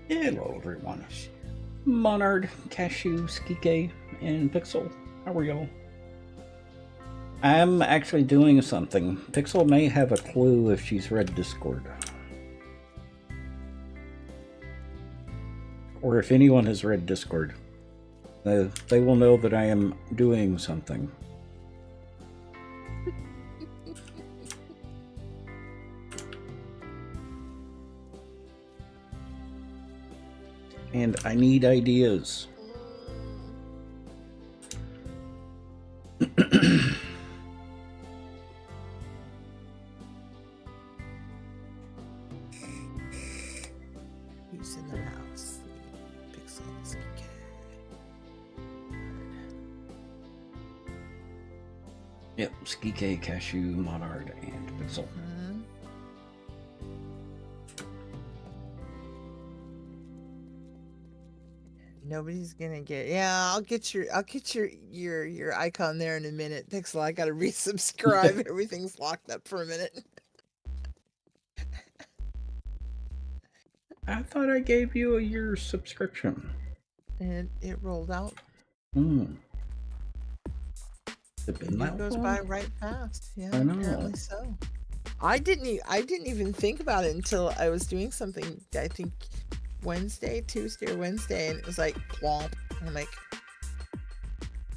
Hello, everyone. Monard, Cashew, Skike, and Pixel. How are y'all? I'm actually doing something. Pixel may have a clue if she's read Discord. Or if anyone has read Discord. They will know that I am doing something. And I need ideas. Who's in the house? Pixel, Skike. Yep, Skike, Cashew, Monard, and Pixel. Nobody's gonna get. Yeah, I'll get your icon there in a minute, Pixel. I gotta resubscribe. Everything's locked up for a minute. I thought I gave you a year's subscription. And it rolled out. It goes by right fast. Yeah, I know. apparently so. I didn't even think about it until I was doing something. I think Tuesday or Wednesday, and it was like plomp. And I'm like,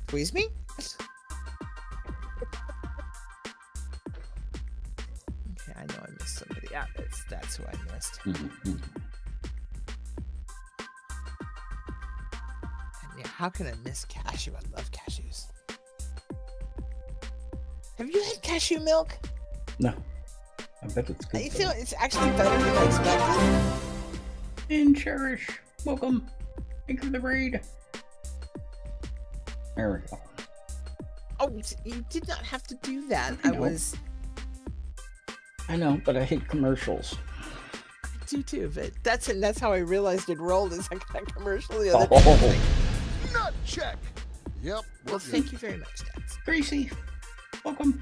squeeze me? Okay, I know I missed somebody. Yeah, that's who I missed. And yeah, how can I miss cashew? I love cashews. Have you had cashew milk? No. I bet it's good. You feel it's actually better than I expected. And Cherish, welcome. Thank you for the raid. There we go. Oh, you did not have to do that. I know, but I hate commercials. I do too, but that's how I realized it rolled. Is I got a commercial the other day. Nut check. Yep. Well, thank you very much, Dax. Gracie, welcome.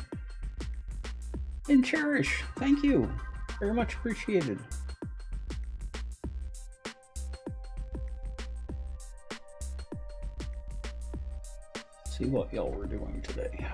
And Cherish, thank you. Very much appreciated. See what y'all were doing today.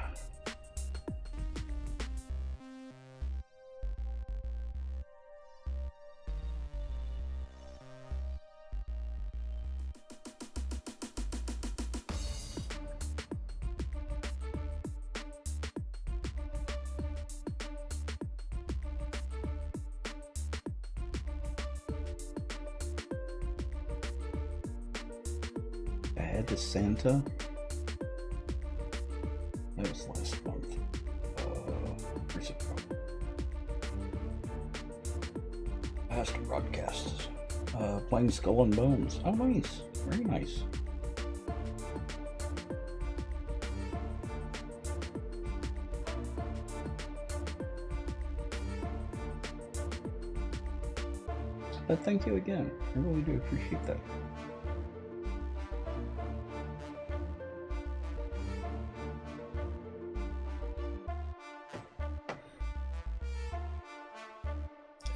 Ahead to Santa. That was last month. Where's it from? Past broadcasts. Playing Skull and Bones. Oh, nice. Very nice. But thank you again. I really do appreciate that.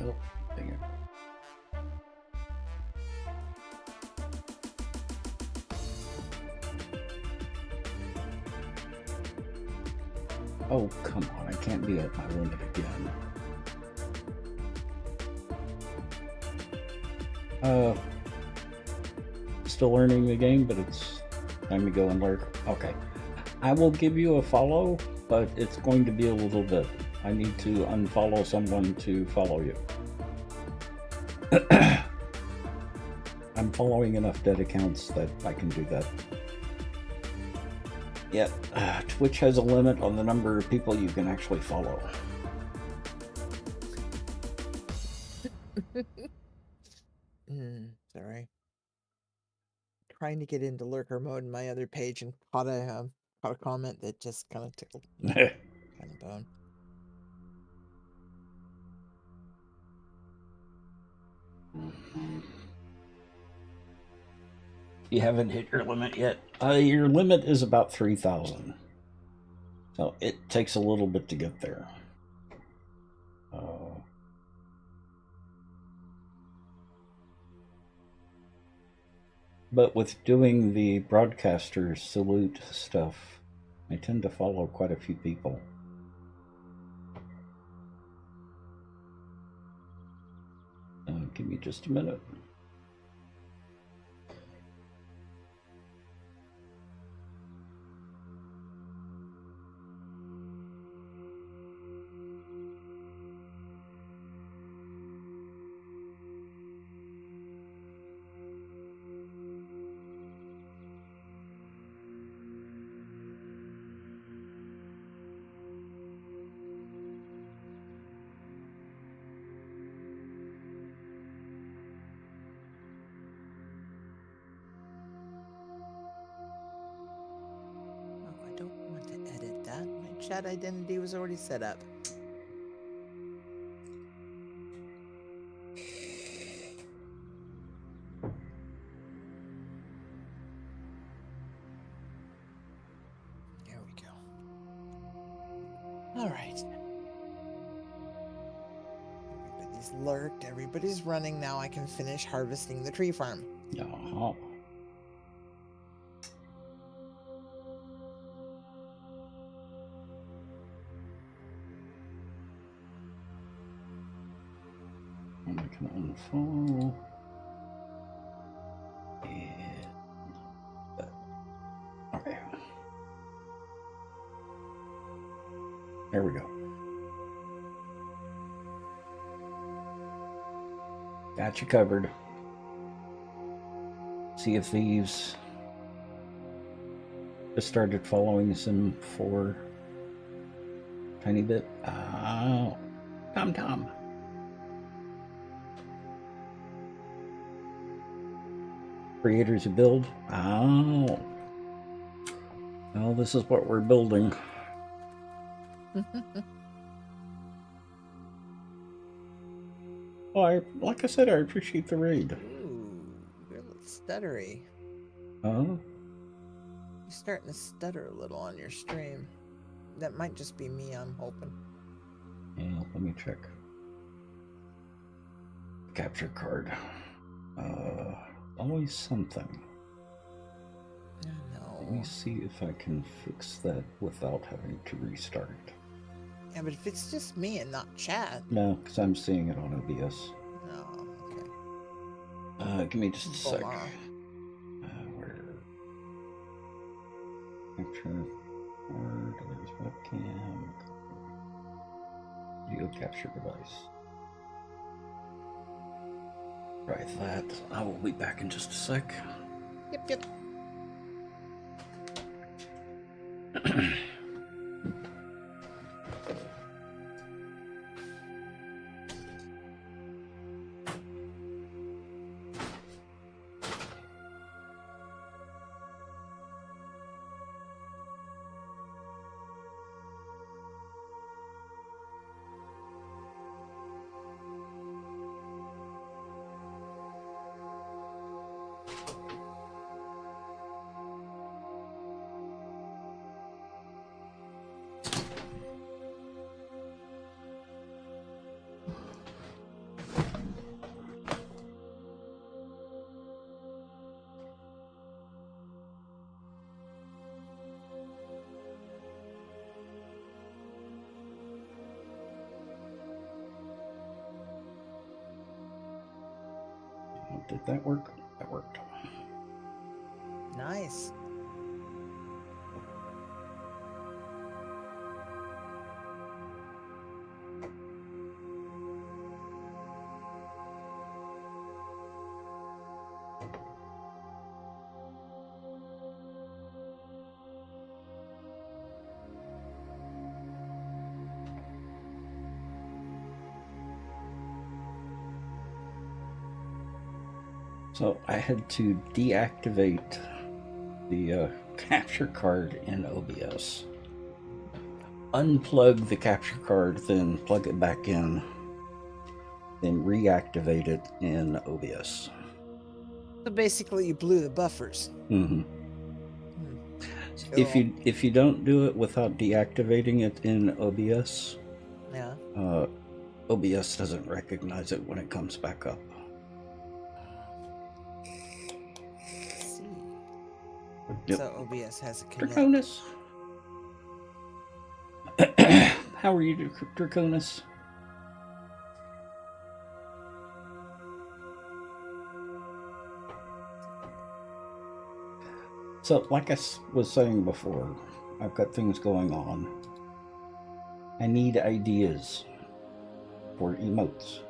Oh, dang it. Oh, come on. I can't be at my limit again. Still learning the game, but it's time to go and lurk. Okay. I will give you a follow, but it's going to be a little bit. I need to unfollow someone to follow you. I'm following enough dead accounts that I can do that. Yep, Twitch has a limit on the number of people you can actually follow. Sorry. Trying to get into lurker mode in my other page and caught a comment that just kind of tickled me. Kind of bone. You haven't hit your limit yet. Your limit is about 3,000. So it takes a little bit to get there. But with doing the broadcaster salute stuff, I tend to follow quite a few people. Give me just a minute. Oh, I don't want to edit that. My chat identity was already set up. There we go. All right. Everybody's lurked. Everybody's running. Now I can finish harvesting the tree farm. Uh-huh. And I can unfollow. And okay. There we go. Got you covered. See if thieves just started following us in for a tiny bit. Oh, Tom. Creators of build. Oh. Well, this is what we're building. Oh, like I said, I appreciate the raid. Ooh, you're a little stuttery. Oh? You're starting to stutter a little on your stream. That might just be me, I'm hoping. Yeah, let me check. Capture card. Always something. Let me No. see if I can fix that without having to restart. Yeah, but if it's just me and not chat. No, because I'm seeing it on OBS. No, okay. Give me just a sec. Bummer. Where? Capture card. There's webcam. Video capture device. Try that. I will be back in just a sec. Yep. Did that work? That worked. Nice. So I had to deactivate the capture card in OBS. Unplug the capture card, then plug it back in, then reactivate it in OBS. So basically, you blew the buffers. Mm-hmm. Cool. If you don't do it without deactivating it in OBS, Yeah. OBS doesn't recognize it when it comes back up. Yep. So OBS has a connect. Draconis. How are you, Draconis? So, like I was saying before, I've got things going on. I need ideas for emotes.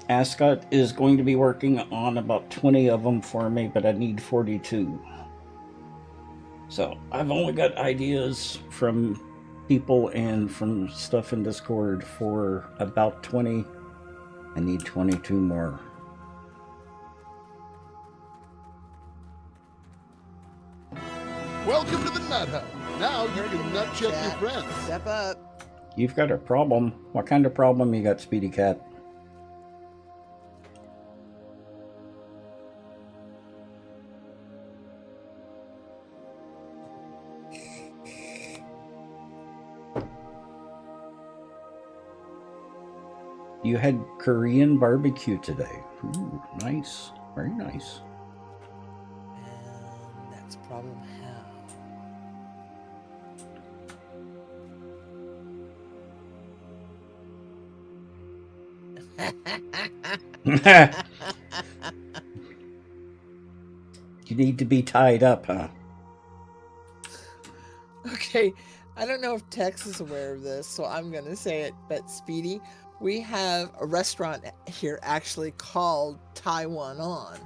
Ascot is going to be working on about 20 of them for me, but I need 42. So I've only got ideas from people and from stuff in Discord for about 20. I need 22 more. Welcome to the Nut Hub. Now you can nut check your friends. Step up. You've got a problem. What kind of problem you got, Speedy Cat? You had Korean barbecue today. Ooh, nice. Very nice. And that's problem how. You need to be tied up, huh? Okay, I don't know if Tex is aware of this, so I'm going to say it, but Speedy, we have a restaurant here actually called Taiwan On.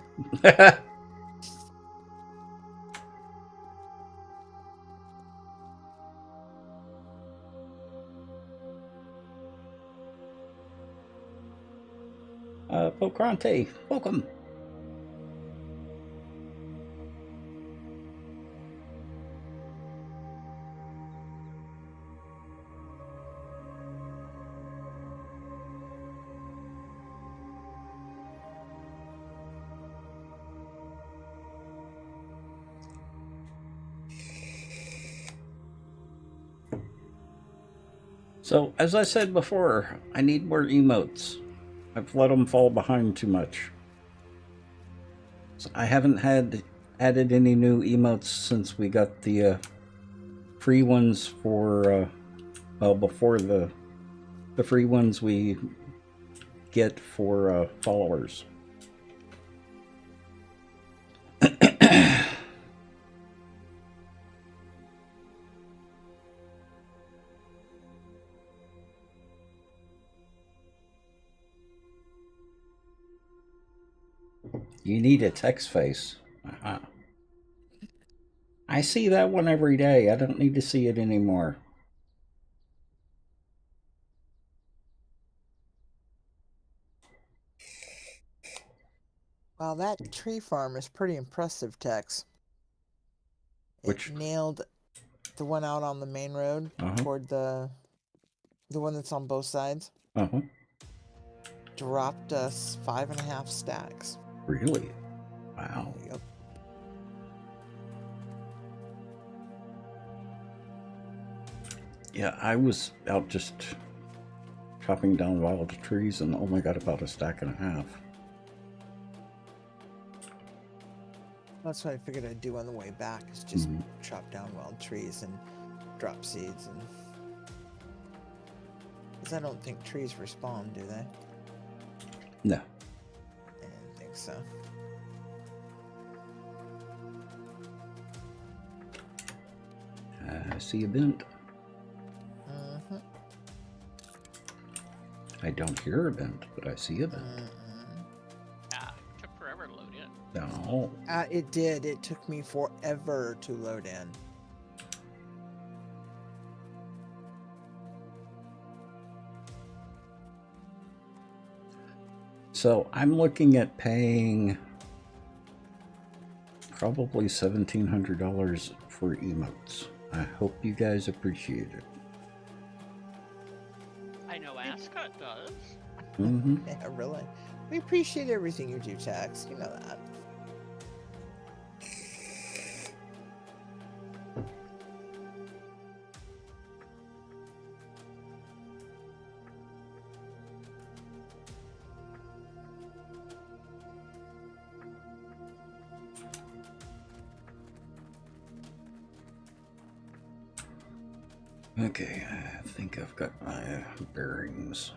Pocrante, welcome. So, as I said before, I need more emotes. I've let them fall behind too much. So I haven't added any new emotes since we got the free ones for, before the free ones we get for followers. You need a text face. Uh-huh. I see that one every day. I don't need to see it anymore. Wow, that tree farm is pretty impressive, Tex. Which? It nailed the one out on the main road toward the one that's on both sides. Dropped us 5.5 stacks. Really? Wow. Yep. Yeah, I was out just chopping down wild trees and only got about 1.5 stacks. That's what I figured I'd do on the way back, is just chop down wild trees and drop seeds. And because I don't think trees respawn, do they? No. I didn't think so. I see a bent. I don't hear a bent, but I see a bent. Yeah, it took forever to load in. No. It did. It took me forever to load in. So I'm looking at paying probably $1,700 for emotes. I hope you guys appreciate it. I know Ascot does. Yeah, really. We appreciate everything you do, Tex. You know that. Okay, I think I've got my bearings.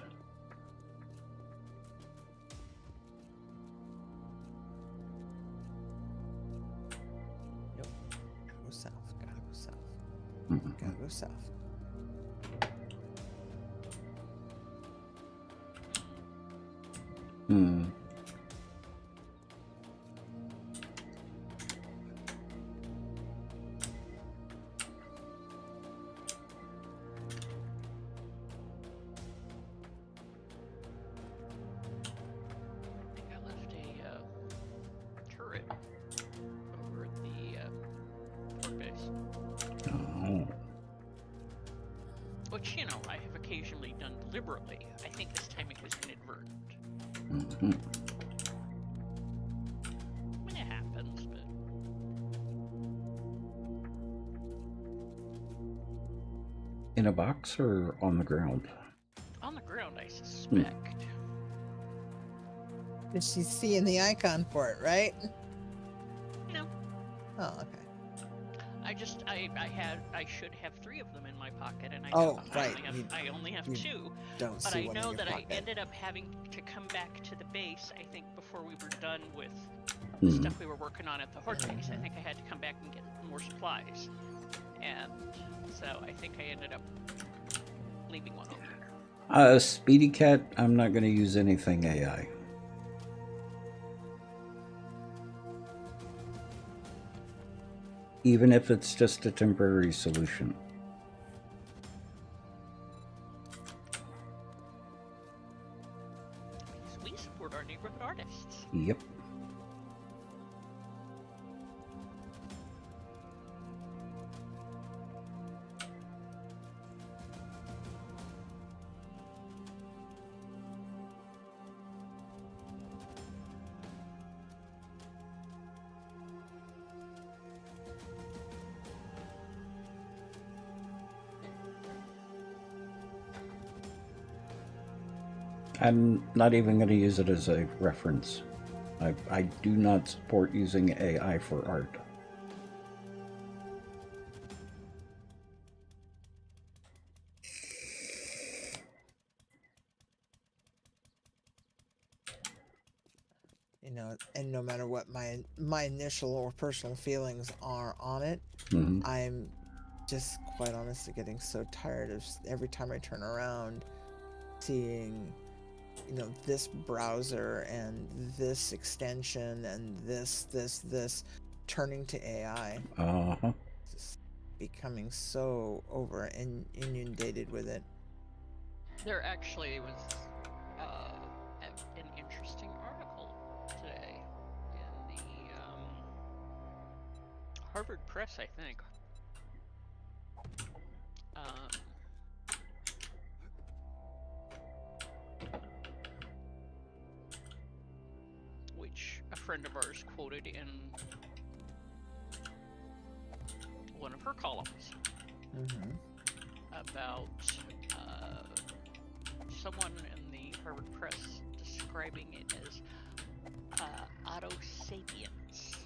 Yep. Gotta go south. Gotta go south. Mhm. Gotta go south. Hmm. I think I left a turret over at the port base. Oh. Which, you know, I have occasionally done deliberately. I think this time it was inadvertent. Mm-hmm. It happens, but In a box or on the ground? on the ground, I suspect. Did she see in the icon for it, right? No, Oh, okay. I should have 3 of them in my pocket, and I Oh, don't. right, I only have you 2. Don't But see I one in know your that pocket. I ended up having to come back to the base, I think, before we were done with the Hmm. stuff we were working on at the horde base. I think I had to come back and get more supplies. And so I think I ended up leaving one over. Speedy Cat, I'm not going to use anything AI. Even if it's just a temporary solution. Because we support our neighborhood artists. Yep. I'm not even going to use it as a reference. I do not support using AI for art. You know, and no matter what my initial or personal feelings are on it, Mm-hmm. I'm just quite honestly getting so tired of every time I turn around seeing, you know, this browser and this extension and this turning to AI. Uh-huh. Just becoming so inundated with it. There actually was an interesting article today in the Harvard Press, I think. Which a friend of ours quoted in one of her columns about someone in the Harvard Press describing it as auto sapiens,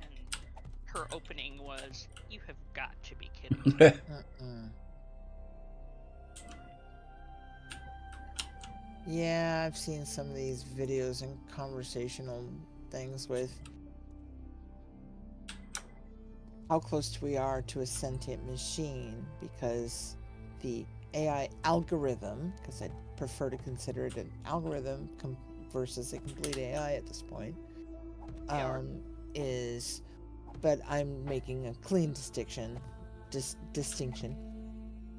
and her opening was, "You have got to be kidding me." Yeah, I've seen some of these videos and conversational things with how close we are to a sentient machine, because the AI algorithm, because I'd prefer to consider it an algorithm versus a complete AI at this point, is, but I'm making a clean distinction,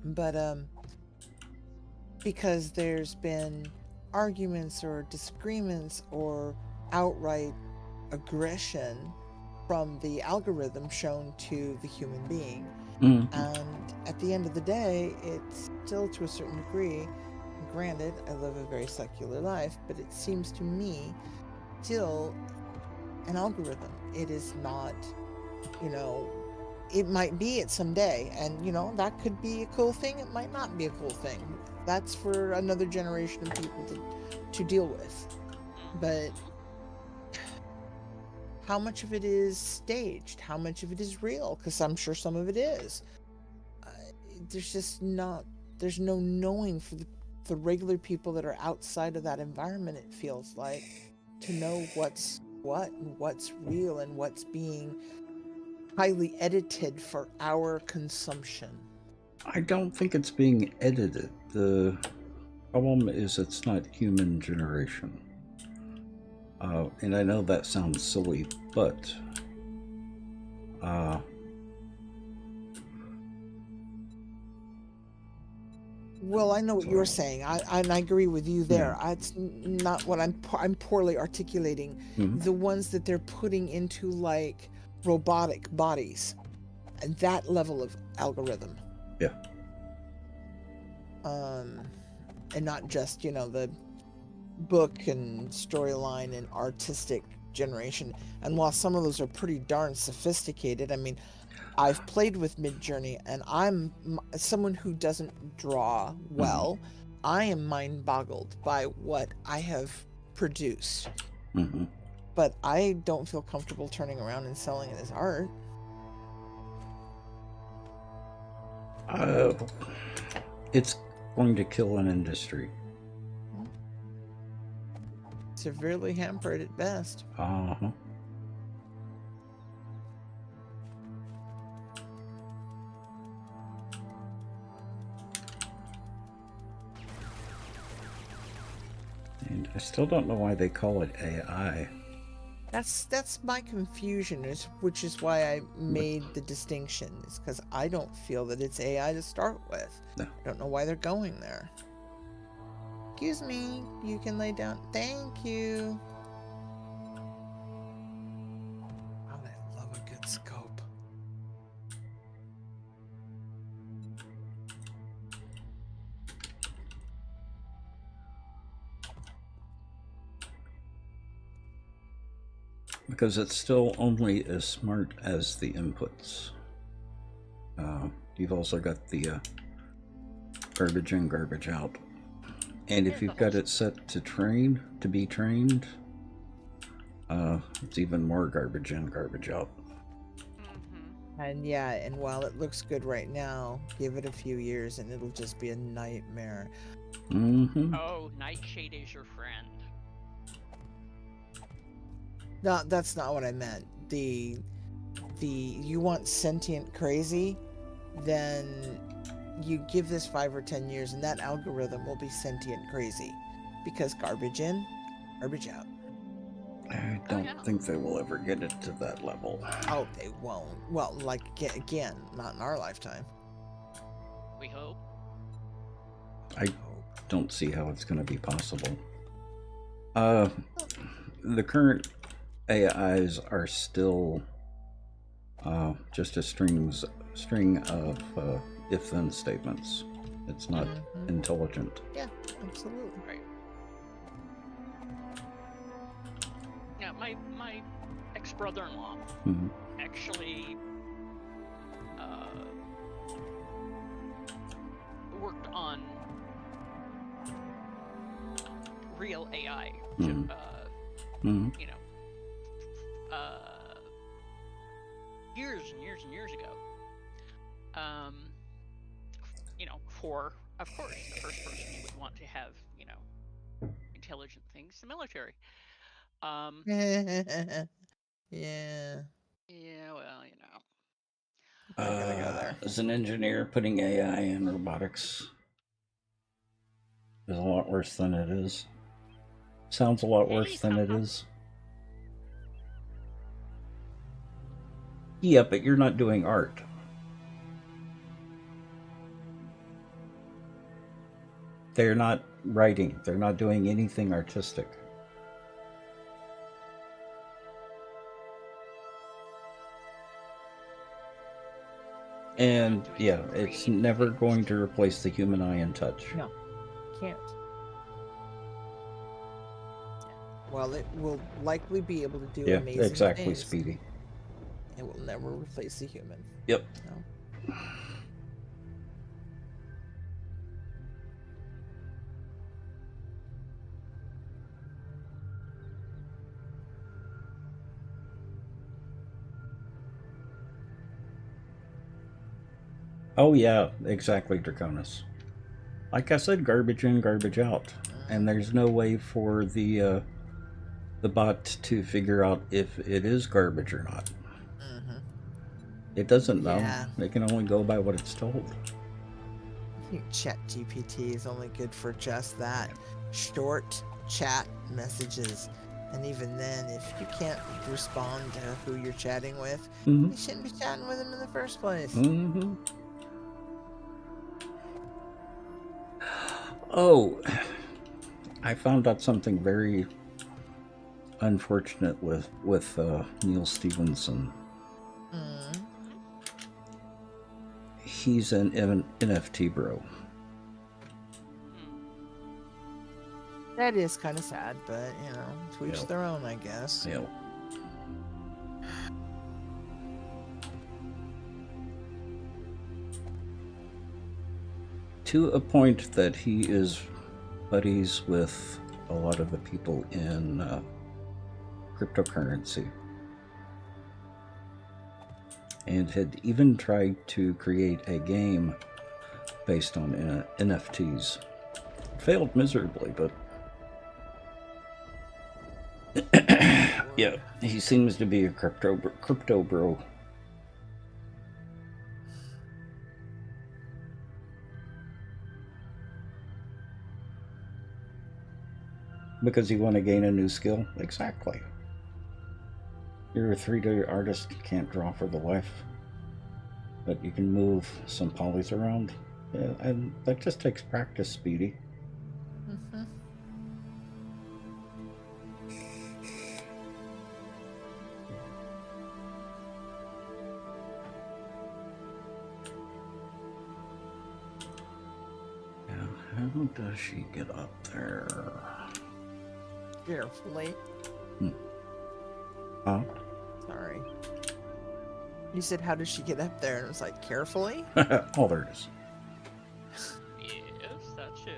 but because there's been arguments or disagreements or outright aggression from the algorithm shown to the human being. And at the end of the day, it's still, to a certain degree, granted, I live a very secular life, but it seems to me still an algorithm. It is not, you know, it might be it someday, and you know, that could be a cool thing, it might not be a cool thing. That's for another generation of people to deal with. But how much of it is staged? How much of it is real? Because I'm sure some of it is. there's just not, there's no knowing for the regular people that are outside of that environment, it feels like, to know what's what and what's real and what's being highly edited for our consumption. I don't think it's being edited. The problem is it's not human generation. And I know that sounds silly, but well, I know what you're saying. I agree with you there. It's not what I'm poorly articulating. Mhm. The ones that they're putting into like robotic bodies, and that level of algorithm. Yeah. And not just, you know, the book and storyline and artistic generation. And while some of those are pretty darn sophisticated, I mean, I've played with Midjourney, and I'm someone who doesn't draw well. I am mind boggled by what I have produced. But I don't feel comfortable turning around and selling it as art. It's going to kill an industry. Severely hampered at best. Uh-huh. And I still don't know why they call it AI. That's my confusion, which is why I made the distinction. Is because I don't feel that it's AI to start with. No. I don't know why they're going there. Excuse me, you can lay down. Thank you. Oh, I love a good scope. Because it's still only as smart as the inputs. You've also got the garbage in, garbage out. And if you've got it set to be trained, it's even more garbage in, garbage out. And yeah, and while it looks good right now, give it a few years and it'll just be a nightmare. Oh, Nightshade is your friend. No, that's not what I meant. You want sentient crazy, then you give this 5 or 10 years and that algorithm will be sentient crazy, because garbage in, garbage out. I don't think they will ever get it to that level. Oh, they won't. Well, like, again, not in our lifetime. We hope. I don't see how it's going to be possible. The current AIs are still just a string of if-then statements. It's not intelligent. Yeah, absolutely. Right. Yeah, my ex-brother-in-law actually worked on real AI. You know, years and years and years ago. You know, for, of course, the first person you would want to have, you know, intelligent things, the military. Yeah. Yeah, well, you know. I'm not gonna go there. As an engineer, putting AI in robotics is a lot worse than it is. Sounds a lot worse than it is. Yeah, but you're not doing art. They're not writing. They're not doing anything artistic. And yeah, it's never going to replace the human eye and touch. No, can't. Well, it will likely be able to do amazing exactly, things. Speedy. It will never replace the human. Yep. No. Oh yeah, exactly, Draconis. Like I said, garbage in, garbage out, and there's no way for the bot to figure out if it is garbage or not. Mm-hmm. It doesn't know. Yeah. It can only go by what it's told. I think Chat GPT is only good for just that. Short chat messages. And even then, if you can't respond to who you're chatting with, Mm-hmm. you shouldn't be chatting with them in the first place. Mm-hmm. Oh, I found out something very unfortunate with Neil Stevenson. Mm. He's an NFT bro. That is kind of sad, but, you know, to each Yep. their own, I guess. You know, to a point that he is buddies with a lot of the people in cryptocurrency, and had even tried to create a game based on NFTs. Failed miserably, but yeah, he seems to be a crypto bro. Because you want to gain a new skill? Exactly. You're a 3D artist, can't draw for the life, but you can move some polys around. Yeah, and that just takes practice, Speedy. Mm-hmm. Now, how does she get up there? Carefully. Huh? Sorry. You said, how does she get up there? And it was like, carefully? Oh, there it is. Yes, that's you.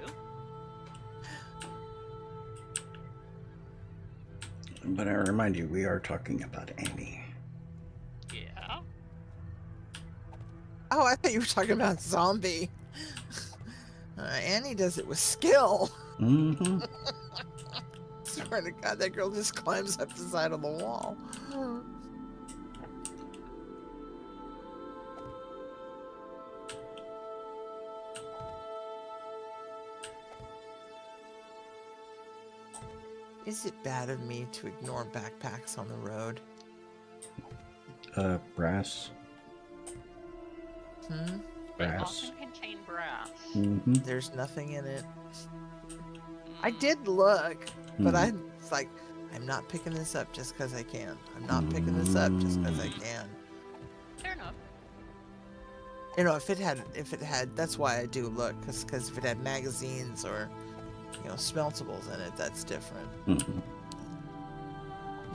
But I remind you, we are talking about Amy. Yeah. Oh, I thought you were talking about zombie. Annie does it with skill. Mm-hmm. Swear to God, that girl just climbs up the side of the wall. Is it bad of me to ignore backpacks on the road? Brass. Hmm? They Brass. often contain brass. Mm-hmm. There's nothing in it. I did look, but I'm like, I'm not picking this up just because I can. I'm not picking this up just because I can. Fair enough. You know, if it had, that's why I do look, because if it had magazines or, you know, smeltables in it, that's different. Mm-hmm.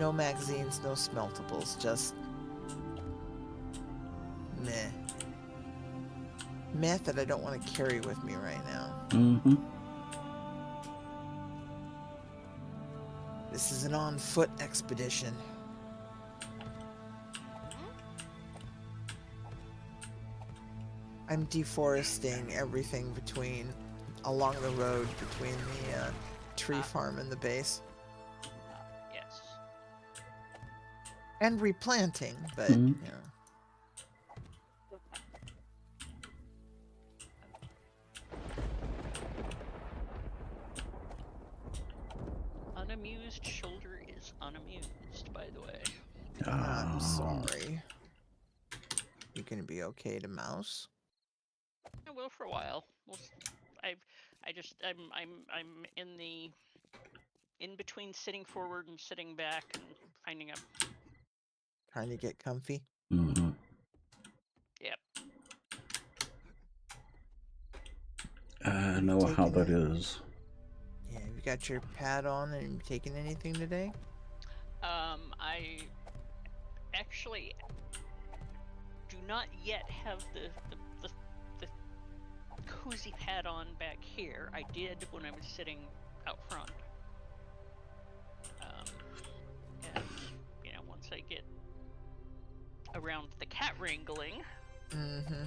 No magazines, no smeltables, just meh. Meh that I don't want to carry with me right now. Mm-hmm. This is an on-foot expedition. I'm deforesting everything along the road between the tree farm and the base. Yes. And replanting, but, Mhm. you know. Unamused shoulder is unamused, by the way. I'm Oh. sorry. You gonna be okay to mouse? I will for a while. I'm in between sitting forward and sitting back and finding a. Trying to get comfy? Mm-hmm. Yep. I know how that is. Yeah, you got your pad on and you taking anything today? I actually do not yet have the cozy pad on back here. I did when I was sitting out front. And you know, once I get around the cat wrangling, Mm-hmm.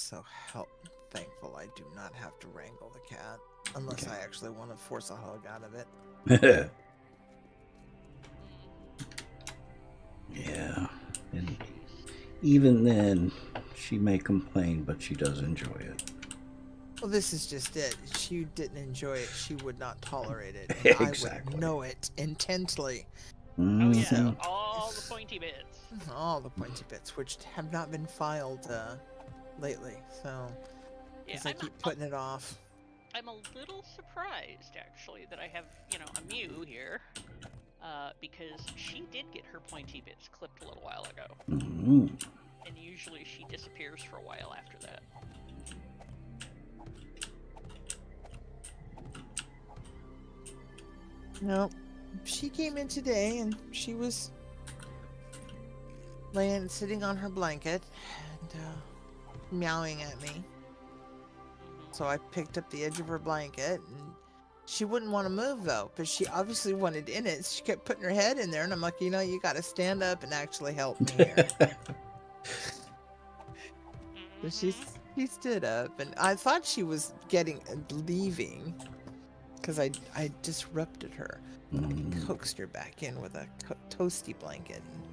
so thankful I do not have to wrangle the cat. Unless I actually want to force a hug out of it. Yeah. And even then, she may complain, but she does enjoy it. Well, this is just it. If she didn't enjoy it, she would not tolerate it. And Exactly. I would know it intently. Oh yeah, So- all the pointy bits. All the pointy bits, which have not been filed lately. So, Yeah, because I keep putting it off. I'm a little surprised actually that I have, a Mew here. Because she did get her pointy bits clipped a little while ago. Mm-hmm. And usually she disappears for a while after that. No, she came in today and she was sitting on her blanket and meowing at me. So I picked up the edge of her blanket, and she wouldn't want to move though, but she obviously wanted in it. She kept putting her head in there, and I'm like, you got to stand up and actually help me here. So she stood up, and I thought she was leaving, because I disrupted her, coaxed her back in with a toasty blanket. And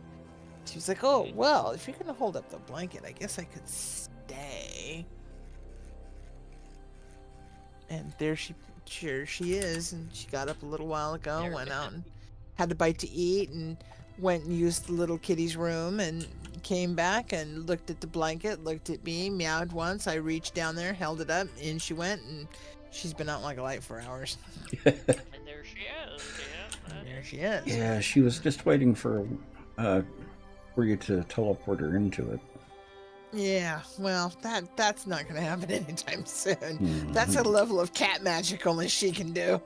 she was like, "Oh well, if you're gonna hold up the blanket, I guess I could stay." And here she is, and she got up a little while ago, went out and had a bite to eat, and went and used the little kitty's room, and came back and looked at the blanket, looked at me, meowed once. I reached down there, held it up, in she went, and she's been out like a light for hours. And there she is. Yeah. There she is. Yeah, she was just waiting for you to teleport her into it. Yeah, well, that's not gonna happen anytime soon. That's a level of cat magic only she can do.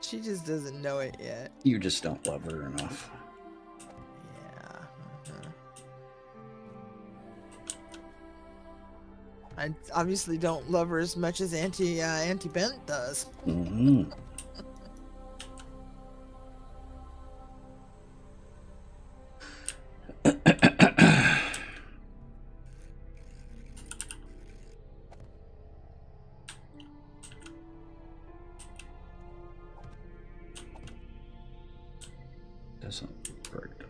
She just doesn't know it yet. You just don't love her enough. Yeah. I obviously don't love her as much as Auntie Bent does. Doesn't work.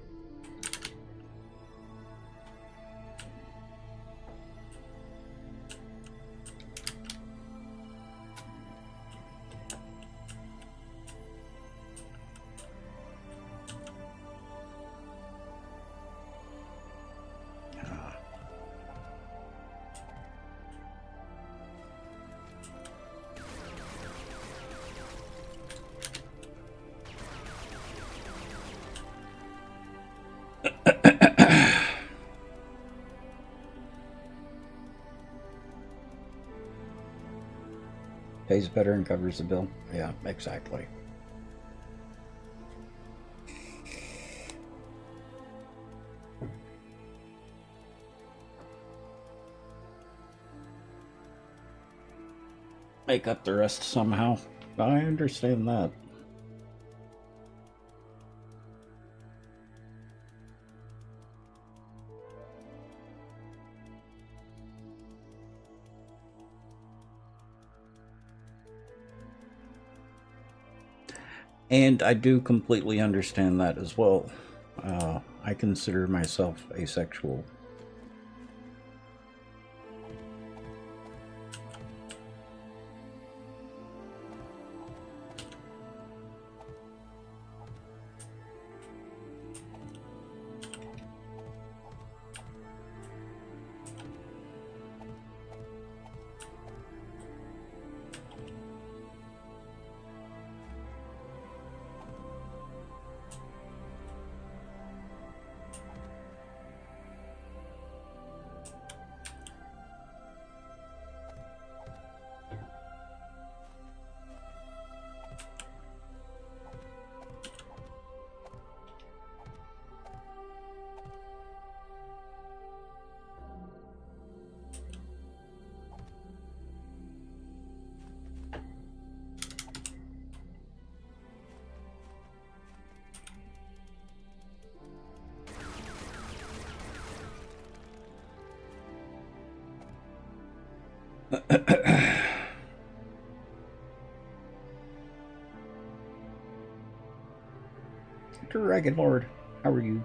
Pays better and covers the bill. Yeah, exactly. Make up the rest somehow. I understand that. And I do completely understand that as well. I consider myself asexual. Dragon Lord, how are you?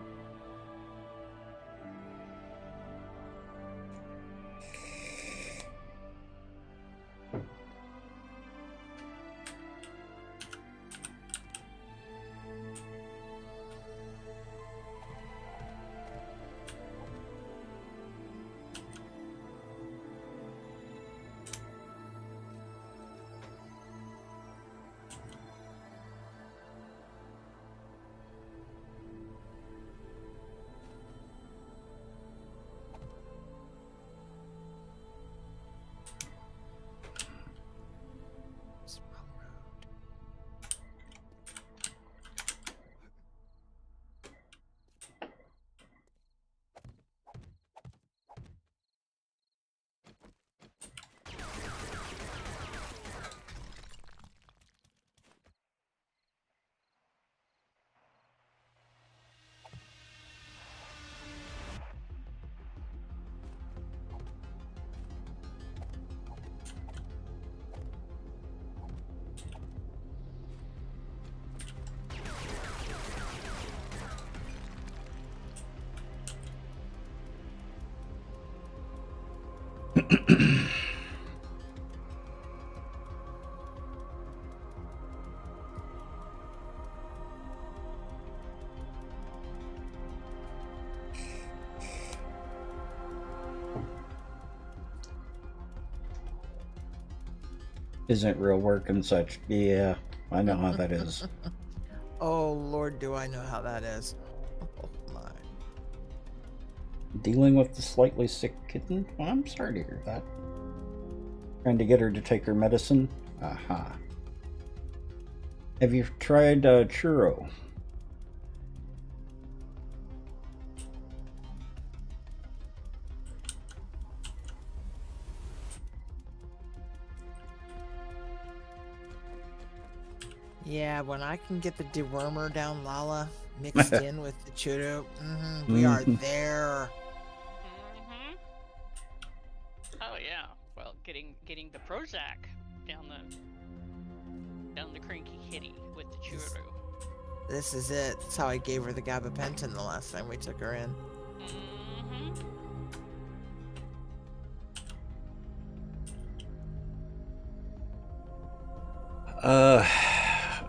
Isn't real work and such. Yeah, I know how that is. Oh, Lord, do I know how that is. Oh, my. Dealing with the slightly sick kitten? Well, I'm sorry to hear that. Trying to get her to take her medicine? Aha. Have you tried churro? Yeah, when I can get the dewormer down Lala mixed in with the churro, we are there. Mm-hmm. Oh yeah. Well, getting the Prozac down the cranky kitty with the churro. This is it. That's how I gave her the gabapentin the last time we took her in. Mm-hmm.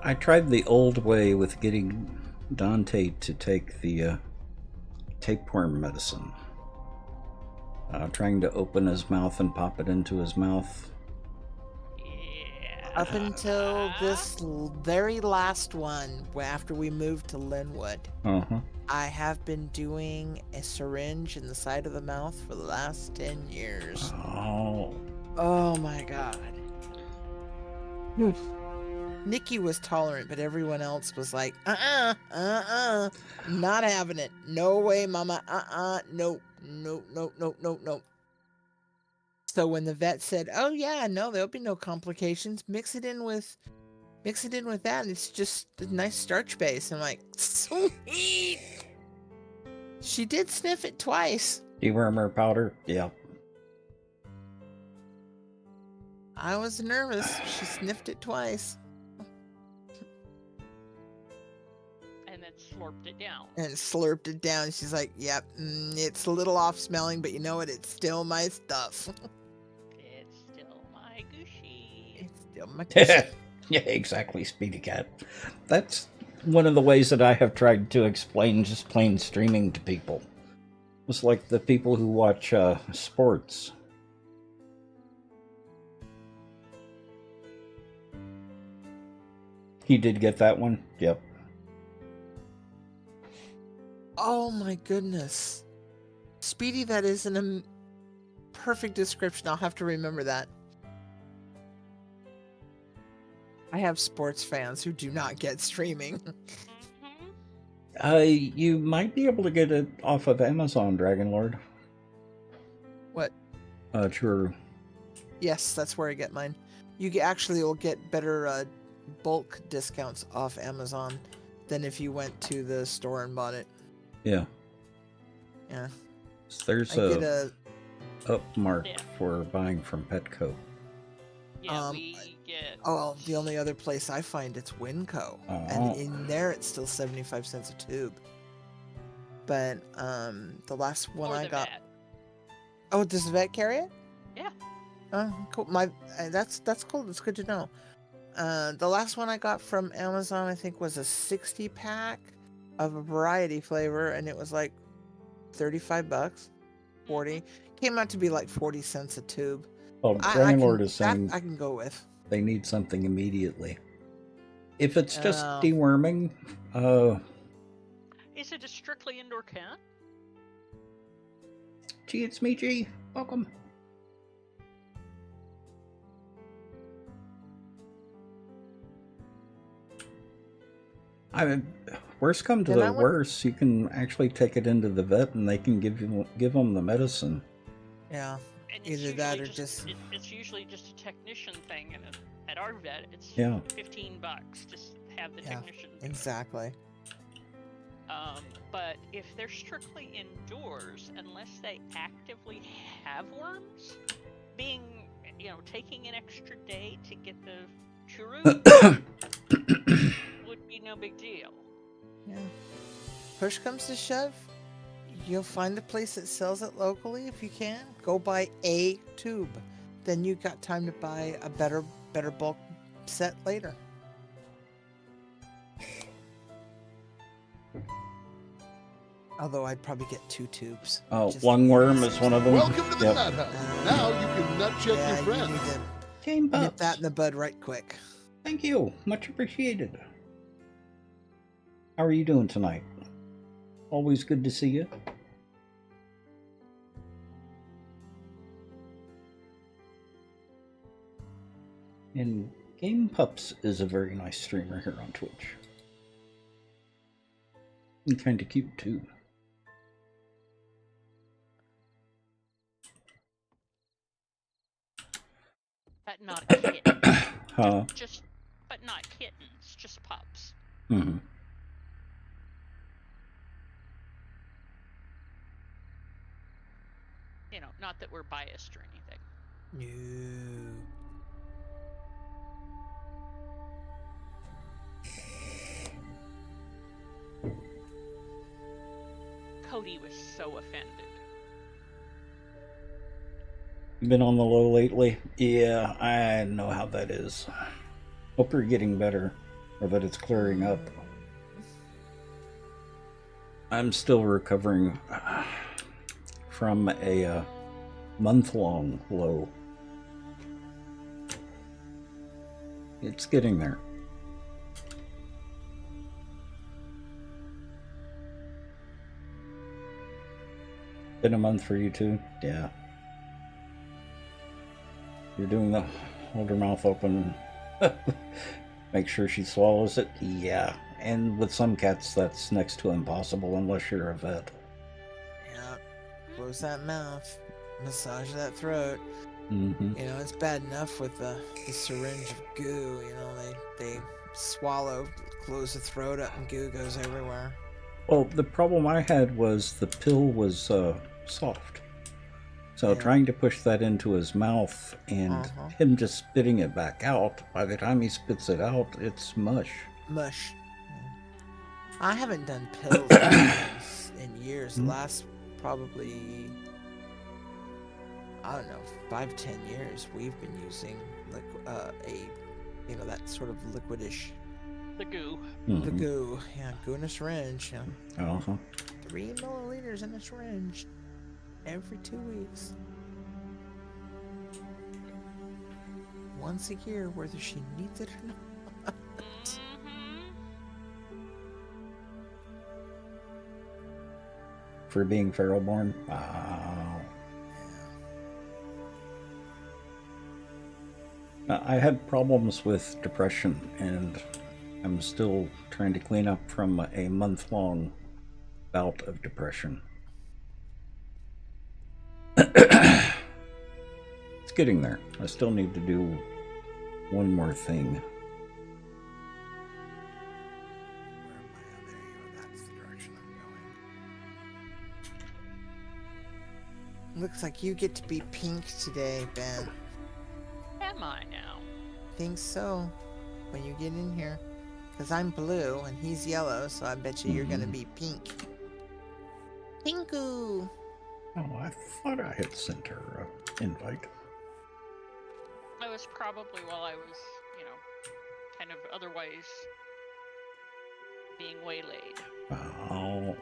I tried the old way with getting Dante to take the tapeworm medicine. Trying to open his mouth and pop it into his mouth. Yeah. Up until this very last one, after we moved to Linwood, I have been doing a syringe in the side of the mouth for the last 10 years. Oh my god. Nikki was tolerant, but everyone else was like, not having it. No way, mama. Nope. So when the vet said, oh yeah, no, there'll be no complications, mix it in with that. It's just a nice starch base. I'm like, sweet. She did sniff it twice. Dewormer powder? Yeah. I was nervous. She sniffed it twice. And then slurped it down. And slurped it down. She's like, yep, it's a little off smelling, but you know what? It's still my stuff. It's still my gushy. It's still my gushy. Yeah, exactly, Speedy Cat. That's one of the ways that I have tried to explain just plain streaming to people. It's like the people who watch sports. He did get that one? Yep. Oh my goodness. Speedy, that is a perfect description. I'll have to remember that. I have sports fans who do not get streaming. You might be able to get it off of Amazon, Dragon Lord. What? True. Yes, that's where I get mine. You actually will get better bulk discounts off Amazon than if you went to the store and bought it. Yeah. Yeah. There's I get a upmark Yeah. for buying from Petco. Yeah, Um, we get. Oh, the only other place I find it's Winco, and Oh. in there it's still 75 cents a tube. But the last one Or I the got. vet. Oh, does the vet carry it? Yeah. Oh, cool. That's cool. That's good to know. The last one I got from Amazon, I think, was a 60 pack of a variety flavor, and it was like $35, 40. Came out to be like 40 cents a tube. Well, I landlord can, is saying that I can go with. they need something immediately. If it's just Oh. deworming, Is it a strictly indoor cat? G, it's me, G. Welcome. Worst come to And the I would- worst, you can actually take it into the vet and they can give them the medicine. Yeah. And it's Either usually that or just- it's usually just a technician thing, and at our vet, it's Yeah. $15 just to have the Yeah, technician. do it. Exactly. But if they're strictly indoors, unless they actively have worms, taking an extra day to get the churro would be no big deal. Yeah. Push comes to shove, you'll find a place that sells it locally if you can. Go buy a tube. Then you got time to buy a better bulk set later. Although I'd probably get 2 tubes. Oh, just- lungworm is one of them. Welcome to the Yep. nut house. Now you can nut check Yeah, your you friends. need to Game nip Pups. that in the bud right quick. Thank you. Much appreciated. How are you doing tonight? Always good to see you. And Game Pups is a very nice streamer here on Twitch. And kind of cute too. But not kittens. Huh? But not kittens, just pups. Mm-hmm. Not that we're biased or anything. No. Cody was so offended. Been on the low lately? Yeah, I know how that is. Hope you're getting better, or that it's clearing up. I'm still recovering from a month-long low. It's getting there. Been a month for you too? Yeah. You're doing the hold her mouth open. Make sure she swallows it? Yeah. And with some cats, that's next to impossible unless you're a vet. Yeah. Close that mouth. Massage that throat. Mm-hmm. It's bad enough with the syringe of goo. They swallow, close the throat up, and goo goes everywhere. Well, the problem I had was the pill was soft. So Yeah. trying to push that into his mouth and him just spitting it back out, by the time he spits it out, it's mush. Mush. I haven't done pills in years. Last probably, I don't know, 5-10 years we've been using that sort of liquidish, The goo. the goo. Yeah, goo in a syringe. Yeah. Uh-huh. 3 milliliters in a syringe every 2 weeks. Once a year, whether she needs it or not. For being feral born? Wow. I had problems with depression, and I'm still trying to clean up from a month-long bout of depression. It's getting there. I still need to do one more thing. Where am I? Oh, there you go. That's the direction I'm going. Looks like you get to be pink today, Ben. Am I now? Think so. When you get in here. Because I'm blue and he's yellow, so I bet you're going to be pink. Pinku! Oh, I thought I had sent her an invite. It was probably while I was, kind of otherwise being waylaid. Oh.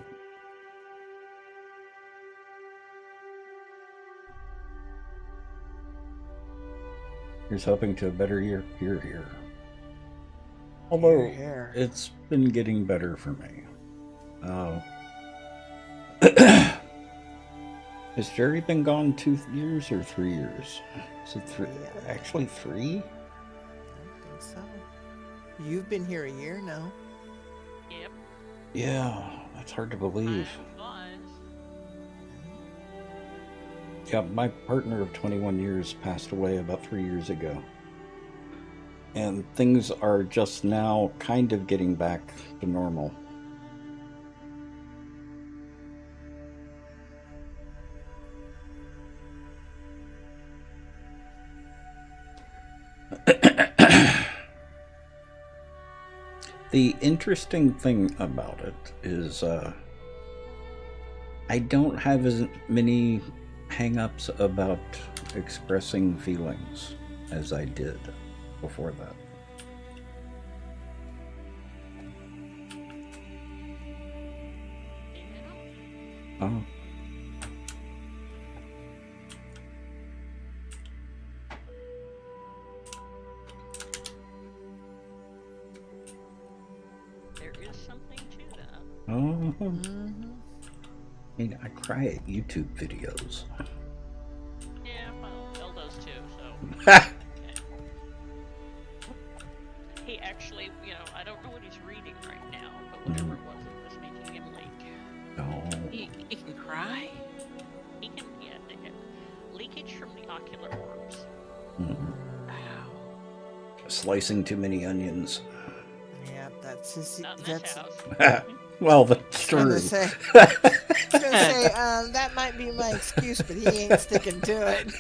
Here's hoping to a better year. Here. Although Here. it's been getting better for me. Has Jerry been gone 2 years or 3 years? Is it 3? Yeah. Actually 3? I think so. You've been here a year now. Yep. Yeah, that's hard to believe. Time flies. Yeah, my partner of 21 years passed away about 3 years ago. And things are just now kind of getting back to normal. The interesting thing about it is I don't have as many hang-ups about expressing feelings as I did before that. Oh. There is something to that. Oh. Mm-hmm. I mean, I cry at YouTube videos. Yeah, well, Bill does too, so. He actually, I don't know what he's reading right now, but whatever it was making him leak. Oh. He can cry? He can, they get leakage from the ocular orbs. Wow. Slicing too many onions. Yeah, that's his. Not in this That's. house. Well, that's I true. was gonna say, that might be my excuse, but he ain't sticking to it.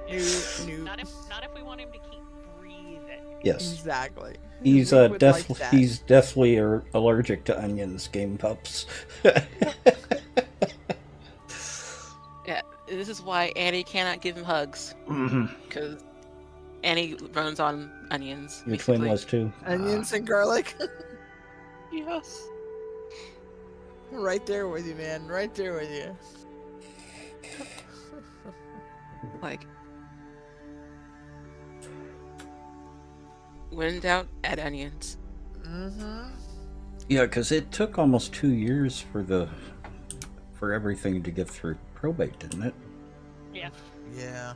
And Nope. not if we want him to keep breathing. Yes. Exactly. He's We would like that. he's deathly allergic to onions, game pups. Yeah, this is why Annie cannot give him hugs. Because Annie runs on onions. Your twin basically. was too. Onions and garlic. Yes. Right there with you, man. Right there with you. Like, when in doubt, add onions. Mm-hmm. Yeah, because it took almost 2 years for everything to get through probate, didn't it? Yeah. Yeah.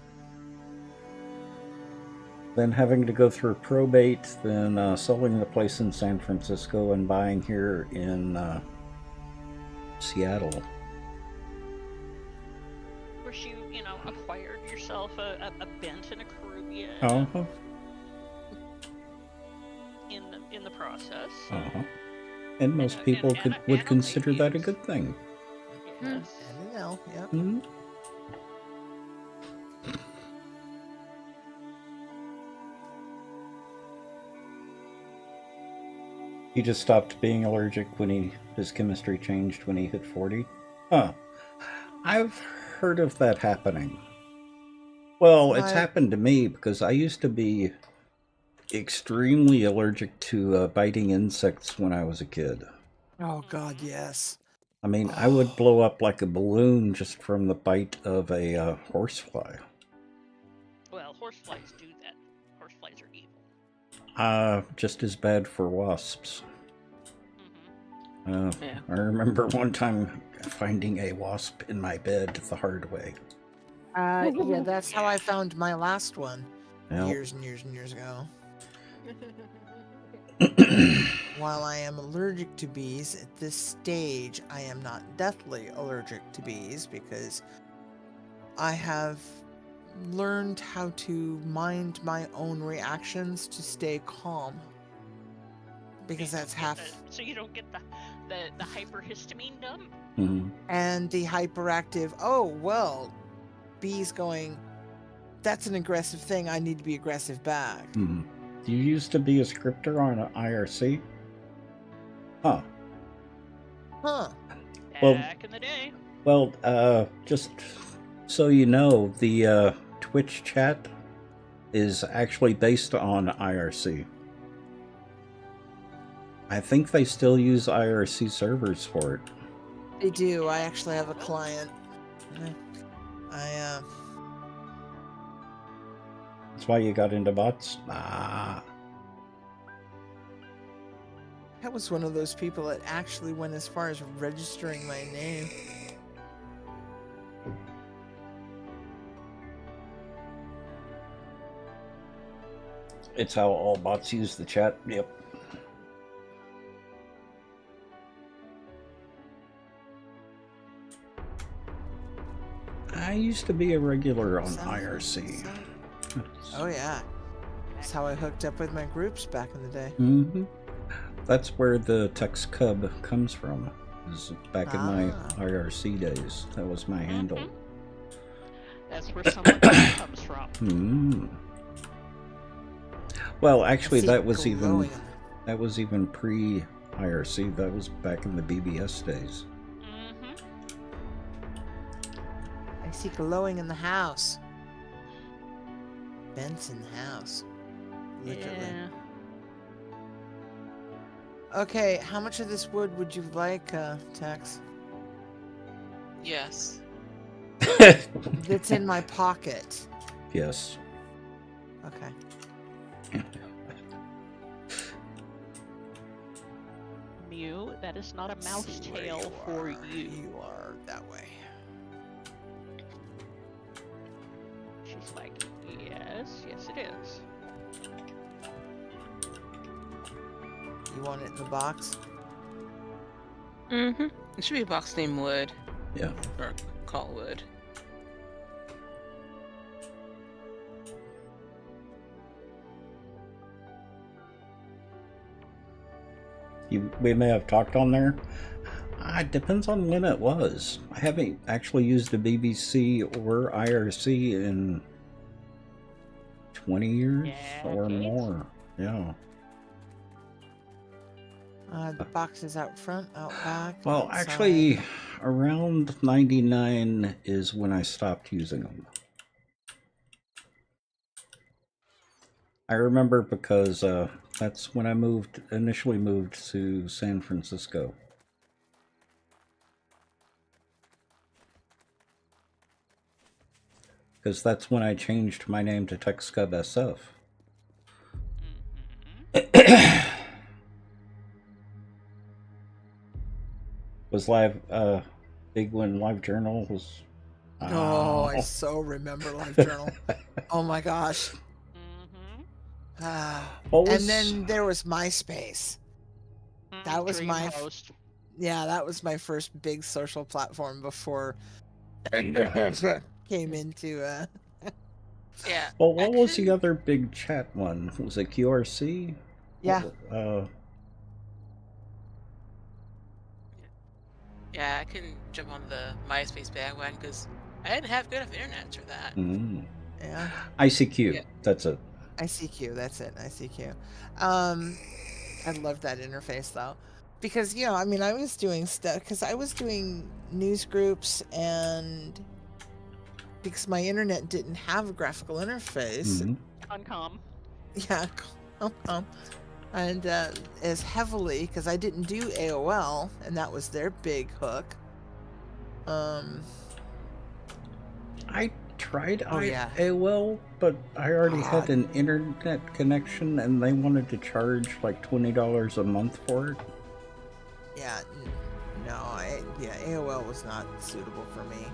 Then having to go through probate, then selling the place in San Francisco and buying here in Seattle. Of course, you acquired yourself a Bent and a Caribbean Uh-huh. in the process. Uh-huh. And most And- people and- would and consider that a reviews. good thing. Yes. And an L. Yep. Hmm. He just stopped being allergic when his chemistry changed when he hit 40. Huh. I've heard of that happening. Well, it's Right. happened to me because I used to be extremely allergic to biting insects when I was a kid. Oh God, yes. I mean, I would blow up like a balloon just from the bite of a horsefly. Well, horseflies do that. Horseflies are evil. Just as bad for wasps. Mm-hmm. Yeah. I remember one time finding a wasp in my bed the hard way. Yeah, that's how I found my last one Well, years and years and years ago. While I am allergic to bees, at this stage, I am not deathly allergic to bees because I have learned how to mind my own reactions to stay calm. because So you that's don't half. get so you don't get the hyperhistamine dump. Mhm. And the hyperactive, oh, well, B's going, that's an aggressive thing. I need to be aggressive back. Mhm. You used to be a scripter on an IRC? Huh. Huh. Well- Back in the day. Well, just so you know, the Twitch chat is actually based on IRC. I think they still use IRC servers for it. They do. I actually have a client. That's why you got into bots? Ah. I was one of those people that actually went as far as registering my name. It's how all bots use the chat. Yep. I used to be a regular on IRC. Oh, yeah. That's how I hooked up with my groups back in the day. Mm-hmm. That's where the Tex Cub comes from. Is back in my IRC days. That was my handle. That's where some of that comes from. Hmm. Well, actually, See that was glowing. even pre IRC. That was back in the BBS days. Mm-hmm. I see glowing in the house. Vents in the house. Literally. Yeah. Okay, how much of this wood would you like, Tex? Yes. That's in my pocket. Yes. Okay. Mew, that is not a mouse See where tail you for are. you. You are that way. She's like, yes, yes it is. You want it in the box? Mm-hmm. It should be a box named Wood. Yeah. Or called Wood. We may have talked on there. It depends on when it was. I haven't actually used a BBC or IRC in 20 years or Decades? more. Yeah. The box is out front, out back. Well, outside. actually, around 99 is when I stopped using them. I remember because that's when I initially moved to San Francisco. Because that's when I changed my name to TechScub SF. Mm-hmm. Was live big when LiveJournal was. Oh, I so remember LiveJournal. Oh my gosh. Mm-hmm. What was- And then there was MySpace. That was my host. Yeah, that was my first big social platform before came into Yeah. Well, what was actually- the other big chat one? Was it QRC? yeah. Yeah, I couldn't jump on the MySpace bandwagon because I didn't have good enough internet for that. Yeah. ICQ. Yeah. That's it. ICQ, that's it. ICQ. I love that interface though. Because, you know, I mean, I was doing stuff because I was doing news groups, and because my internet didn't have a graphical interface, Mhm. Uncom. yeah, and as heavily because I didn't do AOL, and that was their big hook. I tried Oh, yeah. AOL, but I already had God. an internet connection, and they wanted to charge like $20 a month for it. Yeah, AOL was not suitable for me.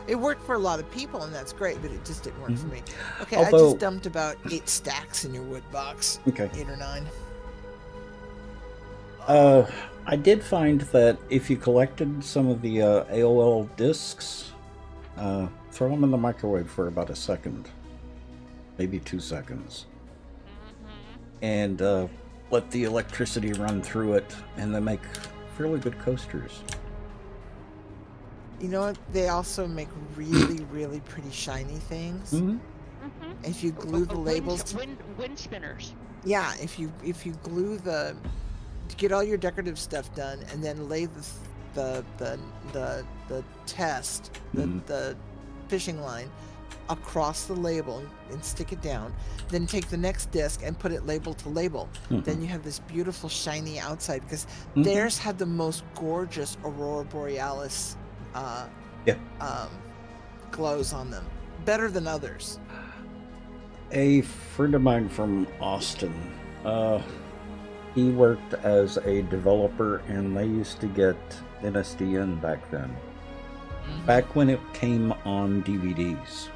It worked for a lot of people, and that's great, but it just didn't work for me. Okay, I Although- just dumped about 8 stacks in your wood box. Okay. 8 or 9. I did find that if you collected some of the AOL discs, throw them in the microwave for about a second, maybe 2 seconds, Mm-hmm. and let the electricity run through it, and they make fairly good coasters. You know what? They also make really, really pretty shiny things. Mm-hmm. If you glue the labels, wind spinners. yeah. If you glue to get all your decorative stuff done, and then lay the test, the fishing line across the label and stick it down, then take the next disc and put it label to label. Then you have this beautiful shiny outside, because theirs had the most gorgeous aurora borealis glows on them, better than others. A friend of mine from Austin, he worked as a developer, and they used to get NSDN back then. Back when it came on DVDs.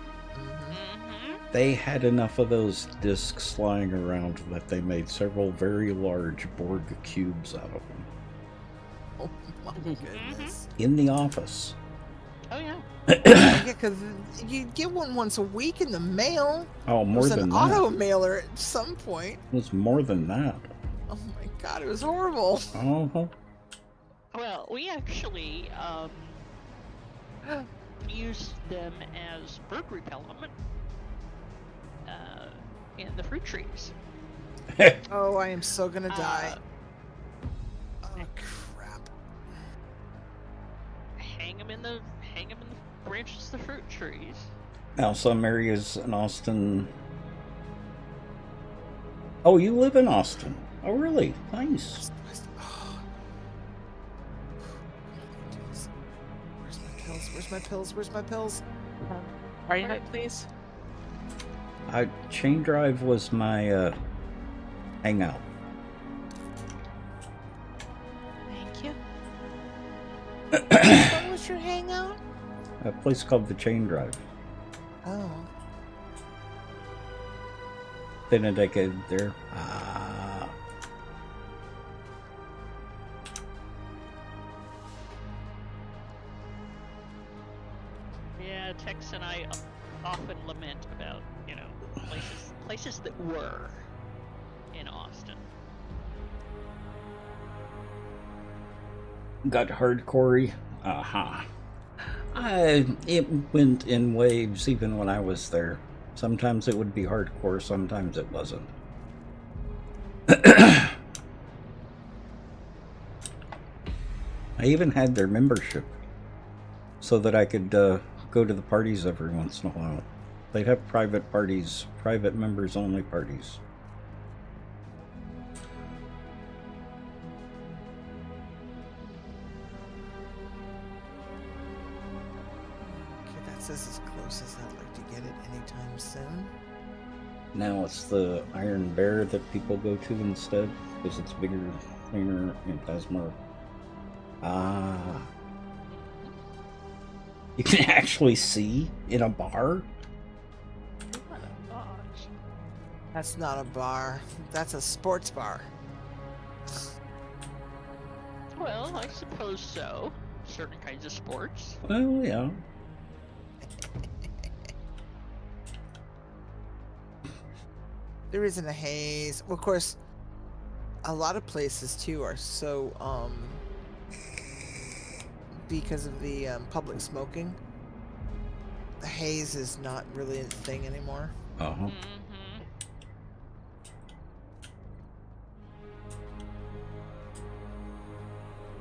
They had enough of those discs lying around that they made several very large Borg cubes out of them. Oh my goodness. In the office. Oh yeah. Yeah, because you get one once a week in the mail. Oh, more It was than an that. auto mailer at some point. It was more than that. Oh my god, it was horrible. Uh-huh. Well, we actually used them as bird repellent in the fruit trees. Oh, I am so gonna die. Oh crap. Hang them in the branches of the fruit trees. Now, some areas in Austin... Oh, you live in Austin. Oh, really? Nice. Where's my pills? Where's my pills? Party night, please. Chain Drive was my hangout. Thank you. What was your hangout? A place called the Chain Drive. Oh. Been a decade there. Yeah, Tex and I often lament about, places that were in Austin. Got hardcore-y. It went in waves even when I was there. Sometimes it would be hardcore, sometimes it wasn't. I even had their membership so that I could go to the parties every once in a while. They'd have private parties, private members only parties. Okay, that's as close as I'd like to get it anytime soon. Now it's the Iron Bear that people go to instead, because it's bigger, cleaner, and has more. You can actually see in a bar. What a gosh. That's not a bar. That's a sports bar. Well, I suppose so. Certain kinds of sports. Well, yeah. There isn't a haze. Well, of course, a lot of places too are so because of the public smoking. The haze is not really a thing anymore. Uh-huh.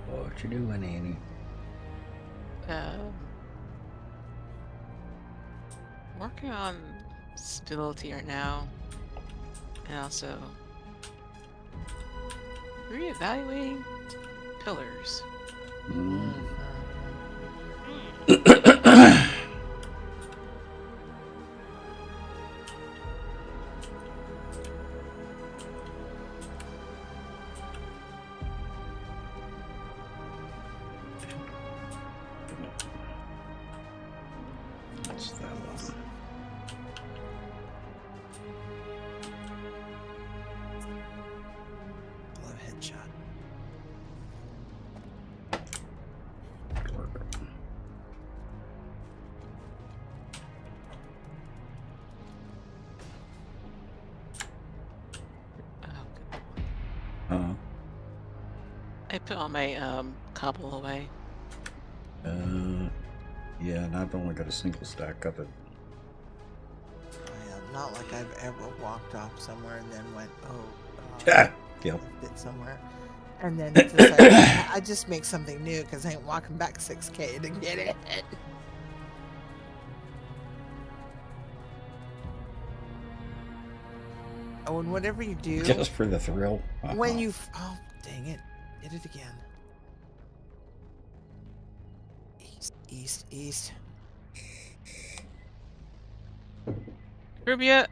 What you doing, Annie? Working on stability right now, and also reevaluating pillars. What's that one? Love headshot. I put all my cobble away. Yeah, and I've only got a single stack of it. Yeah, not like I've ever walked off somewhere and then went, oh, Yeah. left it somewhere. And then it's just like, I just make something new because I ain't walking back 6K to get it. Oh, and whatever you do, Just for the thrill. when you, oh, dang it, did it again. East, east, east. Rubia,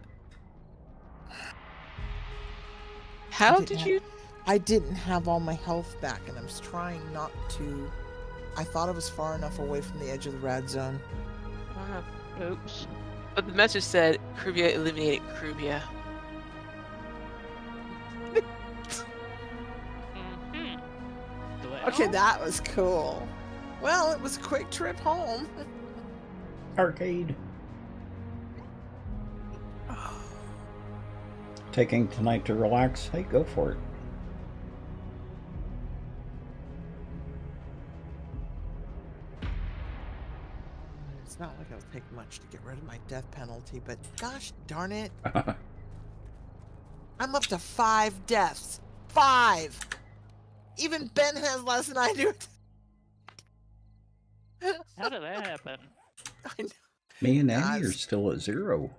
how did you? I didn't have all my health back, and I was trying not to. I thought I was far enough away from the edge of the rad zone. Oops. But the message said Krubia eliminated Krubia. Okay, that was cool. Well, it was a quick trip home. Arcade. Taking tonight to relax? Hey, go for it. It's not like I would take much to get rid of my death penalty, but gosh darn it. I'm up to 5 deaths. 5! Even Ben has less than I do. How did that happen? I know. Me and Annie are still at 0.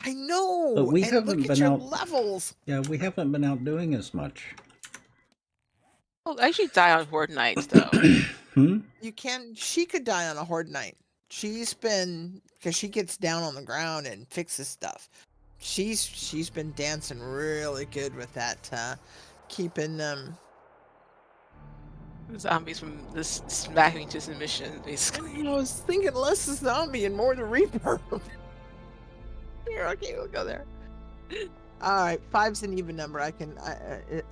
I know. But we and haven't look at been your out- levels. Yeah, we haven't been out doing as much. Oh, I usually die on Horde nights though. You can. She could die on a horde night. She's been, because she gets down on the ground and fixes stuff. She's been dancing really good with that, keeping Zombies from this smacking to submission, basically. I was thinking less the zombie and more the reaper. Here, okay, we'll go there. All right, 5's an even number. I can,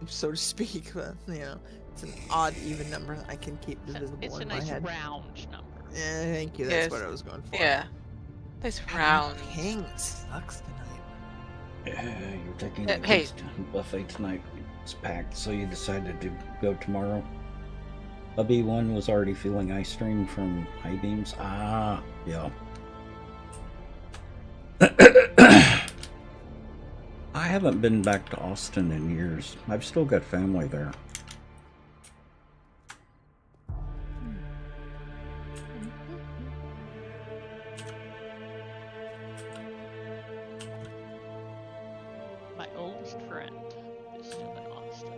so to speak. You know, it's an odd even number. I can keep divisible It's a in my nice head. round number. Yeah, thank you. That's Yes. what I was going for. Yeah. Nice round. King sucks tonight. Yeah, you're taking Yeah, the hey. kids to buffet tonight. It's packed, so you decided to go tomorrow. Hubby one was already feeling ice stream from high beams. Ah, yeah. I haven't been back to Austin in years. I've still got family there. My oldest friend is still in Austin.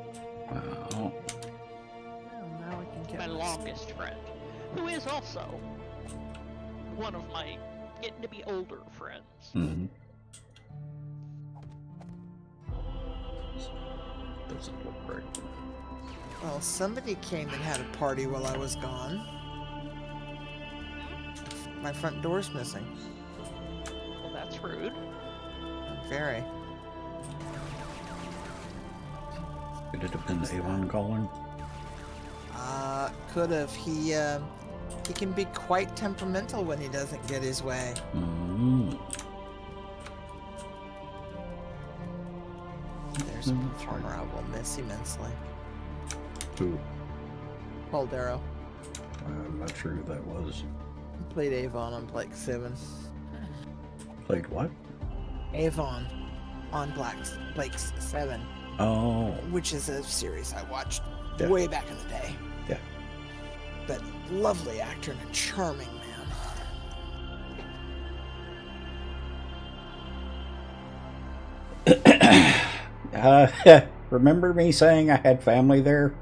Wow. Well, now we can get My this. longest friend, who is also one of my getting to be older friends. Mm-hmm. Doesn't look right. Well, somebody came and had a party while I was gone. My front door's missing. Well, that's rude. Very. Could it have been Avon calling? Could have. He can be quite temperamental when he doesn't get his way. Mm-hmm. There's a performer I will miss immensely. Who? Paul Darrow. I'm not sure who that was. Played Avon on Blake 7. Played what? Avon on Blake's 7, Oh. which is a series I watched Yeah. way back in the day. Yeah. But lovely actor and a charming man. Remember me saying I had family there?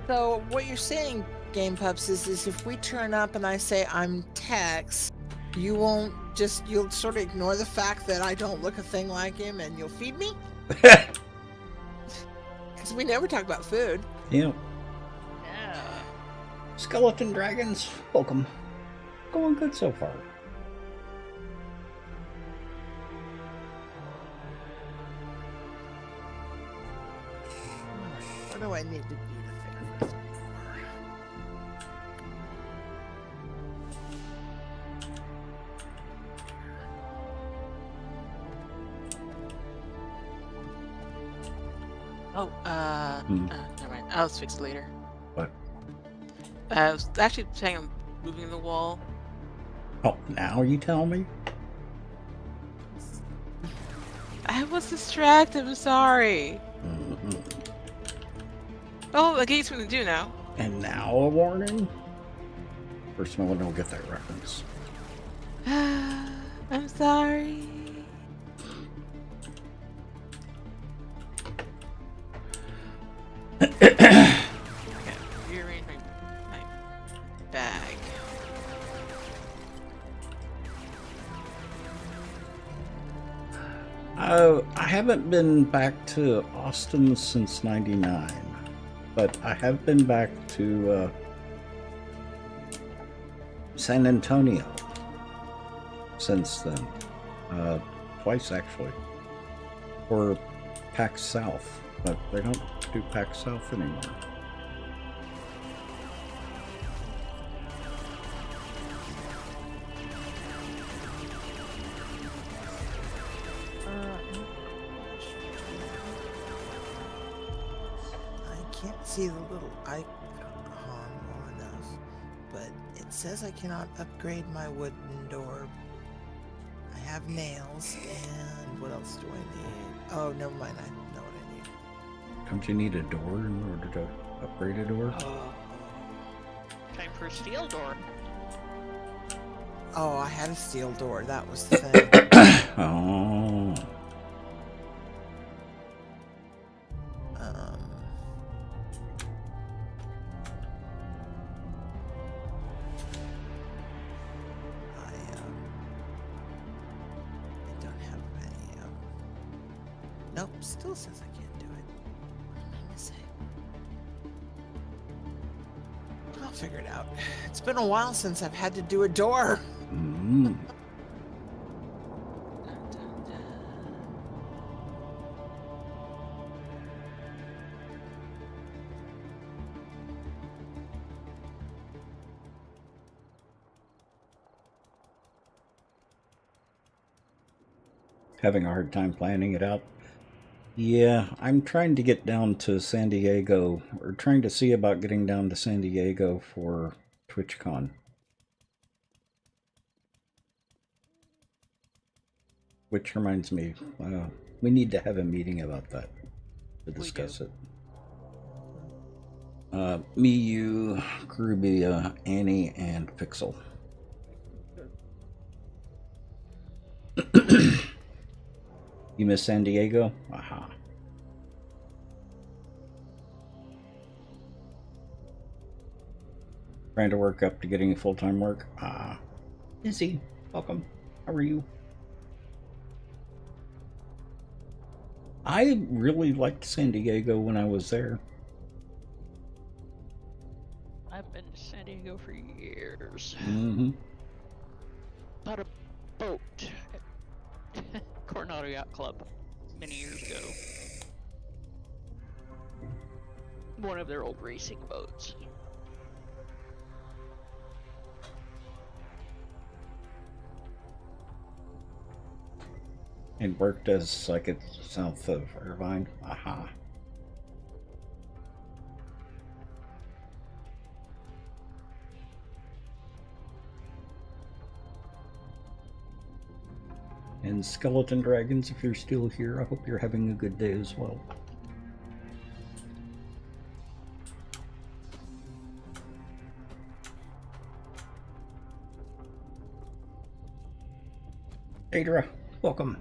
So what you're saying, Game Pups, is if we turn up and I say I'm Tex, you won't just, you'll sort of ignore the fact that I don't look a thing like him and you'll feed me? Because we never talk about food. Yeah. Yeah. Skeleton dragons, welcome. Going good so far. What do I need to do to fix this? Never mind. I'll fix it later. What? I was actually saying I'm moving the wall. Oh, now you tell me? I was distracted. I'm sorry. Mm-hmm. Oh, I gave you something to do now. And now a warning? First, no one will get that reference. I'm sorry. Okay, rearrange my bag. I haven't been back to Austin since '99, but I have been back to San Antonio since then. Twice, actually. Or PAX South, but they don't do PAX South anymore. I can't see the little icon well enough, but it says I cannot upgrade my wooden door. I have nails, and what else do I need? Oh, never mind. I know what I need. Don't you need a door in order to upgrade a door? Time for a steel door. Oh, I had a steel door. That was the thing. Oh. I don't have any. Nope, still says I can't do it. What am I missing? I'll figure it out. It's been a while since I've had to do a door. Mm. Having a hard time planning it out. Yeah, I'm trying to get down to San Diego, or trying to see about getting down to San Diego for TwitchCon. Which reminds me, we need to have a meeting about that to discuss it. Me, you, Grubia, Annie, and Pixel. You miss San Diego? Aha. Trying to work up to getting full-time work? Ah. Izzy, welcome. How are you? I really liked San Diego when I was there. I've been to San Diego for years. Mm-hmm. Bought a boat at Coronado Yacht Club many years ago. One of their old racing boats. And worked as like it's south of Irvine. Aha. And Skeleton Dragons, if you're still here, I hope you're having a good day as well. Adra, welcome.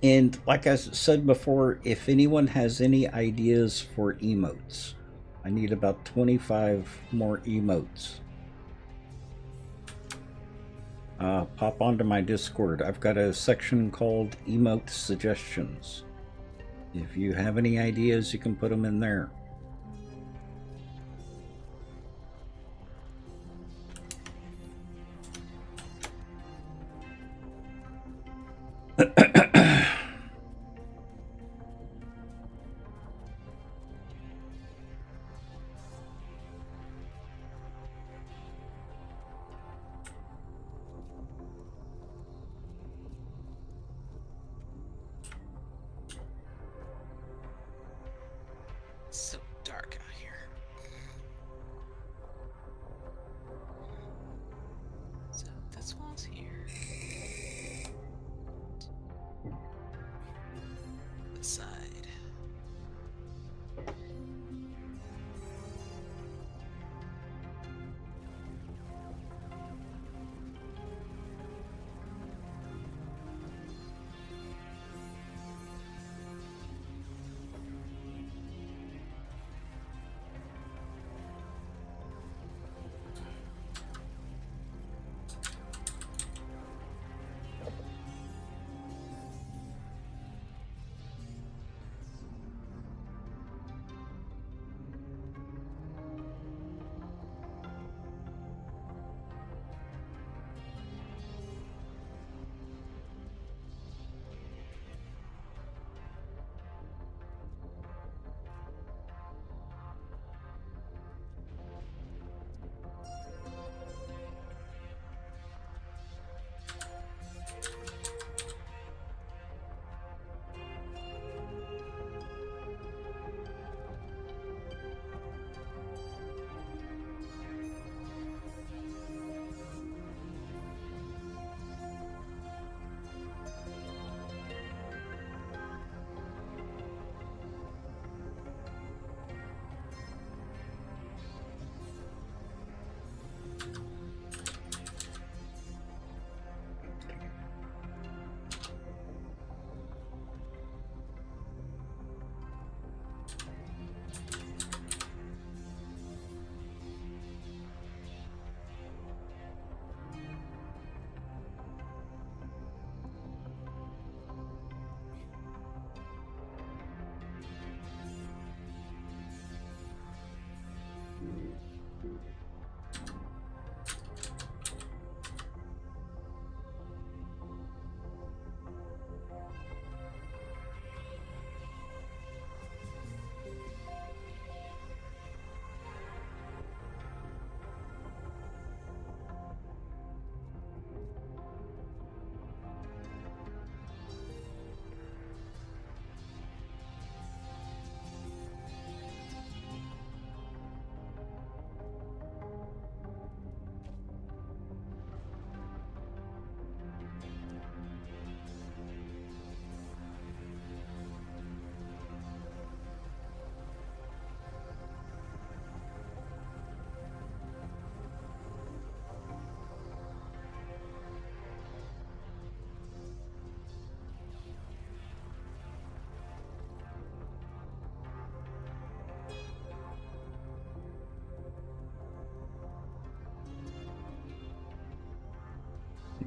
And like I said before, if anyone has any ideas for emotes, I need about 25 more emotes. Pop onto my Discord. I've got a section called Emote Suggestions. If you have any ideas, you can put them in there. It's so dark out here. So this wall's here. This side.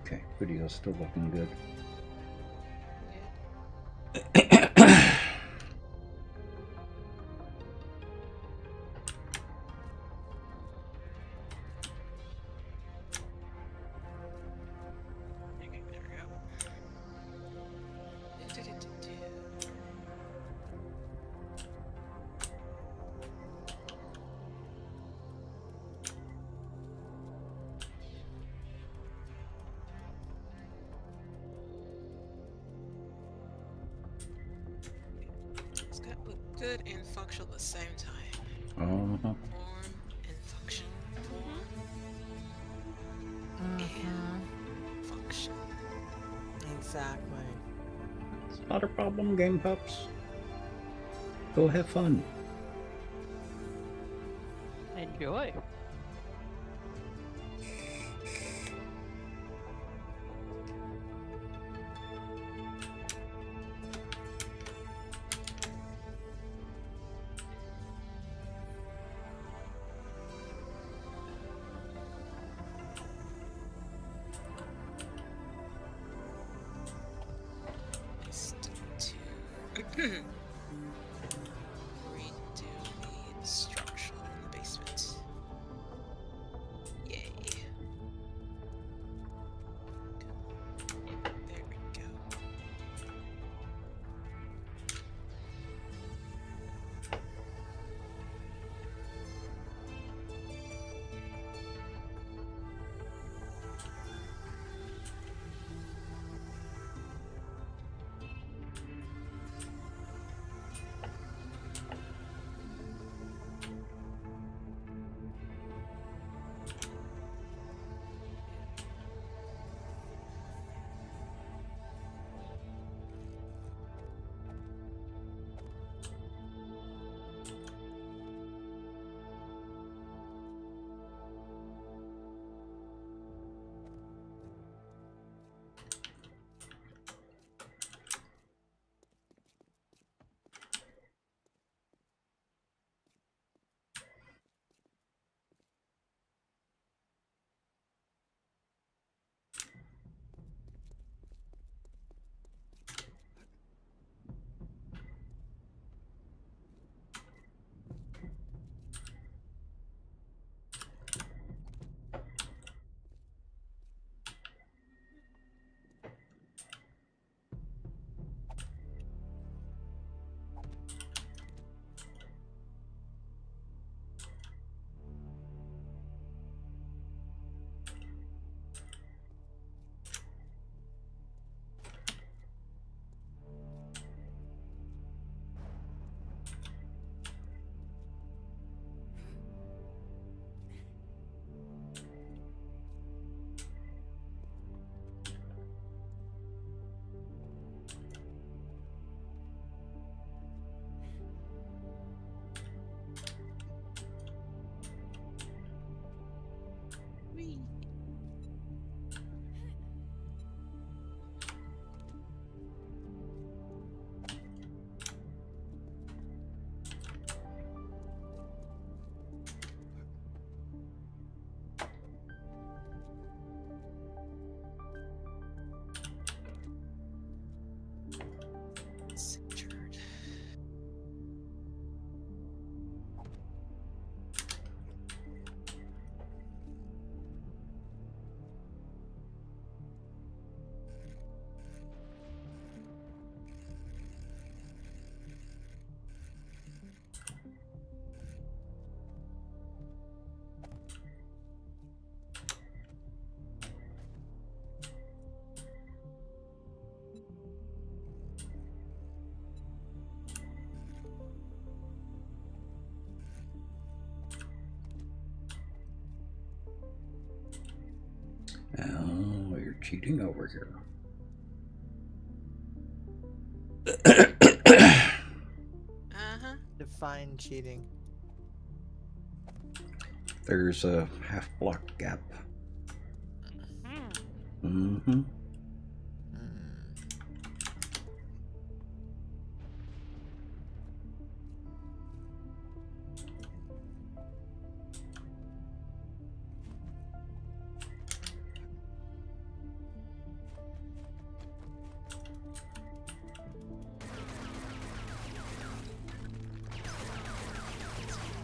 Okay, video's still looking good. Okay, there we go. It's got to look good and functional at the same time. Uh-huh. Form and function. Form and function. Exactly. It's not a problem, game pups. Go have fun. Enjoy. I still need to redo the structure in the basement. Yay. There we go. cheating over here. Define cheating. There's a half block gap. Hmm. Mm-hmm.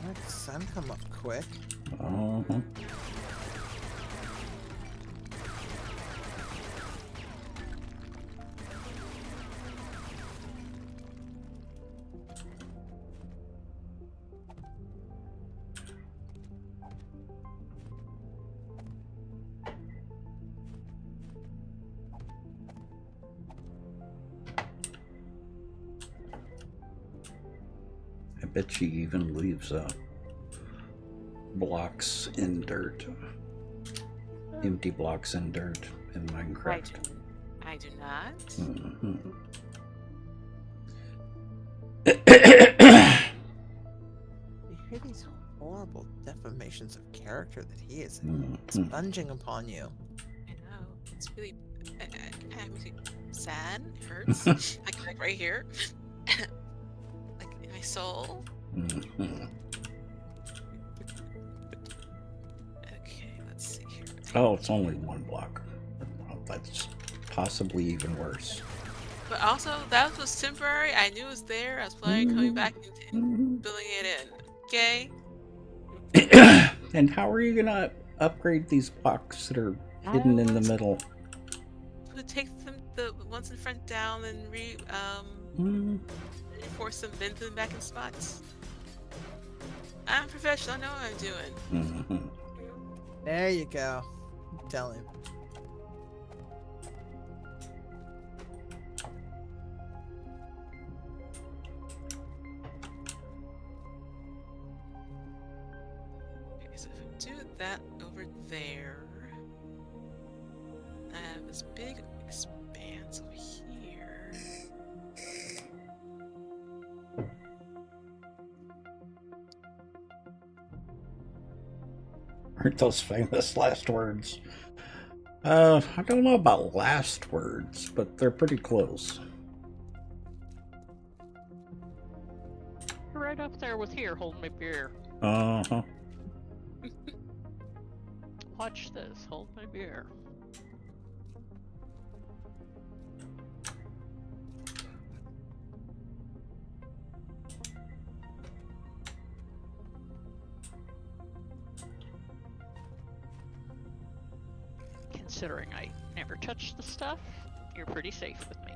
Let the sun come up quick. Uh-huh. I bet she even leaves blocks in dirt. Empty blocks in dirt in Minecraft. I do not. Mhm. You hear these horrible deformations of character that he is Mhm. sponging upon you. I know. It's really I'm sad. It hurts. like right here. like in my soul. Mhm. Okay, let's see here. Oh, it's only one block. Well, that's possibly even worse. But also, that was temporary. I knew it was there. I was planning on coming back and filling it in. Okay? And how are you gonna upgrade these blocks that are hidden in the middle? To take them, the ones in front down and reinforce them, bend them back in spots. I'm a professional. I know what I'm doing. Mhm. There you go. Tell him. Okay, so if I do that over there, I have this big expanse over here. Aren't those famous last words? I don't know about last words, but they're pretty close. Right up there with here, hold my beer. Uh-huh. Watch this, hold my beer. Considering I never touched the stuff, you're pretty safe with me.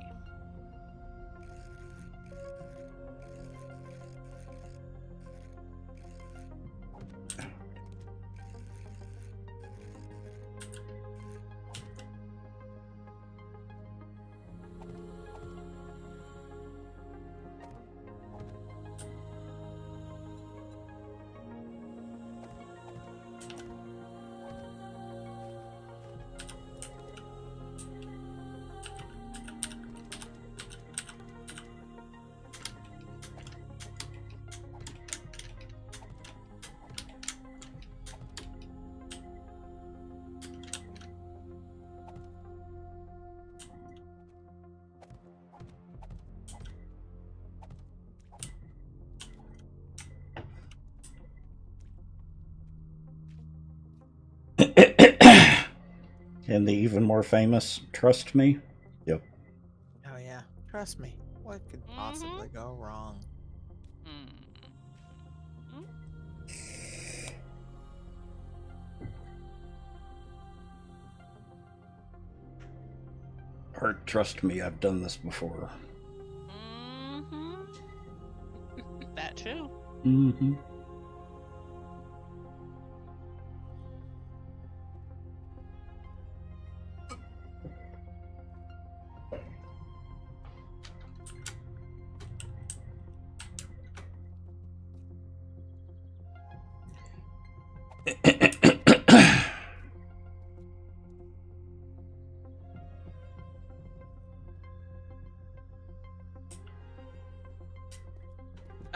And the even more famous, trust me? Yep. Oh yeah. Trust me. What could possibly go wrong? Or trust me, I've done this before. That too. Mm-hmm.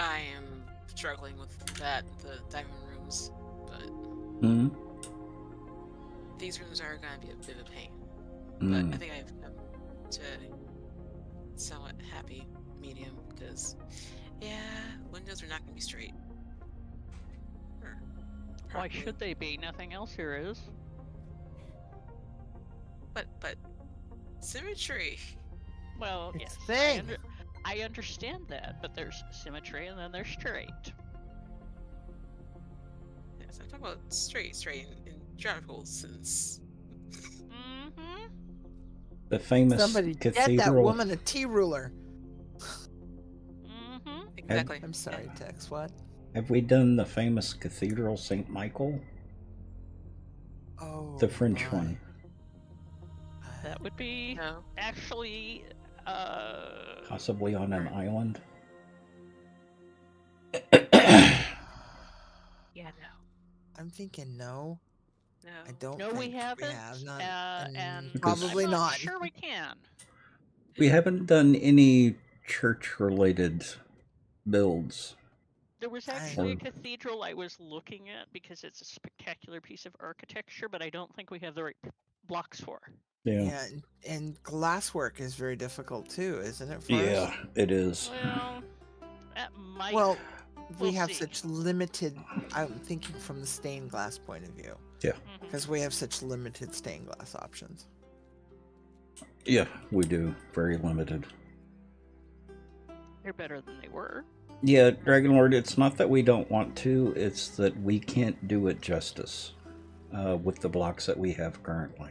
I am struggling with that, the diamond rooms, but Hmm. these rooms are going to be a bit of a pain. Mm. But I think I've come to somewhat happy medium because, yeah, windows are not going to be straight. Or Why properly. should they be? Nothing else here is. But symmetry. Well, It's yes, thing. I understand that, but there's symmetry and then there's straight. Yes, I'm talking about straight in geometrical sense. Mm-hmm. The famous Somebody get that cathedral. woman a tea ruler. Mm-hmm. Exactly. I'm sorry, Tex. What? Have we done the famous Cathedral St. Michael? Oh, The French my. one. That would be No. actually, Possibly on an island. Yeah, no. I'm thinking no. No. I don't no, think we haven't. have none. And Probably I'm not. sure we can. We haven't done any church-related builds. There was I- actually a cathedral I was looking at because it's a spectacular piece of architecture, but I don't think we have the right blocks for. Yeah. Yeah, and glasswork is very difficult too, isn't it? For Yeah, us? it is. Well, that might. Well, we we'll have see. such limited. I'm thinking from the stained glass point of view, Yeah. Mhm. because we have such limited stained glass options. Yeah, we do. Very limited. They're better than they were. Yeah, Dragon Lord, it's not that we don't want to, it's that we can't do it justice with the blocks that we have currently.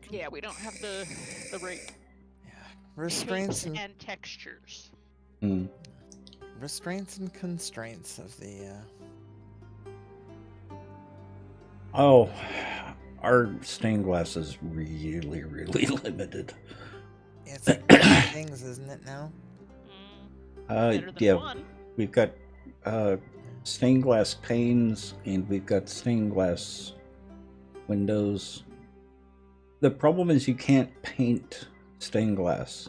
Yeah, we don't have the right Yeah, restraints shapes and and textures. Mm. restraints and constraints of the. Oh, our stained glass is really, really limited. It's like 10 things, isn't it now? Better than Yeah, one. we've got stained glass panes and we've got stained glass windows. The problem is you can't paint stained glass.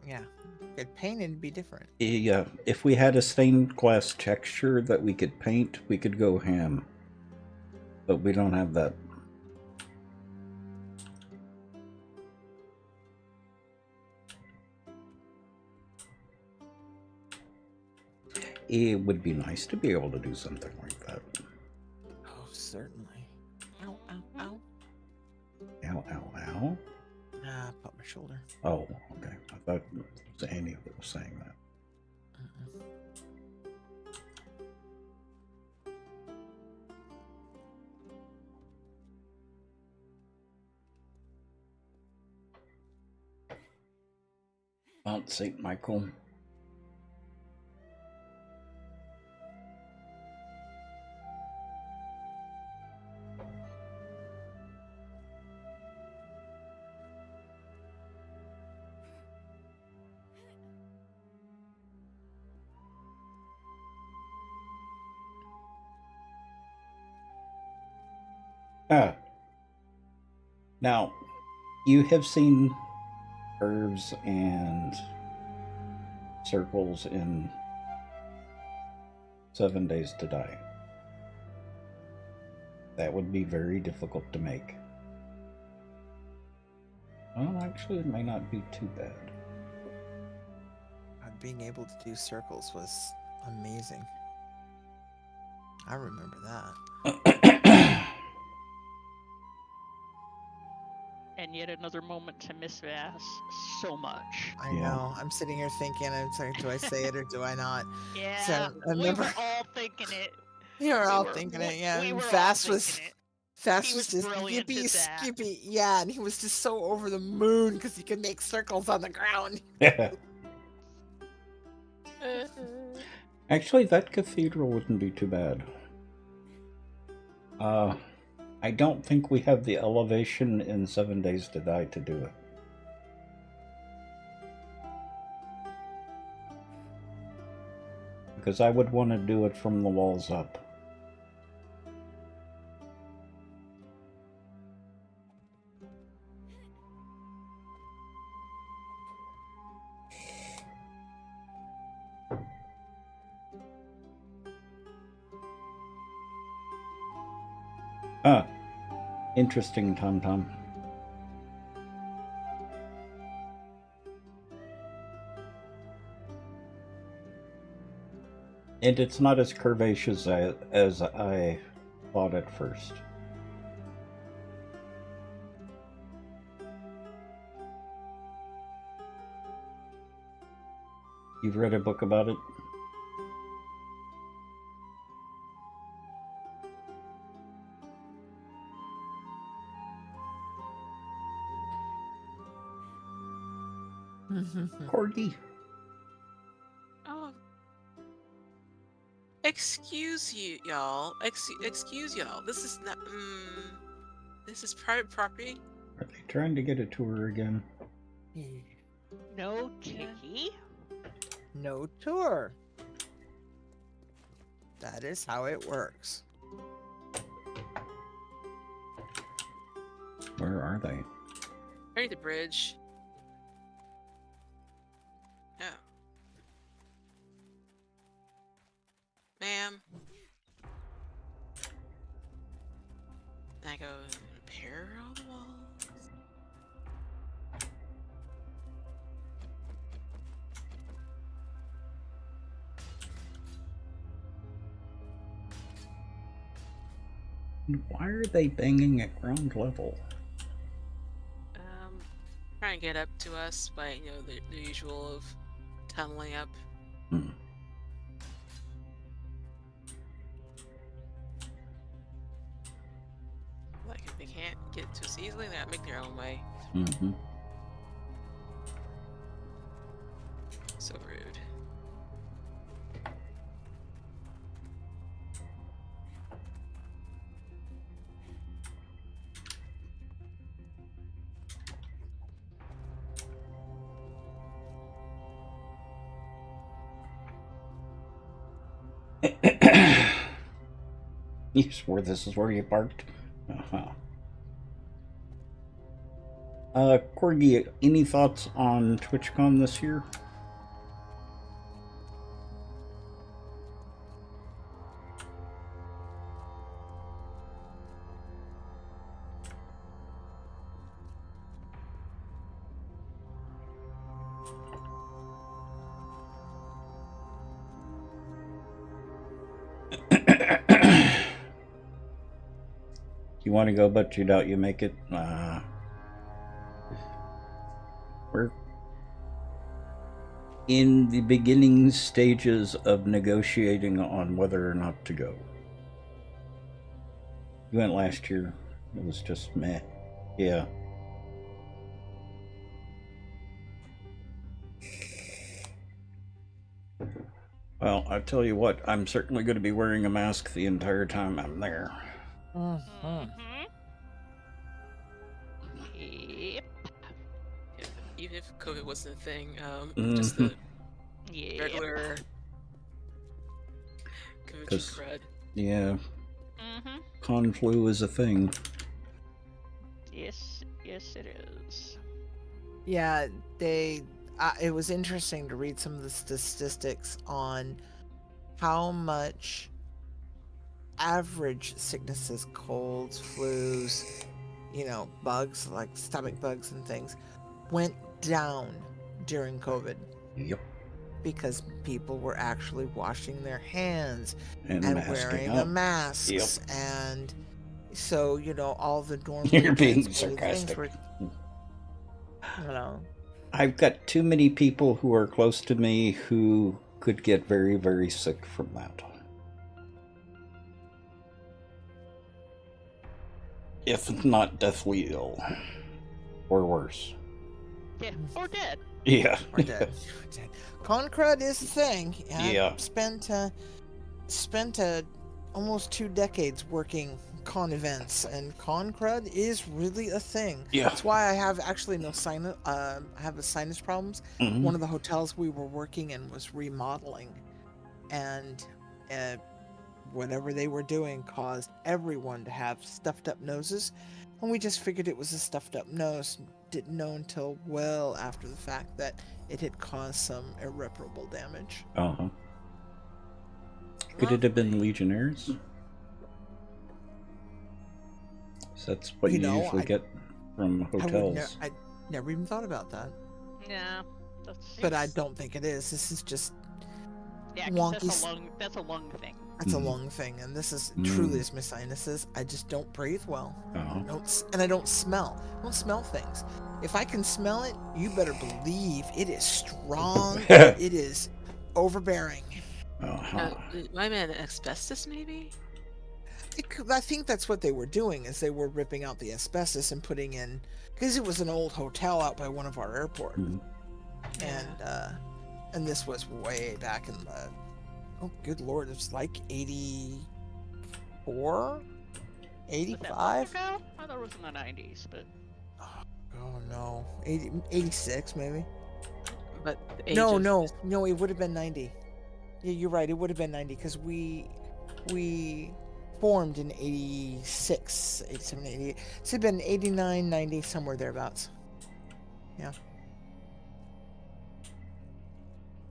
Yeah, if painted it'd be different. Yeah, if we had a stained glass texture that we could paint, we could go ham. But we don't have that. It would be nice to be able to do something like that. Oh, certainly. Ow, ow, ow. Ow, ow, ow. Ah, pop my shoulder. Oh, okay. I thought it was Annie that was saying that. Mount St. Michael. Now, you have seen curves and circles in 7 Days to Die. That would be very difficult to make. Well, actually, it may not be too bad. Being able to do circles was amazing. I remember that. And yet another moment to miss Vass so much. I Yeah. know. I'm sitting here thinking, I'm like, do I say it or do I not? Yeah, So, I we remember- were all thinking it. You're We all were- thinking we- it, yeah. we and were all Fast was thinking it. Fast He was was just brilliant yippee at that. skippy, yeah, and he was just so over the moon because he could make circles on the ground. Actually, that cathedral wouldn't be too bad. I don't think we have the elevation in 7 Days to Die to do it. Because I would want to do it from the walls up. Ah, interesting, Tom Tom. And it's not as curvaceous as I thought at first. You've read a book about it? Corgi? Oh. Excuse you, y'all. Excuse y'all. This is not. This is private property. Are they trying to get a tour again? No, Tiki. No tour. That is how it works. Where are they? Ready the bridge. Oh. Ma'am. I go repair all the walls. Why are they banging at ground level? Trying to get up to us by, you know, the usual of tunneling up. Hmm. Like, if they can't get to us easily, they gotta make their own way. Mm-hmm. So rude. You swore this is where you parked? Uh-huh. Corgi, any thoughts on TwitchCon this year? You want to go, but you doubt you make it? We're in the beginning stages of negotiating on whether or not to go. You went last year. It was just meh. Yeah. Well, I tell you what, I'm certainly going to be wearing a mask the entire time I'm there. Mhm. Yep. Even if COVID wasn't a thing, Mhm. just the Yep. regular convention 'Cause- crud. Yeah, Mm-hmm. con flu is a thing. Yes, yes, it is. Yeah, it was interesting to read some of the statistics on how much average sicknesses, colds, flus, bugs like stomach bugs and things, went down during COVID Yep. because people were actually washing their hands And and masking wearing up. a masks, Yep. and so all the normal You're being transmitted things sarcastic. were. I've got too many people who are close to me who could get very, very sick from that. If not deathly ill. Or worse. Yeah, or dead. Yeah. Or dead. Con crud is a thing. Yeah. I spent almost 2 decades working con events, and con crud is really a thing. Yeah. That's why I have actually no sinus. I have sinus problems. Mhm. One of the hotels we were working in was remodeling, and whatever they were doing caused everyone to have stuffed up noses, and we just figured it was a stuffed up nose. Didn't know until well after the fact that it had caused some irreparable damage. Uh-huh. Could it have been Legionnaires? So that's what You you know, usually get from hotels. I never even thought about that. Yeah, that's. But I don't think it is. This is just Yeah, 'cause wonky. that's a lung thing. That's a Mhm. lung thing, and this is Mm. truly is my sinuses. I just don't breathe well. Oh. And I don't smell. I don't smell things. If I can smell it, you better believe it is strong. It is overbearing. Uh-huh. My man, asbestos maybe? I think that's what they were doing, is they were ripping out the asbestos and putting in, because it was an old hotel out by one of our airports, Mhm. and this was way back in the, oh good lord, it's like 84, Was that long 85. ago? I thought it was in the 90s, but Oh no, 86 maybe. But the age No, of no, it would have been 90. Yeah, you're right. It would have been 90 because we formed in 86, 87, 88. So it'd been 89, 90, somewhere thereabouts. Yeah.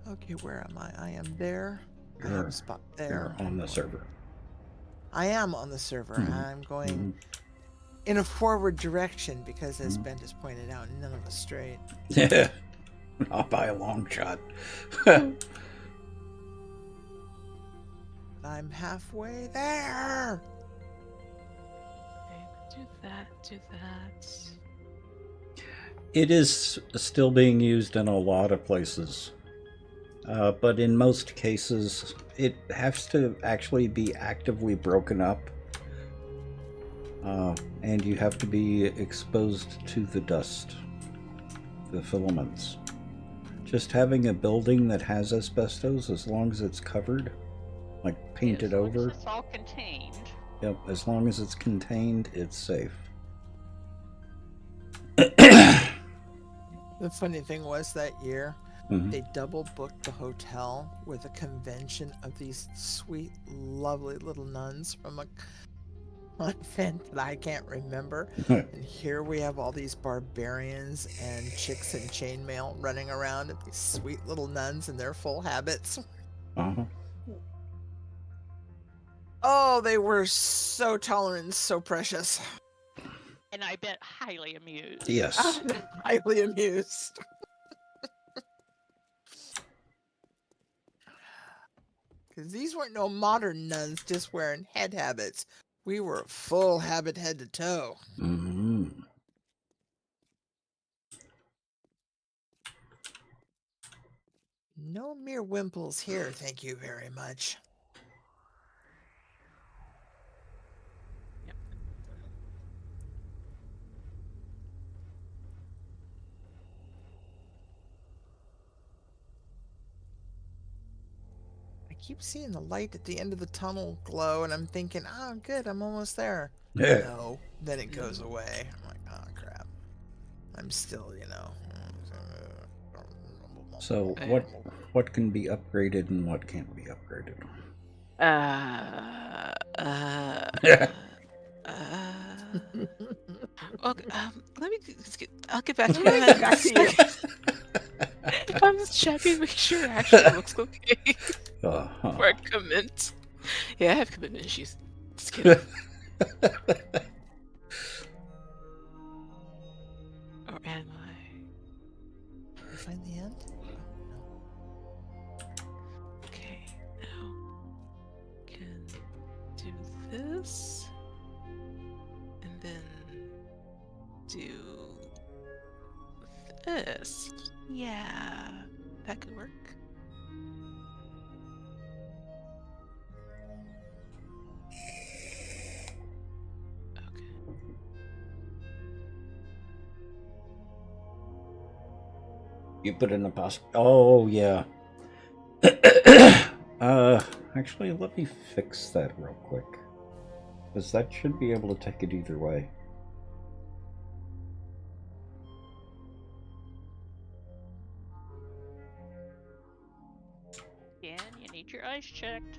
Okay, where am I? I am there. I have a spot there. You're on the server. I am on the server. Mhm. I'm going Mhm. in a forward direction because, as Ben has pointed out, none of us straight. Yeah. Not by a long shot. I'm halfway there. Okay, do that, do that. It is still being used in a lot of places. But in most cases, it has to actually be actively broken up. And you have to be exposed to the dust, the filaments. Just having a building that has asbestos, as long as it's covered, like painted as long as over, it's all contained. yep, as long as it's contained, it's safe. The funny thing was that year, Mhm. they double booked the hotel with a convention of these sweet, lovely little nuns from a convent that I can't remember. And here we have all these barbarians and chicks in chainmail running around, and these sweet little nuns in their full habits. Uh-huh. Oh, they were so tolerant and so precious. And I bet highly amused. Yes. I'm highly amused. Because these weren't no modern nuns just wearing head habits. We were full habit head to toe. Hmm. No mere wimples here, thank you very much. Yep. I keep seeing the light at the end of the tunnel glow, and I'm thinking, oh, good, I'm almost there. Yeah. No, then it goes away. I'm like, oh, crap. I'm still, you know. So what can be upgraded and what can't be upgraded? Okay, let me I'll get back to you. Let me get back to you. I'm just checking, make sure it actually looks okay Uh-huh. before I commit. Yeah, I have commitment issues. Just kidding. Or am I? Did we find the end? Okay, now can do this, and then do this. Yeah, that could work. Okay. You put in a post. Oh yeah. Actually, let me fix that real quick, because that should be able to take it either way. Dan, you need your eyes checked.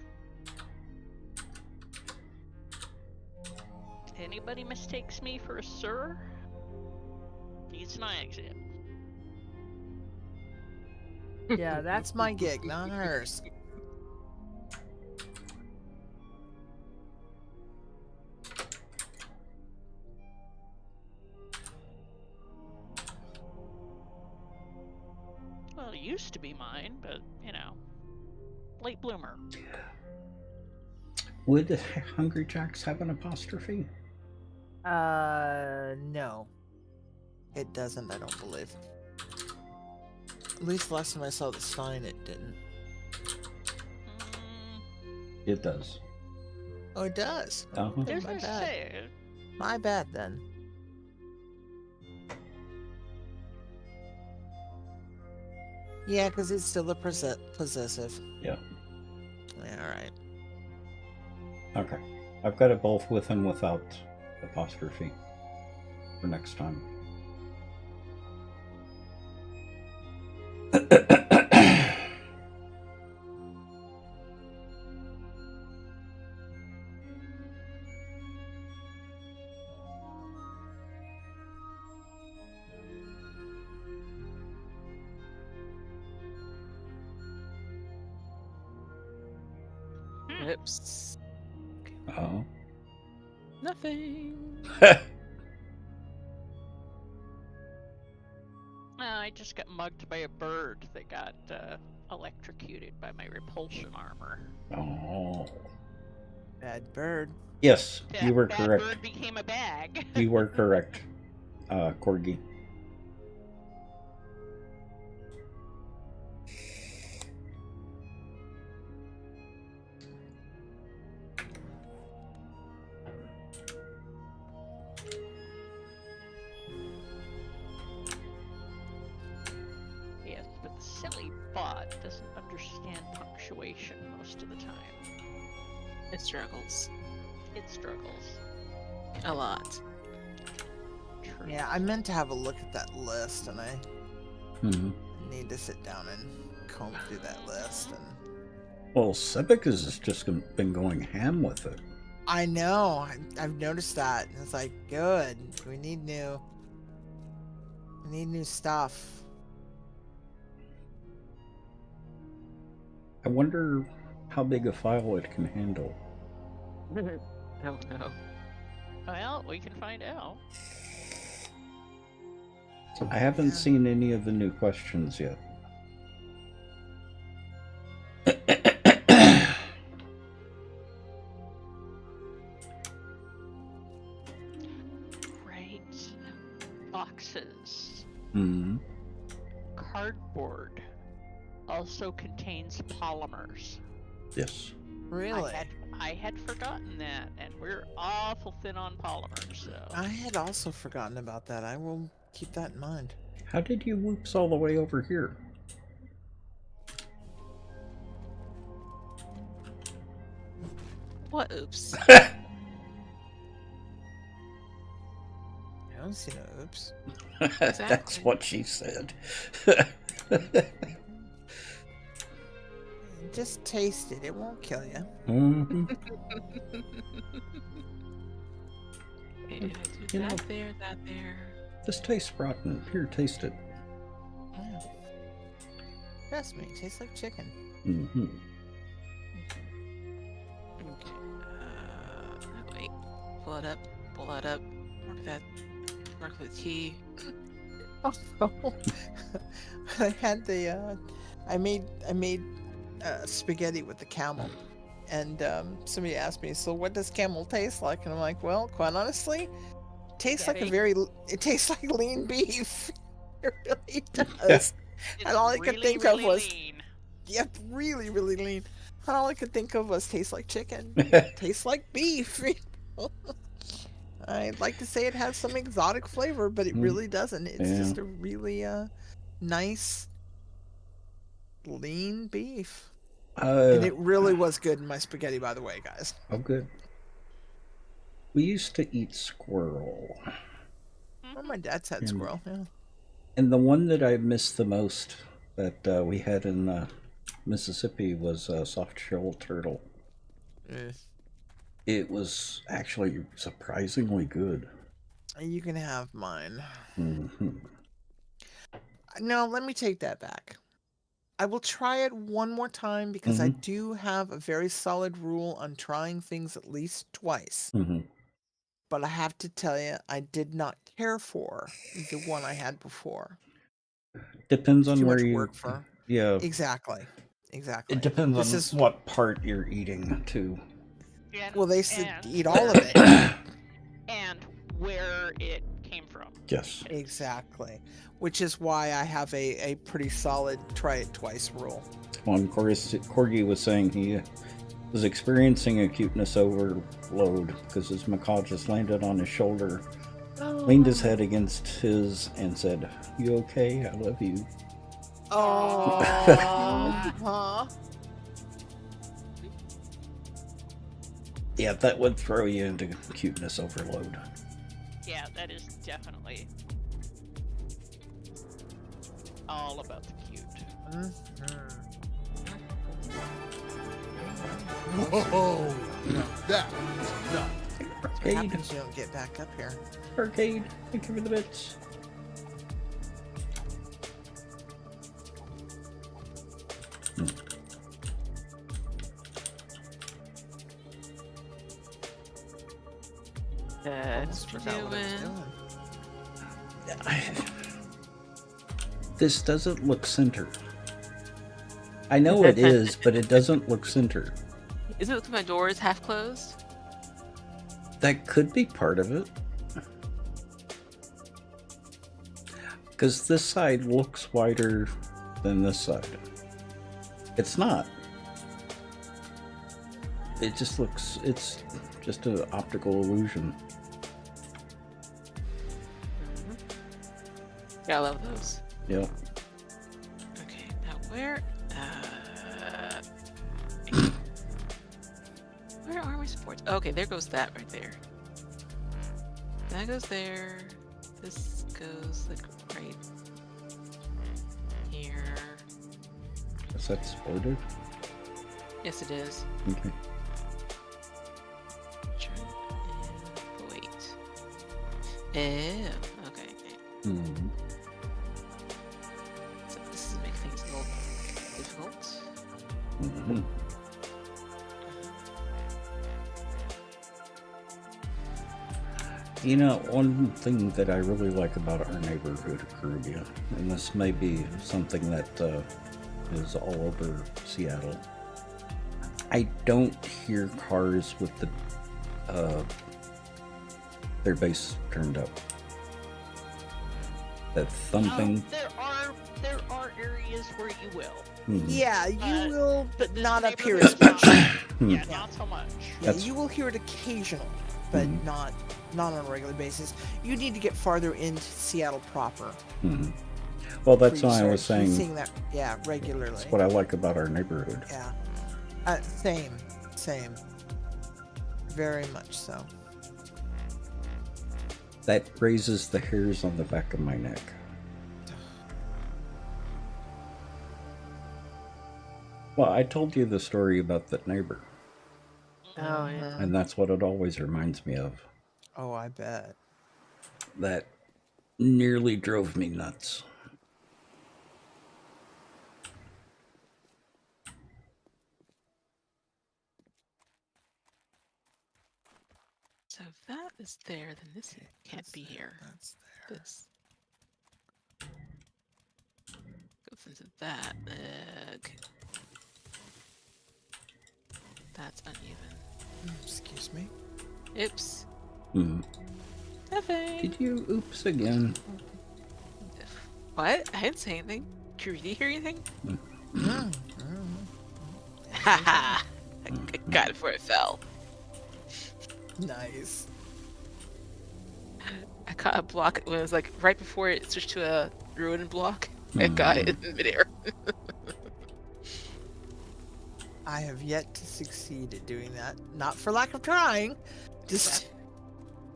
Anybody mistakes me for a sir? Needs an eye exam. Yeah, that's my gig, not hers. used to be mine, but you know, late bloomer. Would Hungry Jacks have an apostrophe? No. It doesn't, I don't believe. At least last time I saw the sign, it didn't. It does. Oh, it does. Uh-huh. Okay, There's my no bad. say. My bad, then. Yeah, because it's still a possessive. Yeah. Yeah, alright. Okay. I've got it both with and without apostrophe for next time. Oops. Oh. Nothing. I just got mugged by a bird that got electrocuted by my repulsion armor. Oh. Bad bird. Yes, you were That correct. bird became a bag. You were correct, Corgi. Yes, but the silly bot doesn't understand punctuation most of the time. It struggles It struggles. a lot. True. Yeah, I meant to have a look at that list, and I Mm-hmm. need to sit down and comb through that list. And Well, Sebek has just been going ham with it. I know, I've noticed that. And it's like, good. We need new stuff. I wonder how big a file it can handle. Don't know. Well, we can find out. I haven't Yeah. seen any of the new questions yet. Right. Boxes. Hmm. Cardboard also contains polymers. Yes. Really? I had forgotten that, and we're awful thin on polymers, so. I had also forgotten about that. I will keep that in mind. How did you whoops all the way over here? What? Oops. I don't see no oops. That's Exactly. what she said. Just taste it. It won't kill you. Mhm. Okay, I do You know- that there, that there. This tastes rotten. Here, taste it. Yeah. Trust me, it tastes like chicken. Hmm. Okay. Wait. Pull it up. Pull that up. Mark that. Mark the T. I had the I made spaghetti with the camel, and somebody asked me, so what does camel taste like? And I'm like, well, quite honestly, tastes like it tastes like lean beef. It really does. It's And all I could really, think of really was- lean. Yep, really, really lean. And all I could think of was tastes like chicken, tastes like beef. I'd like to say it has some exotic flavor, but it Mm. really doesn't. It's Yeah. just a really nice lean beef. And it really was good in my spaghetti, by the way, guys. Oh, good. We used to eat squirrel. Well, my dad's had Mm. squirrel. Yeah. And the one that I missed the most that we had in Mississippi was soft-shell turtle. It was actually surprisingly good. You can have mine. Hmm. No, let me take that back. I will try it one more time because I do have a very solid rule on trying things at least twice. Hmm. But I have to tell you, I did not care for the one I had before. Depends It's on too where much you work for. Yeah. Exactly. Exactly. It depends This on is what part you're eating, too. And, well, they said and, eat all of it. and where it came from. Yes. Exactly. Which is why I have a pretty solid try it twice rule. Well, of course, Corgi was saying he was experiencing a cuteness overload because his macaw just landed on his shoulder, leaned his head against his, and said, "You okay? I love you." Oh. Huh? Yeah, that would throw you into cuteness overload. Yeah, that is definitely all about the cute. Whoa! Now that was nuts. What Arcade. happens you don't get back up here? Arcade. Thank you for the bits. Almost What forgot you what I was doing? doing. This doesn't look centered. I know it is, but it doesn't look centered. Is it because my door is half closed? That could be part of it. Because this side looks wider than this side. It's not. It just looks, it's just an optical illusion. Yeah, I love those. Yep. Okay, now where? Where are my supports? Okay, there goes that right there. That goes there. This goes like right here. Is that supported? Yes, it is. Okay. Wait. Oh, okay. Mm. So this is making things a little difficult. Mhm. You know, one thing that I really like about our neighborhood of Caribbean, and this may be something that is all over Seattle, I don't hear cars with their bass turned up. That thumping. There are areas where you will, Mhm. Yeah, you will, but this not up here neighborhood as is much. not- yeah, Hmm. not so much. Yeah, That's- you will hear it occasionally, but Mhm. not on a regular basis. You need to get farther into Seattle proper. Mhm. Well, that's for you why I to was start saying seeing that. Yeah, regularly. that's what I like about our neighborhood. Yeah. Same. Very much so. That raises the hairs on the back of my neck. Well, I told you the story about that neighbor, Oh yeah. and that's what it always reminds me of. Oh, I bet. That nearly drove me nuts. So if that is there, then this can't be here. That's there. This goes into that. Ugh. That's uneven. Excuse me. Oops. Hmm. Nothing. Did you oops again? What? I didn't say anything. Did you hear anything? Mm. Haha. I got it before it fell. Nice. I caught a block when it was like right before it switched to a ruined block. I got it in midair. I have yet to succeed at doing that. Not for lack of trying. Just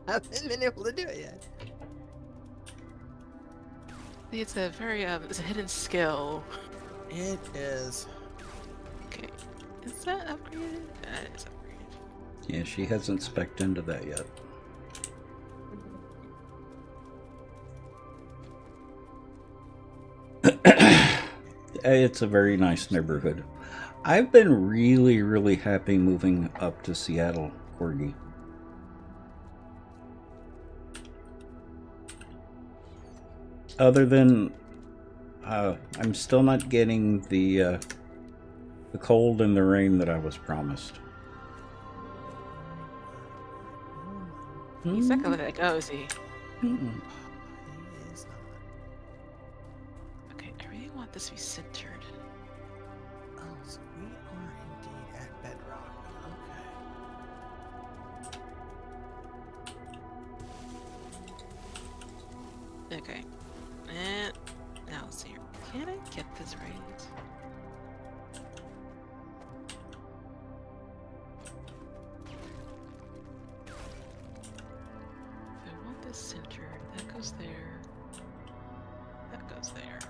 haven't been able to do it yet. It's a very it's a hidden skill. It is. Okay. Is that upgraded? That is upgraded. Yeah, she hasn't spec'd into that yet. It's a very nice neighborhood. I've been really, really happy moving up to Seattle, Corgi. Other than I'm still not getting the cold and the rain that I was promised. He's not gonna let it go, is he? Mm-mm. He is not. Okay, I really want this to be centered. Oh, so we are indeed at bedrock. Okay. Okay. And now let's see here. Can I get this right? I want this centered. That goes there. That goes there.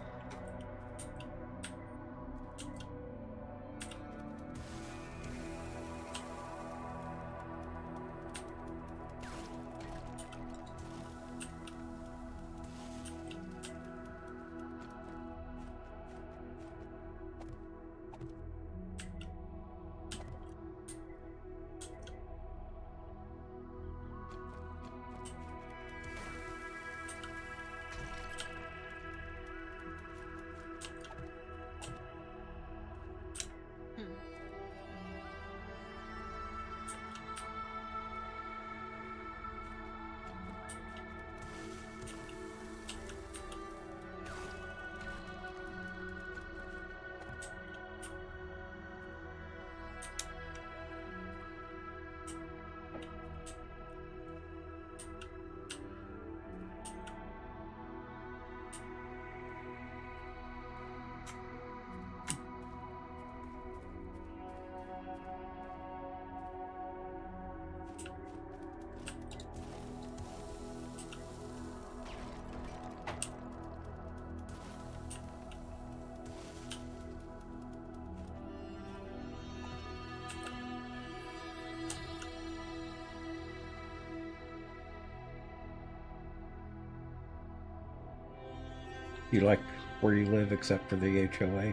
You like where you live except for the HOA?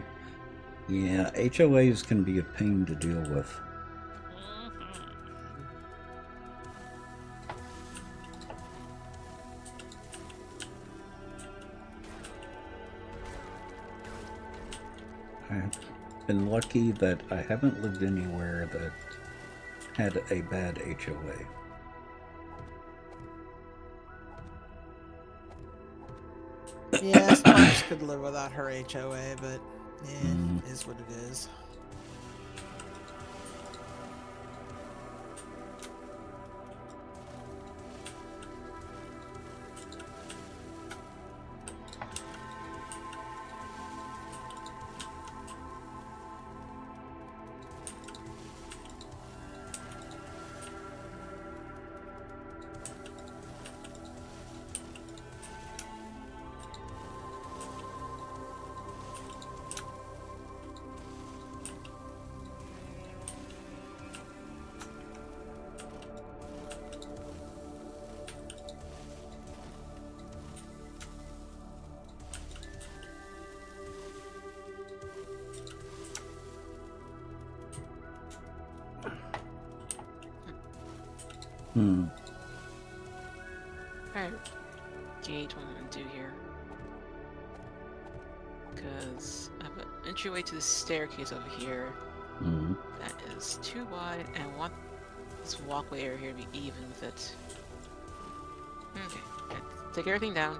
Yeah, HOAs can be a pain to deal with. I've been lucky that I haven't lived anywhere that had a bad HOA. Yeah, Sparks could live without her HOA, but yeah, it is what it is. Alright. Gauge what I'm gonna do here. Because I have an entryway to the staircase over here. That is too wide, and I want this walkway area here to be even with it. Okay. Take everything down.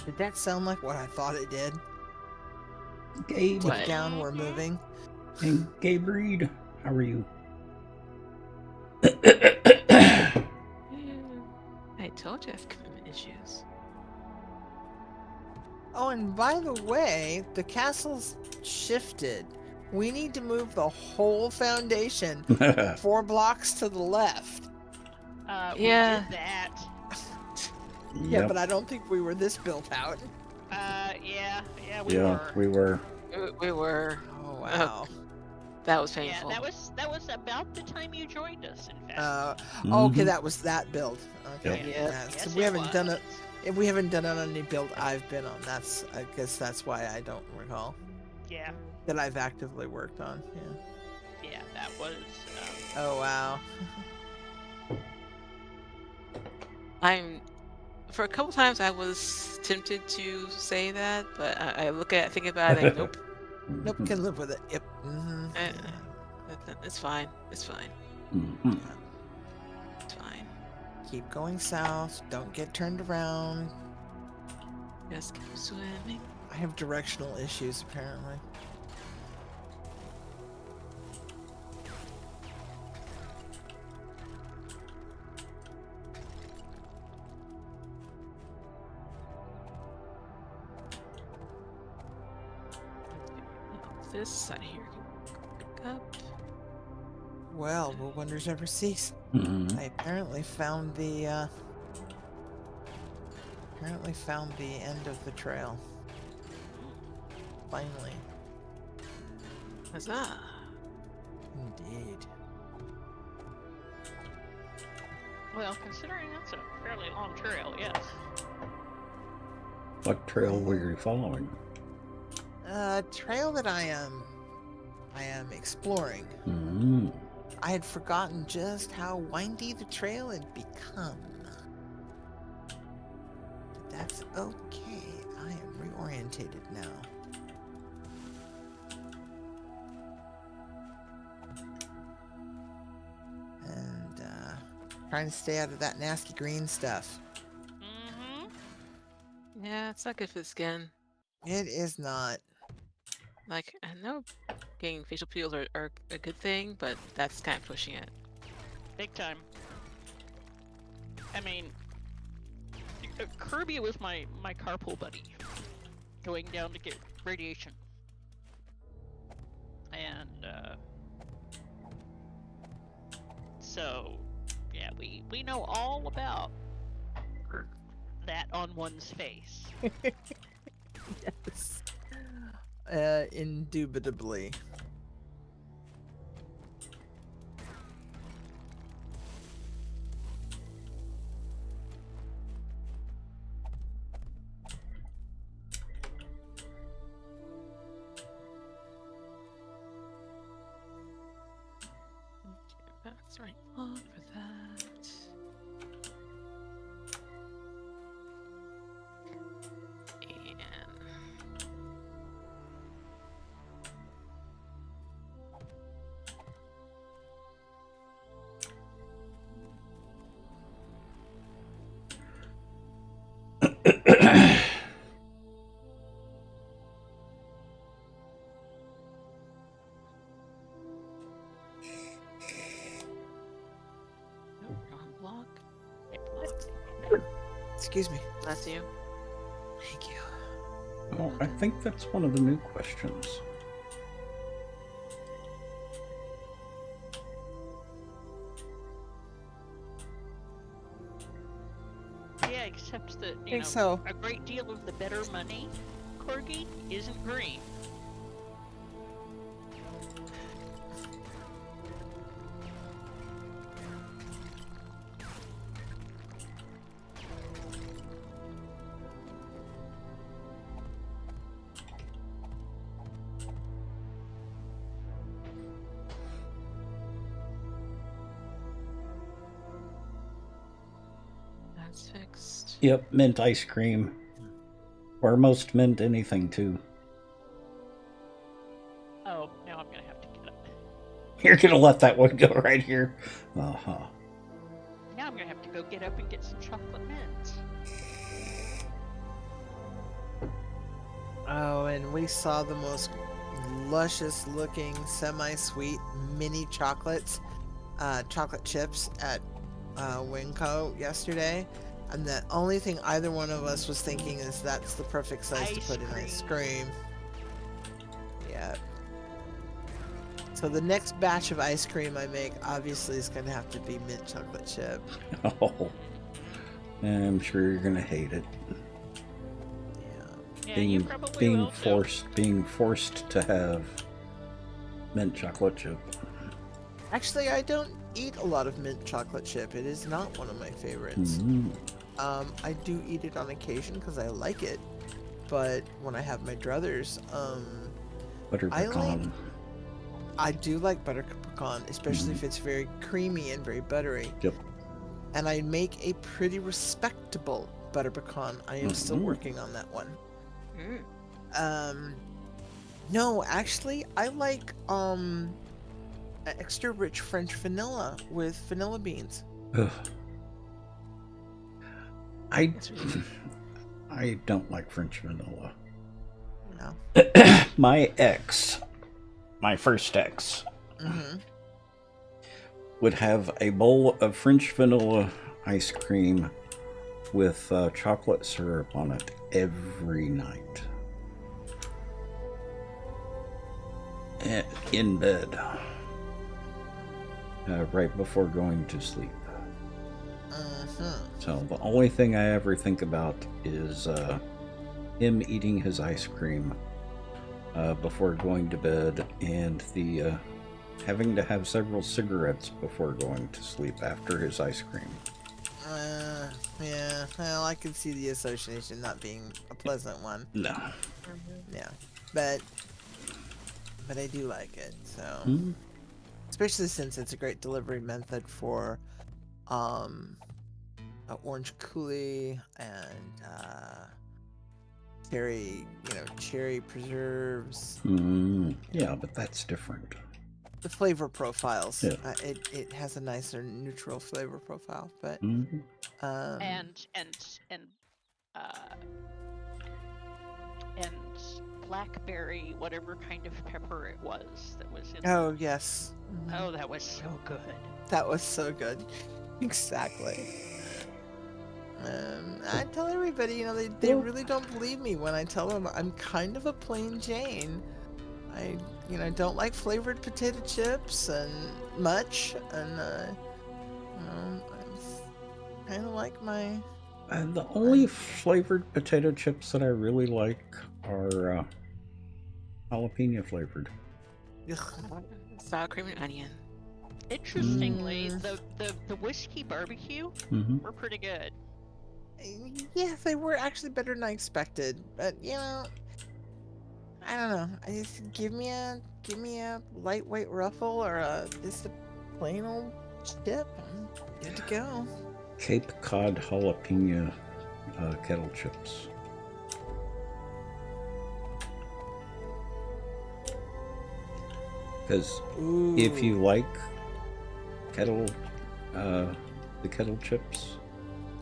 Did that sound like what I thought it did? Gabe. Take down, we're moving. Hey, Gabe Reed, how are you? I told you I have commitment issues. Oh, and by the way, the castle's shifted. We need to move the whole foundation 4 blocks to the left. We Yeah. did that. Yeah, Yep. but I don't think we were this built out. Yeah, Yeah, we were. We were. Oh, wow. That was Yeah, painful. that was about the time you joined us, in fact. Okay, that was that build. Okay. Yep. Yeah. Yeah, so Yes, we it haven't done was. it. If we haven't done it on any build I've been on. I guess that's why I don't recall Yeah, that I've actively worked on. Yeah. yeah, that was. Oh wow. I'm for a couple times I was tempted to say that, but I think about it, like, nope. Nope, can live with it. Yep. Mm-hmm. It's fine. It's fine. Mhm. It's fine. Keep going south. Don't get turned around. Just keep swimming. I have directional issues, apparently. This side here can pick up. Well, will wonders ever cease? Mhm. I apparently found the end of the trail. Finally. Huzzah! Indeed. Well, considering that's a fairly long trail, yes. What trail were you following? Trail that I am exploring. Mm. I had forgotten just how windy the trail had become. But that's okay. I am reorientated now. And trying to stay out of that nasty green stuff. Mm-hmm. Yeah, it's not good for the skin. It is not. Like, I know getting facial peels are a good thing, but that's kind of pushing it. Big time. I mean, Kirby was my carpool buddy, going down to get radiation, and so yeah, we know all about that on one's face. Yes. Indubitably. That's right. Log for that. And nope, wrong block. Right block. Excuse me. That's you. Thank you. Oh, I think that's one of the new questions. Yeah, except that you Think know so. a great deal of the better money, Corgi, isn't green. That's fixed. Yep, mint ice cream. Or most mint anything, too. Oh, now I'm gonna have to get up. You're gonna let that one go right here. Uh-huh. Now I'm gonna have to go get up and get some chocolate mints. Oh, and we saw the most luscious looking semi-sweet mini chocolates, chocolate chips at Winco yesterday. And the only thing either one of us was thinking is that's the perfect size to Ice put in ice cream. cream. Yeah. So the next batch of ice cream I make obviously is going to have to be mint chocolate chip. Oh. I'm sure you're gonna hate it. Yeah, you probably will too. Being forced to have mint chocolate chip. Actually, I don't eat a lot of mint chocolate chip. It is not one of my favorites. Mm. I do eat it on occasion because I like it, but when I have my druthers, Butter pecan. I do like butter pecan, especially if it's very creamy and very buttery. Yep. And I make a pretty respectable butter pecan. I am still working on that one. No, actually, I like extra rich French vanilla with vanilla beans. Ugh. I don't like French vanilla. No. My first ex, would have a bowl of French vanilla ice cream with chocolate syrup on it every night. In bed. Right before going to sleep. So the only thing I ever think about is him eating his ice cream before going to bed, and the having to have several cigarettes before going to sleep after his ice cream. Yeah, well, I can see the association not being a pleasant one. No. Yeah, but I do like it, so especially since it's a great delivery method for orange coulis and cherry preserves. Yeah, but that's different. The flavor profiles. Yeah. It has a nicer neutral flavor profile, but and blackberry, whatever kind of pepper it was that was in. Oh yes. Oh, that was so good. That was so good. Exactly. I tell everybody, they really don't believe me when I tell them I'm kind of a plain Jane. I, don't like flavored potato chips and much, and I kind of like my. And the only flavored potato chips that I really like are jalapeno flavored. Sour cream and onion. Interestingly, the whiskey barbecue were pretty good. Yeah, they were actually better than I expected, but I don't know. I just give me a lightweight ruffle or just a plain old chip. I'm good to go. Cape Cod jalapeno kettle chips. Because if you like the kettle chips,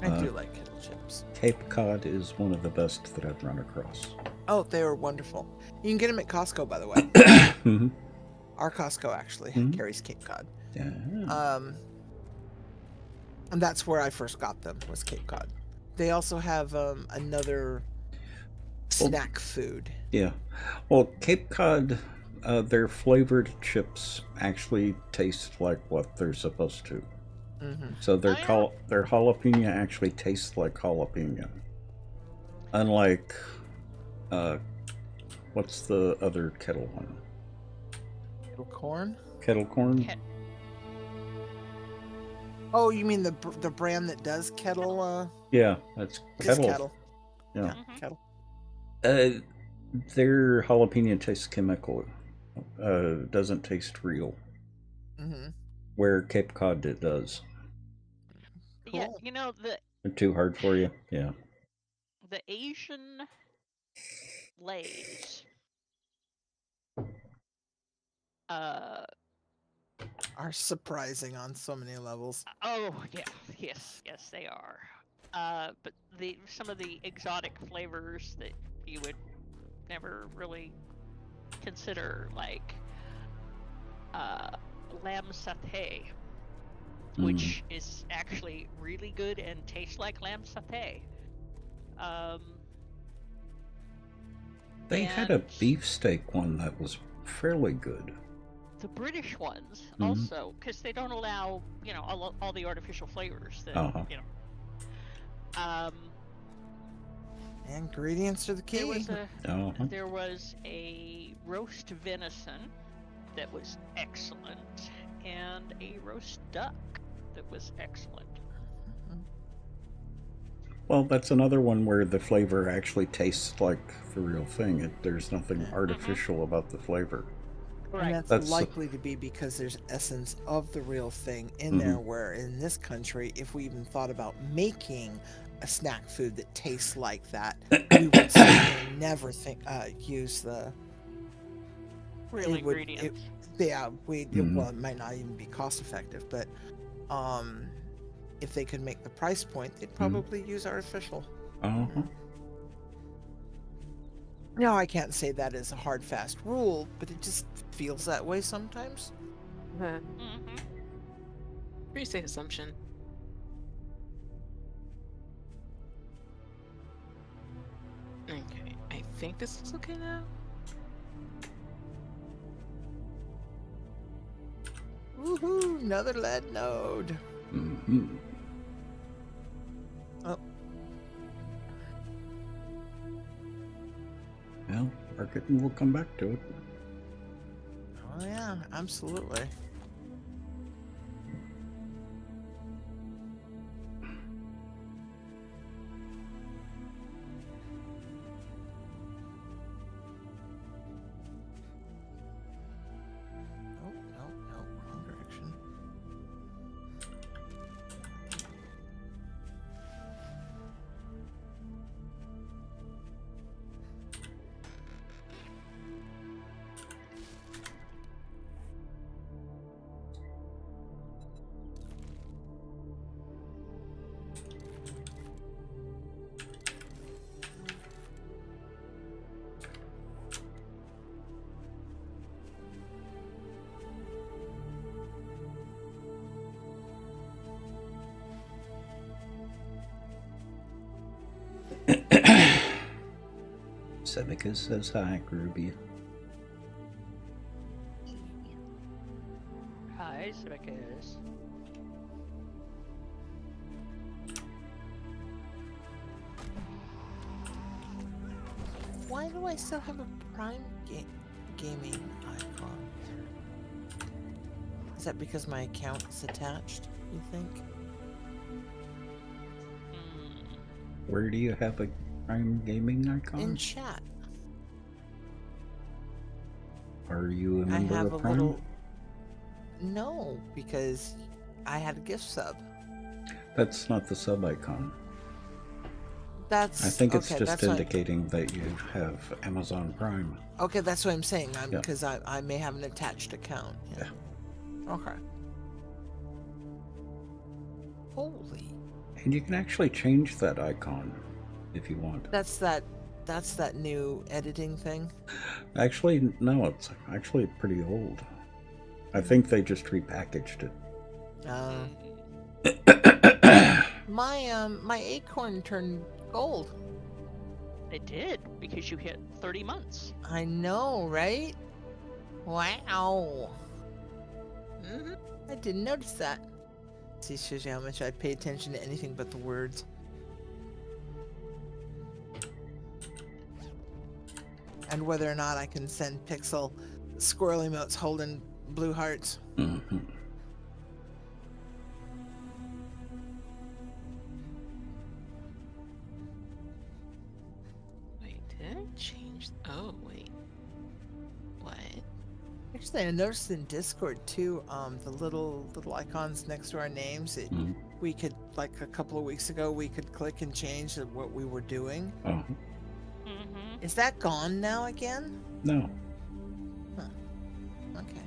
I do like kettle chips. Cape Cod is one of the best that I've run across. Oh, they were wonderful. You can get them at Costco, by the way. Our Costco actually carries Cape Cod. Yeah. And that's where I first got them, was Cape Cod. They also have another snack food. Yeah. Well, Cape Cod, their flavored chips actually taste like what they're supposed to. So their jalapeno actually tastes like jalapeno. Unlike, what's the other kettle one? Kettle corn? Kettle corn? Oh, you mean the brand that does kettle? Yeah, that's kettle. Kettle. Yeah. Kettle. Their jalapeno tastes chemical. Doesn't taste real. Where Cape Cod it does. Yeah, Cool. They're too hard for you. Yeah. The Asian Lays are surprising on so many levels. Oh yeah, yes, they are. But some of the exotic flavors that you would never really consider, like lamb satay, which is actually really good and tastes like lamb satay. They had a beefsteak one that was fairly good. The British ones also, because they don't allow, all the artificial flavors that, Ingredients are the key. There was a roast venison that was excellent, and a roast duck that was excellent. Well, that's another one where the flavor actually tastes like the real thing. There's nothing artificial about the flavor. Right. And that's likely to be because there's essence of the real thing in there, where in this country, if we even thought about making a snack food that tastes like that, we would certainly never use the Real it would ingredients. well, it might not even be cost effective, but if they could make the price point, they'd probably use artificial. No, I can't say that is a hard fast rule, but it just feels that way sometimes. Mm-hmm. Pretty safe assumption. Okay, I think this is okay now. Woohoo! Another lead node. Oh. Well, marketing will come back to it. Oh yeah, absolutely. No, wrong direction. Seneca says hi, Ruby. Hi, Sibicus. Why do I still have a Prime gaming icon? Is that because my account is attached, you think? Where do you have a Prime gaming icon? In chat. Are you a I member have of a Prime? little... No, because I had a gift sub. That's not the sub icon. That's... I think it's okay, just that's what indicating that you have Amazon Prime. Okay, that's what I'm saying. Yeah. Because I may have an attached account. Yeah. Okay. Holy. And you can actually change that icon if you want. That's that new editing thing. Actually, no, it's actually pretty old. I think they just repackaged it. My acorn turned gold. It did, because you hit 30 months. I know, right? Wow. I didn't notice that. See, shows you how much I pay attention to anything but the words. And whether or not I can send Pixel squirrel emotes holding blue hearts. Mm-hmm. Wait, did I change? Oh, wait. What? Actually, I noticed in Discord too, the little icons next to our names. We could, like a couple of weeks ago, we could click and change what we were doing. Is that gone now again? No. Okay.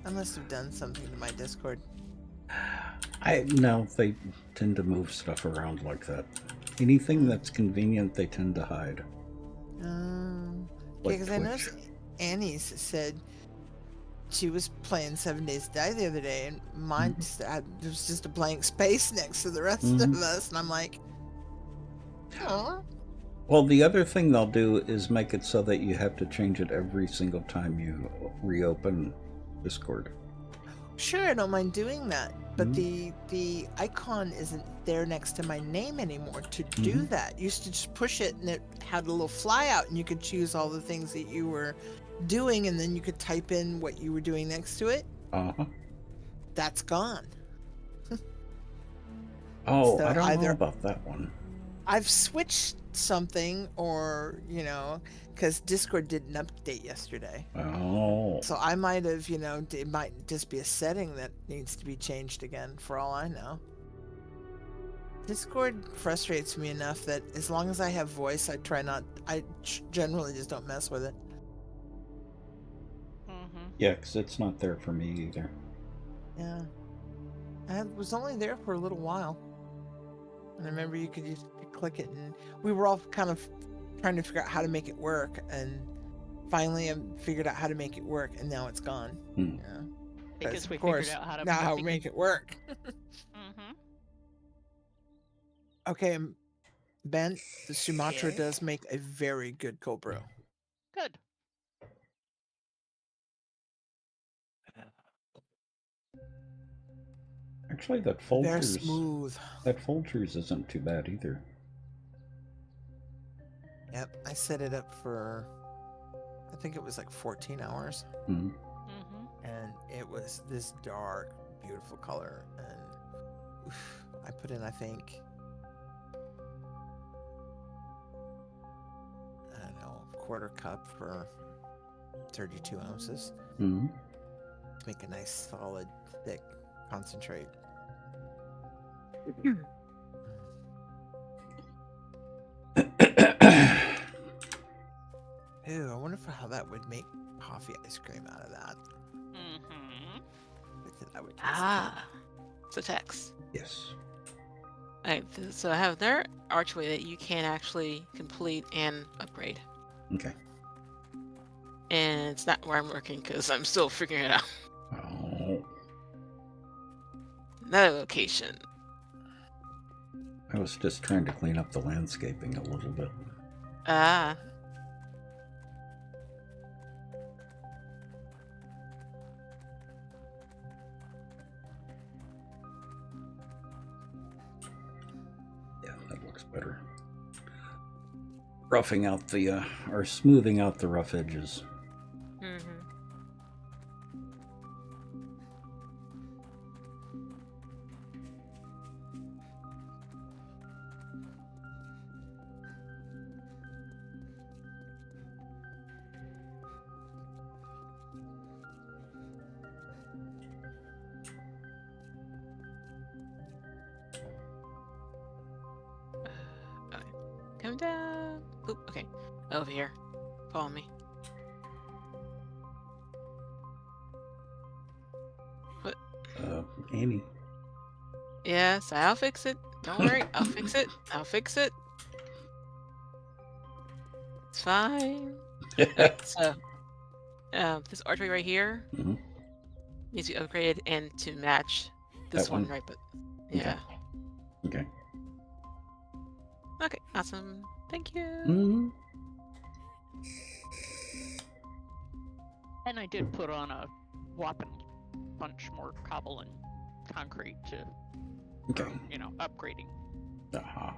I must have done something to my Discord. No, they tend to move stuff around like that. Anything that's convenient, they tend to hide. Yeah, because I noticed Annie's said she was playing 7 Days to Die the other day, and mine there was just a blank space next to the rest of us, and I'm like, oh. Well, the other thing they'll do is make it so that you have to change it every single time you reopen Discord. Sure, I don't mind doing that, but the icon isn't there next to my name anymore to do that. You used to just push it, and it had a little fly out, and you could choose all the things that you were doing, and then you could type in what you were doing next to it. That's gone. Oh, So I don't either- know about that one. I've switched something, or because Discord did an update yesterday, Oh. so I might have, it might just be a setting that needs to be changed again, for all I know. Discord frustrates me enough that as long as I have voice, I generally just don't mess with it. Mm-hmm. Yeah, because it's not there for me either. Yeah. I was only there for a little while. And I remember you could just click it, and we were all kind of trying to figure out how to make it work. And finally, I figured out how to make it work, and now it's gone. Hmm. Yeah. Because Of we course, figured out how to now how to make it work. Mm-hmm. Okay, Ben, the Sumatra Yes. does make a very good cold brew. Good. Actually, that Very Folgers, smooth. isn't too bad either. Yep, I set it up for, I think it was like 14 hours. Hmm. Mm-hmm. And it was this dark, beautiful color. And oof, I put in, I think, I don't know, a quarter cup for 32 ounces Hmm. to make a nice, solid, thick concentrate. Ew, I wonder how that would make coffee ice cream out of that. Mm-hmm. That would taste Ah, so text. Yes. Alright, so I have their archway that you can actually complete and upgrade. Okay. And it's not where I'm working because I'm still figuring it out. Oh, Another location. I was just trying to clean up the landscaping a little bit. Ah. Yeah, that looks better. Roughing out the, or smoothing out the rough edges. Mm-hmm. Okay. Come down. Oop, okay. Over here. Follow me. Annie. Yes, I'll fix it. Don't worry. I'll fix it. I'll fix it. It's fine. Alright, so this archway right here Mhm. needs to be upgraded and to match this That one? right? But yeah. Okay. Okay, awesome. Thank you. Mm-hmm. And I did put on a whopping bunch more cobble and concrete to, Okay. upgrading. Aha.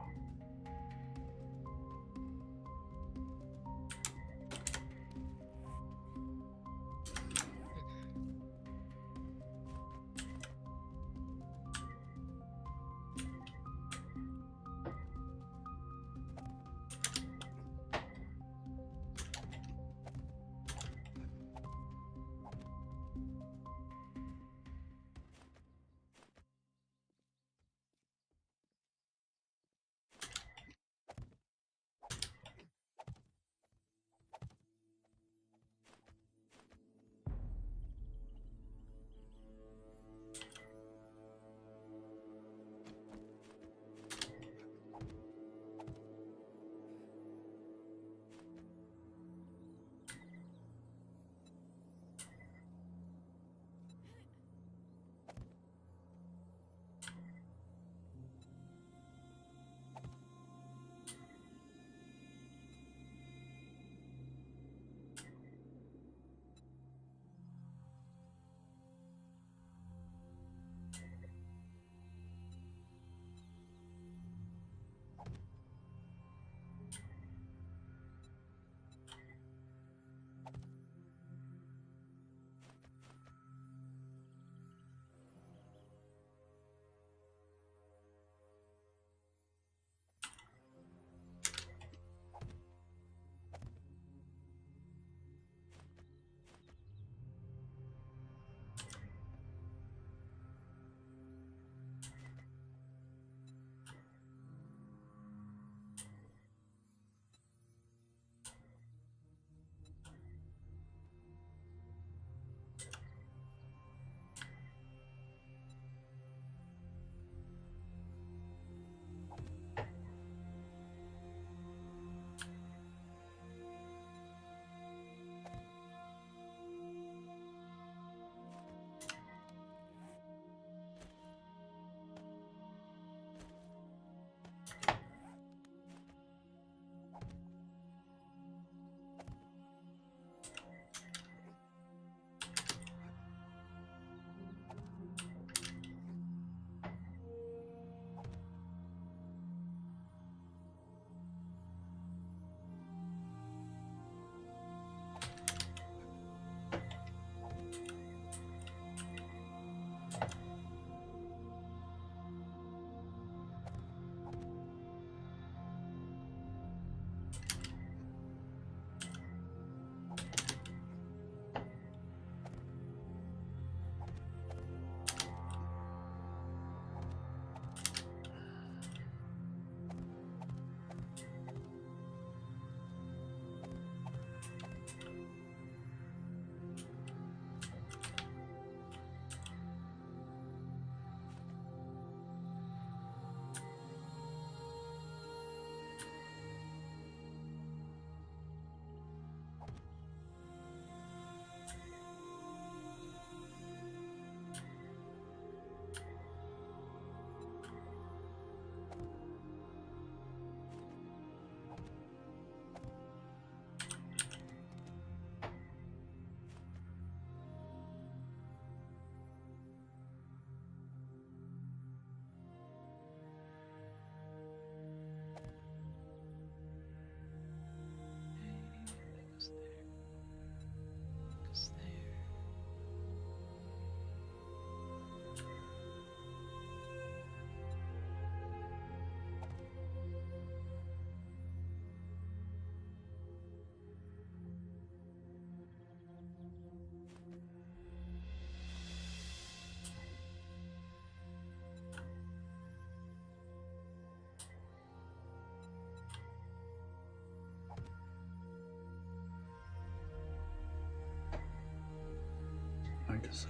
does it?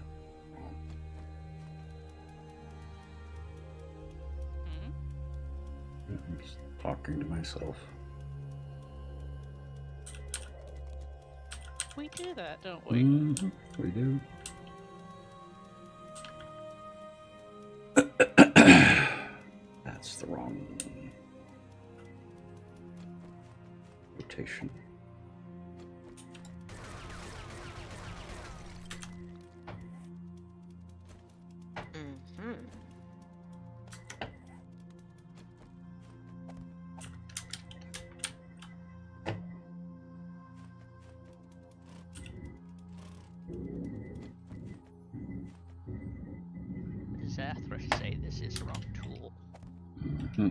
I'm just talking to myself. We do that, don't we? Mm-hmm, we do. That's the wrong rotation. Mm-hmm. Zathra say this is the wrong tool. Mm-hmm.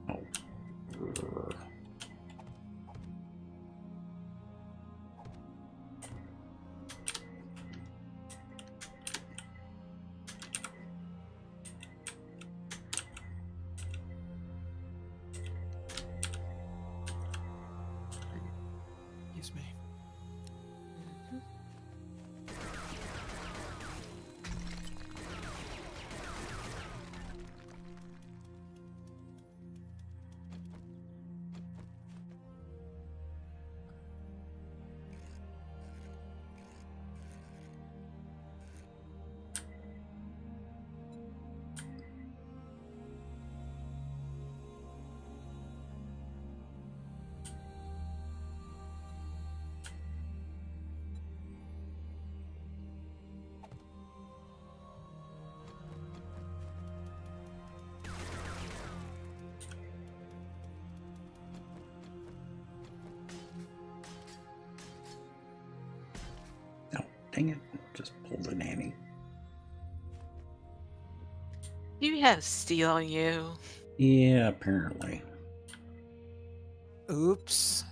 Oh. Brr. Excuse me. No, dang it. Just pulled a nanny. You have steel on you. Yeah, apparently. Oops.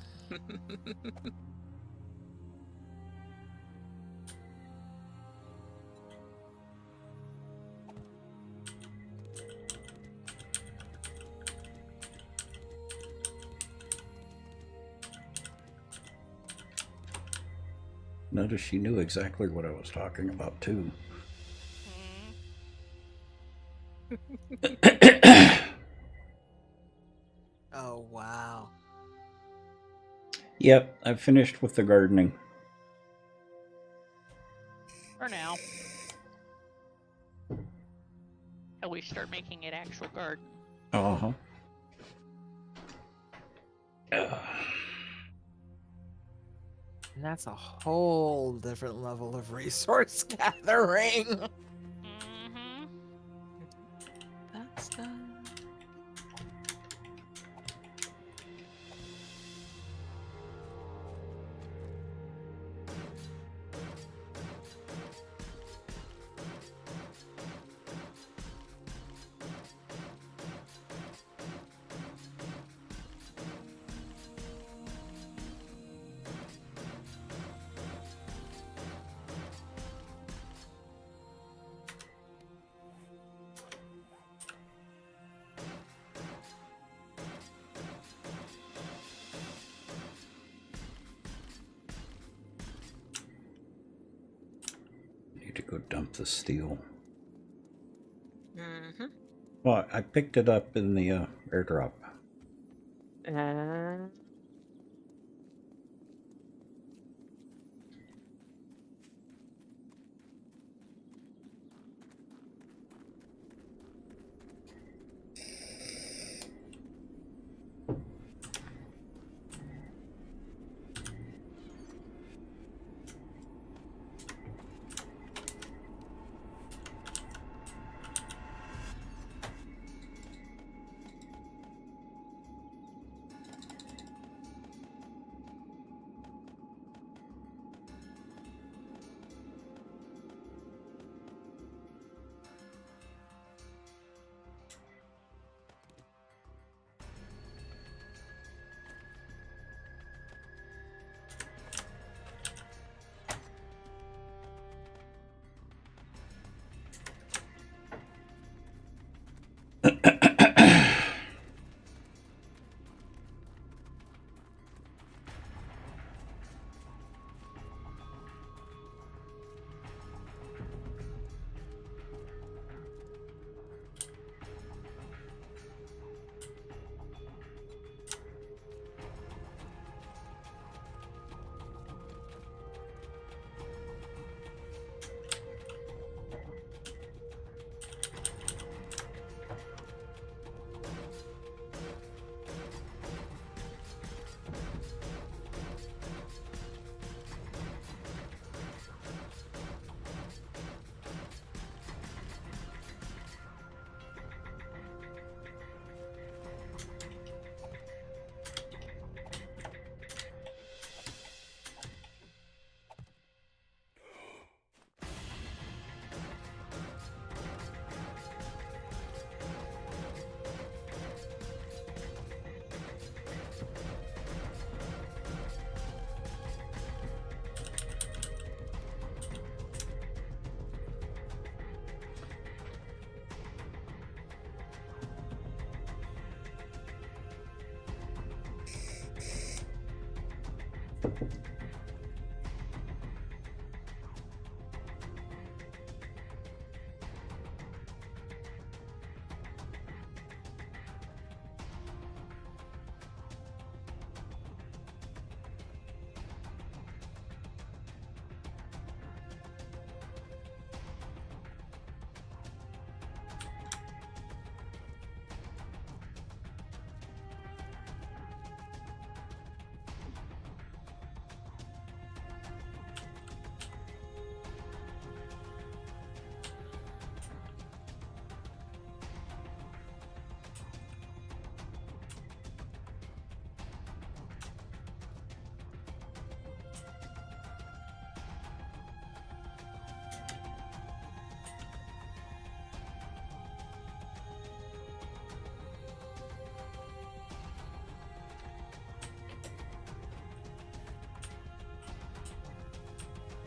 Notice she knew exactly what I was talking about, too. Oh, wow. Yep, I've finished with the gardening. For now. Till we start making it actual garden. Uh-huh. And that's a whole different level of resource gathering. Mm-hmm. That's done. Need to go dump the steel. Mm-hmm. Well, I picked it up in the airdrop.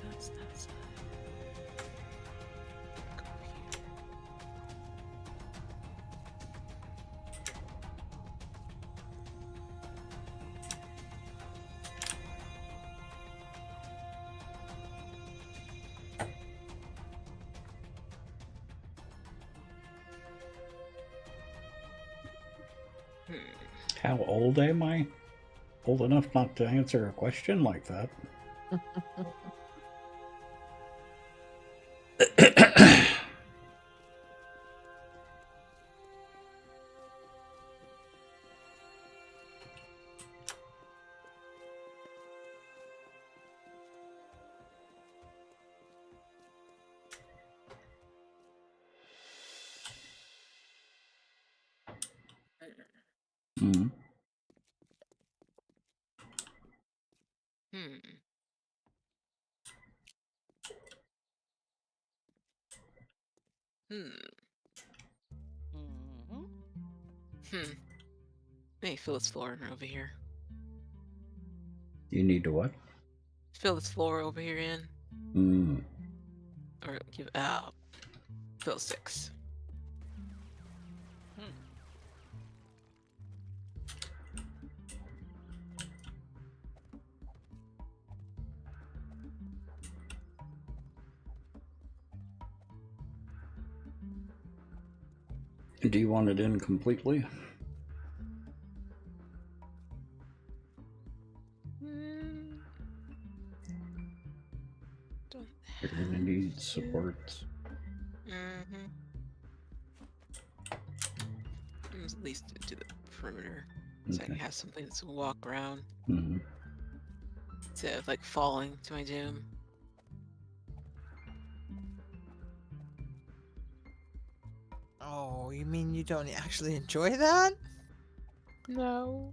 That's go here. How old am I? Old enough not to answer a question like that. Hmm. Hmm. Hmm. Mm-hmm. Hmm. Hey, fill this floor over here. You need to what? Fill this floor over here in. Hmm. Or give fill 6. Hmm. Do you want it in completely? Hmm. Don't You're gonna have need to. supports. Mm-hmm. At least to the perimeter. So I Okay. can have something to walk around Hmm. instead of like falling to my doom. Oh, you mean you don't actually enjoy that? No.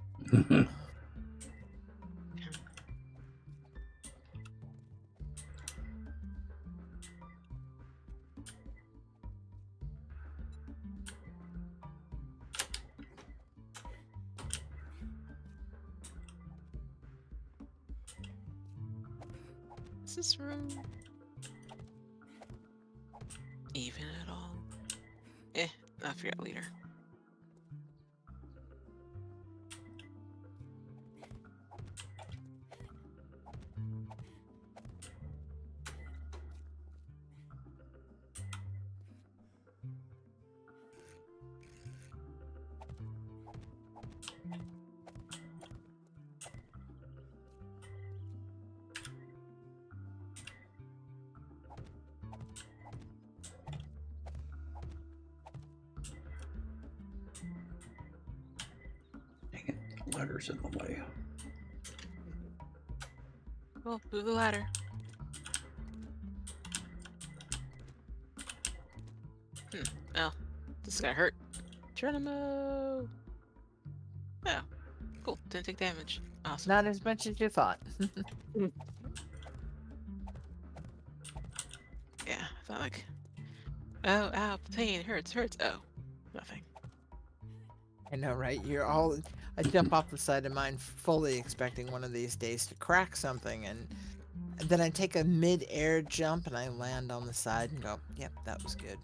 Is this room even at all? I forgot leader. Dang it, the ladder's in the way. Well, move the ladder. Oh, this got hurt. Geronimo! Oh, cool. Didn't take damage. Awesome. Not as much as you thought. Yeah, I thought like, oh, ow, pain, hurts. Oh, nothing. I know, right? I jump off the side of mine fully expecting one of these days to crack something, and then I take a mid-air jump and I land on the side and go, yep, that was good.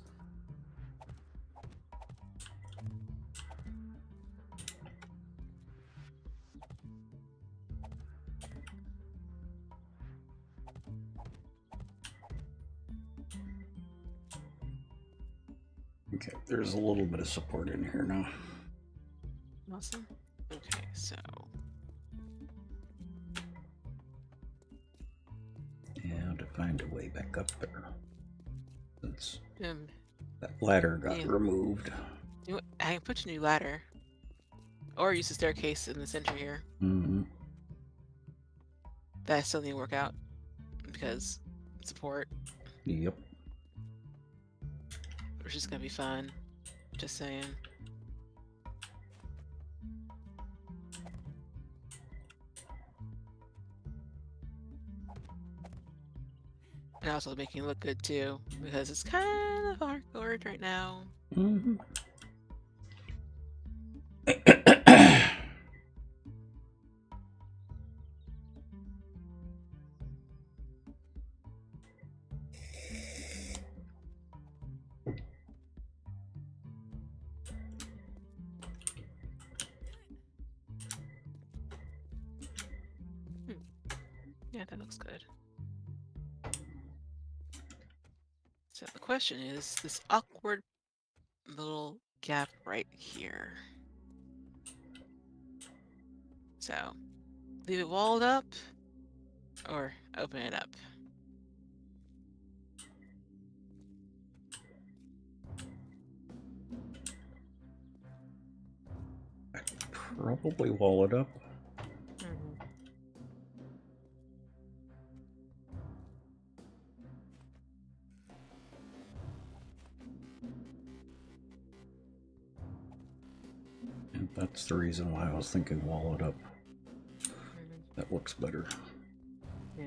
Okay, there's a little bit of support in here now. Awesome. Okay, so Yeah, to find a way back up there. Since um, that ladder got yeah. removed. You know what? I can put a new ladder, or use the staircase in the center here. Mm-hmm. That still need to work out because support, Yep. which is gonna be fun. Just saying. And also making it look good too, because it's kind of awkward right now. Mm-hmm. Yeah, that looks good. So the question is this awkward little gap right here. So leave it walled up or open it up. Probably wall it up. And that's the reason why I was thinking wall it up. That looks better. Yeah.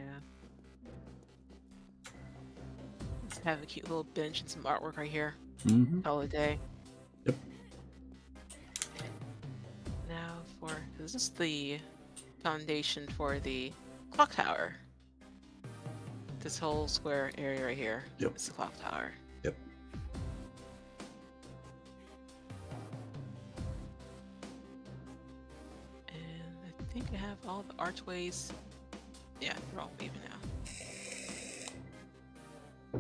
Let's have a cute little bench and some artwork right here. Mm-hmm. Call it a day. Yep. Now for this is the foundation for the clock tower. This whole square area right here. Yep. It's the clock tower. Yep. And I think I have all the archways. Yeah, they're all even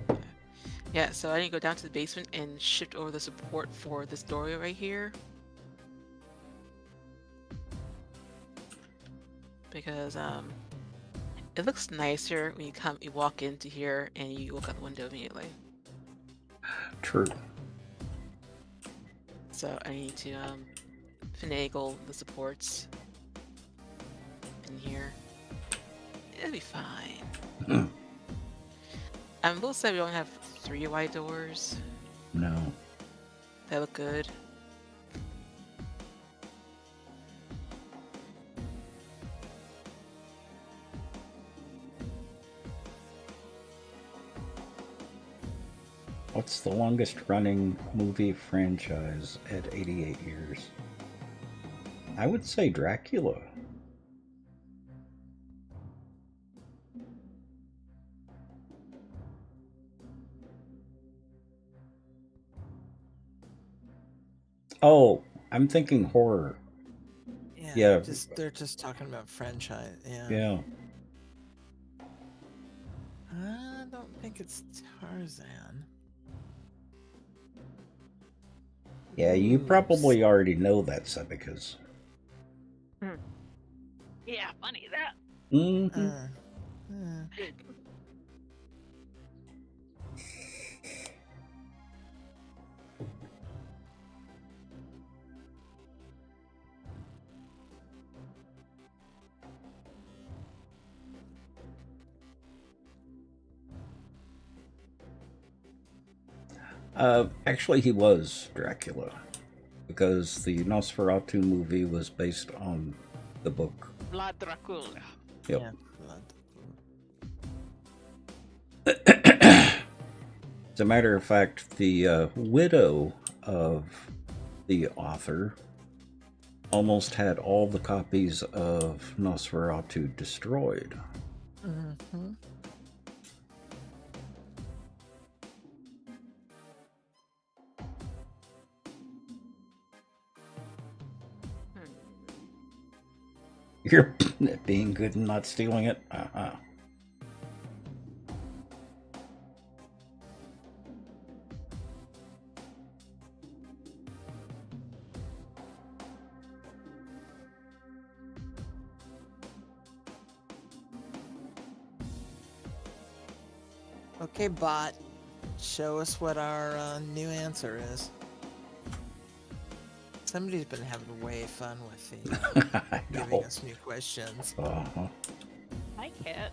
now. Yeah, so I need to go down to the basement and shift over the support for this doorway right here. Because it looks nicer when you walk into here and you look out the window immediately. True. So I need to finagle the supports in here. It'll be fine. Hmm. I'm a little sad we don't have 3 wide doors. No. They look good. What's the longest running movie franchise at 88 years? I would say Dracula. Oh, I'm thinking horror. Yeah. They're just talking about franchise. Yeah. Yeah. I don't think it's Tarzan. Yeah, you Ooh, probably already know that, Sebicas. Yeah, funny that. Mm-hmm. Actually, he was Dracula, because the Nosferatu movie was based on the book. Vlad Dracula. Yep. Yeah. As a matter of fact, the widow of the author almost had all the copies of Nosferatu destroyed. Mm-hmm. You're being good and not stealing it? Uh-huh. Okay, bot. Show us what our new answer is. Somebody's been having way fun with the I giving know. us new questions. Uh-huh. Hi, Cat.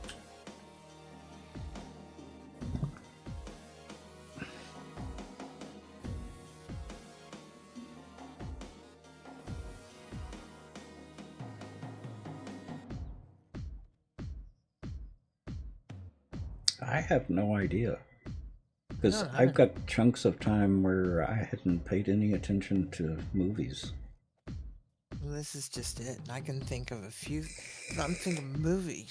I have no idea. Because No, I've neither. got chunks of time where I hadn't paid any attention to movies. Well, this is just it. And I can think of a few. I'm thinking movie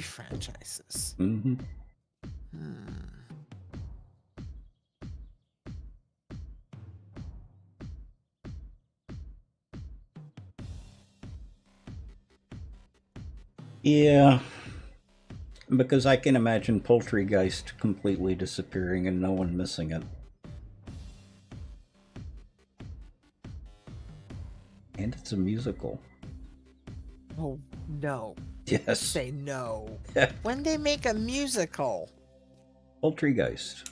franchises. Mm-hmm. Hmm. Yeah, because I can imagine Poultrygeist completely disappearing and no one missing it. And it's a musical. Oh no! Yes. Say no. When they make a musical. Poultrygeist.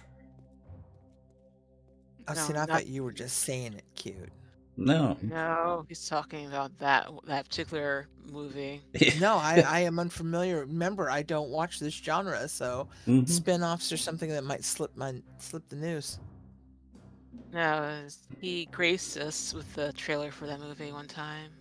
Oh, see, I thought you were just saying it cute. No. No, he's talking about that particular movie. No, I am unfamiliar. Remember, I don't watch this genre, so Mhm. spin-offs are something that might slip the news. No, he graced us with the trailer for that movie one time.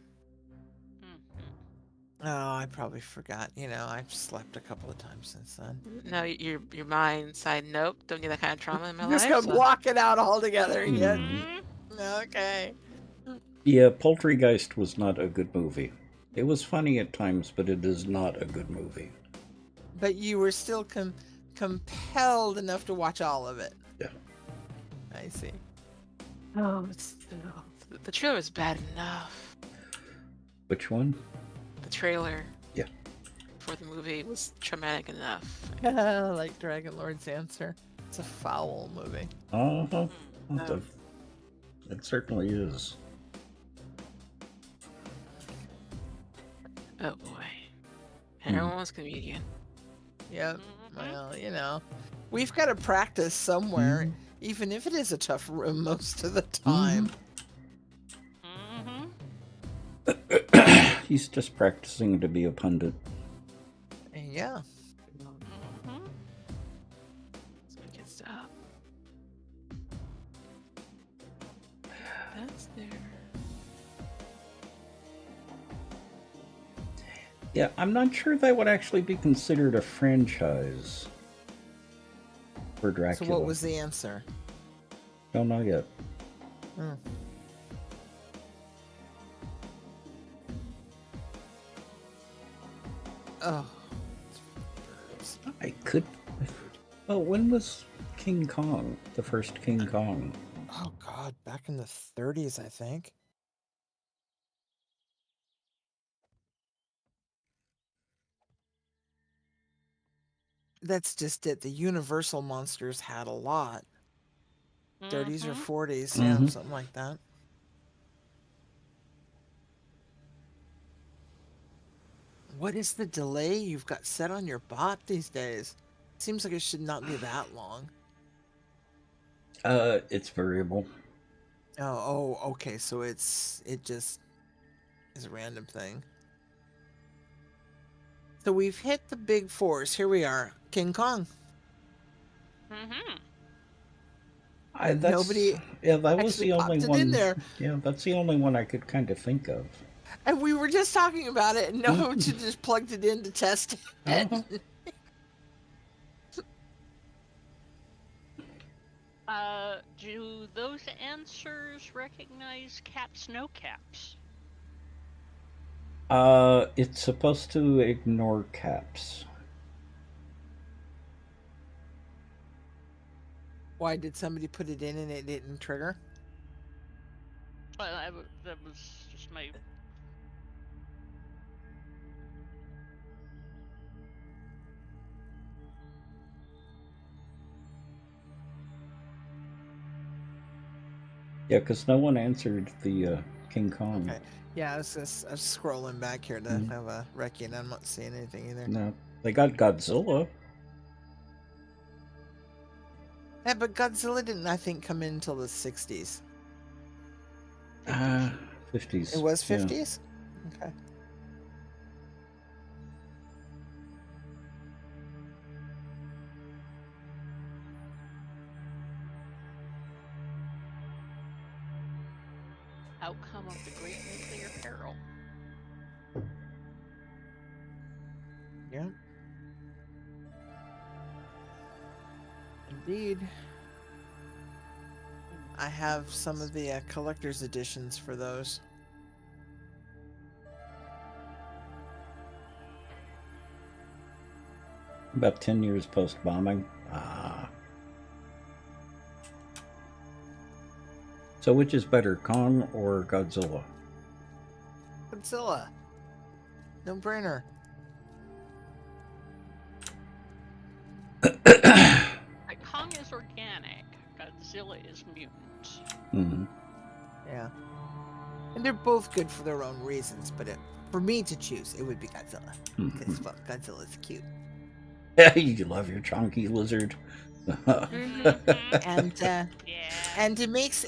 Oh, I probably forgot. You know, I've slept a couple of times since then. No, your mind side, nope, don't need that kind of trauma in my Just life. gonna block it out altogether. Yeah. Mm. Okay. Yeah, Poultrygeist was not a good movie. It was funny at times, but it is not a good movie. But you were still compelled enough to watch all of it. Yeah. I see. Oh, the trailer is bad enough. Which one? The trailer. Yeah. For the movie was traumatic enough. Like Dragon Lord's answer. It's a foul movie. Uh-huh. It certainly is. Oh boy. Everyone's comedian. Yep. Well, you know, we've got to practice somewhere, even if it is a tough room most of the time. He's just practicing to be a pundit. Yeah. So we can stop. That's there. Yeah, I'm not sure that would actually be considered a franchise for Dracula. So what was the answer? Don't know yet. Hmm. Oh. I could... Well, when was King Kong? The first King Kong? Oh, God. Back in the 30s, I think. That's just it. The Universal monsters had a lot. 30s or 40s, yeah, something like that. What is the delay you've got set on your bot these days? Seems like it should not be that long. It's variable. Oh, okay. So it just is a random thing. So we've hit the big fours. Here we are. King Kong. Nobody that was the only popped it one in there. Yeah, that's the only one I could kind of think of. And we were just talking about it, and no one just plugged it in to test it. Do those answers recognize caps, no caps? It's supposed to ignore caps. Why did somebody put it in and it didn't trigger? Well, that was just my... Yeah, because no one answered the King Kong. Okay. Yeah, I was scrolling back here to have a recce, and I'm not seeing anything either. No, they got Godzilla. Yeah, but Godzilla didn't, I think, come in until the 60s. 50s. It was yeah. 50s? Okay. Outcome of the Great Nuclear Peril. Yeah. Indeed. I have some of the collector's editions for those. About 10 years post-bombing. So which is better, Kong or Godzilla? Godzilla. No brainer. Like, Kong is organic. Godzilla is mutant. Mm-hmm. Yeah. And they're both good for their own reasons, but for me to choose, it would be Godzilla. Because fuck, Godzilla's cute. You love your chunky lizard. And Yeah. and it makes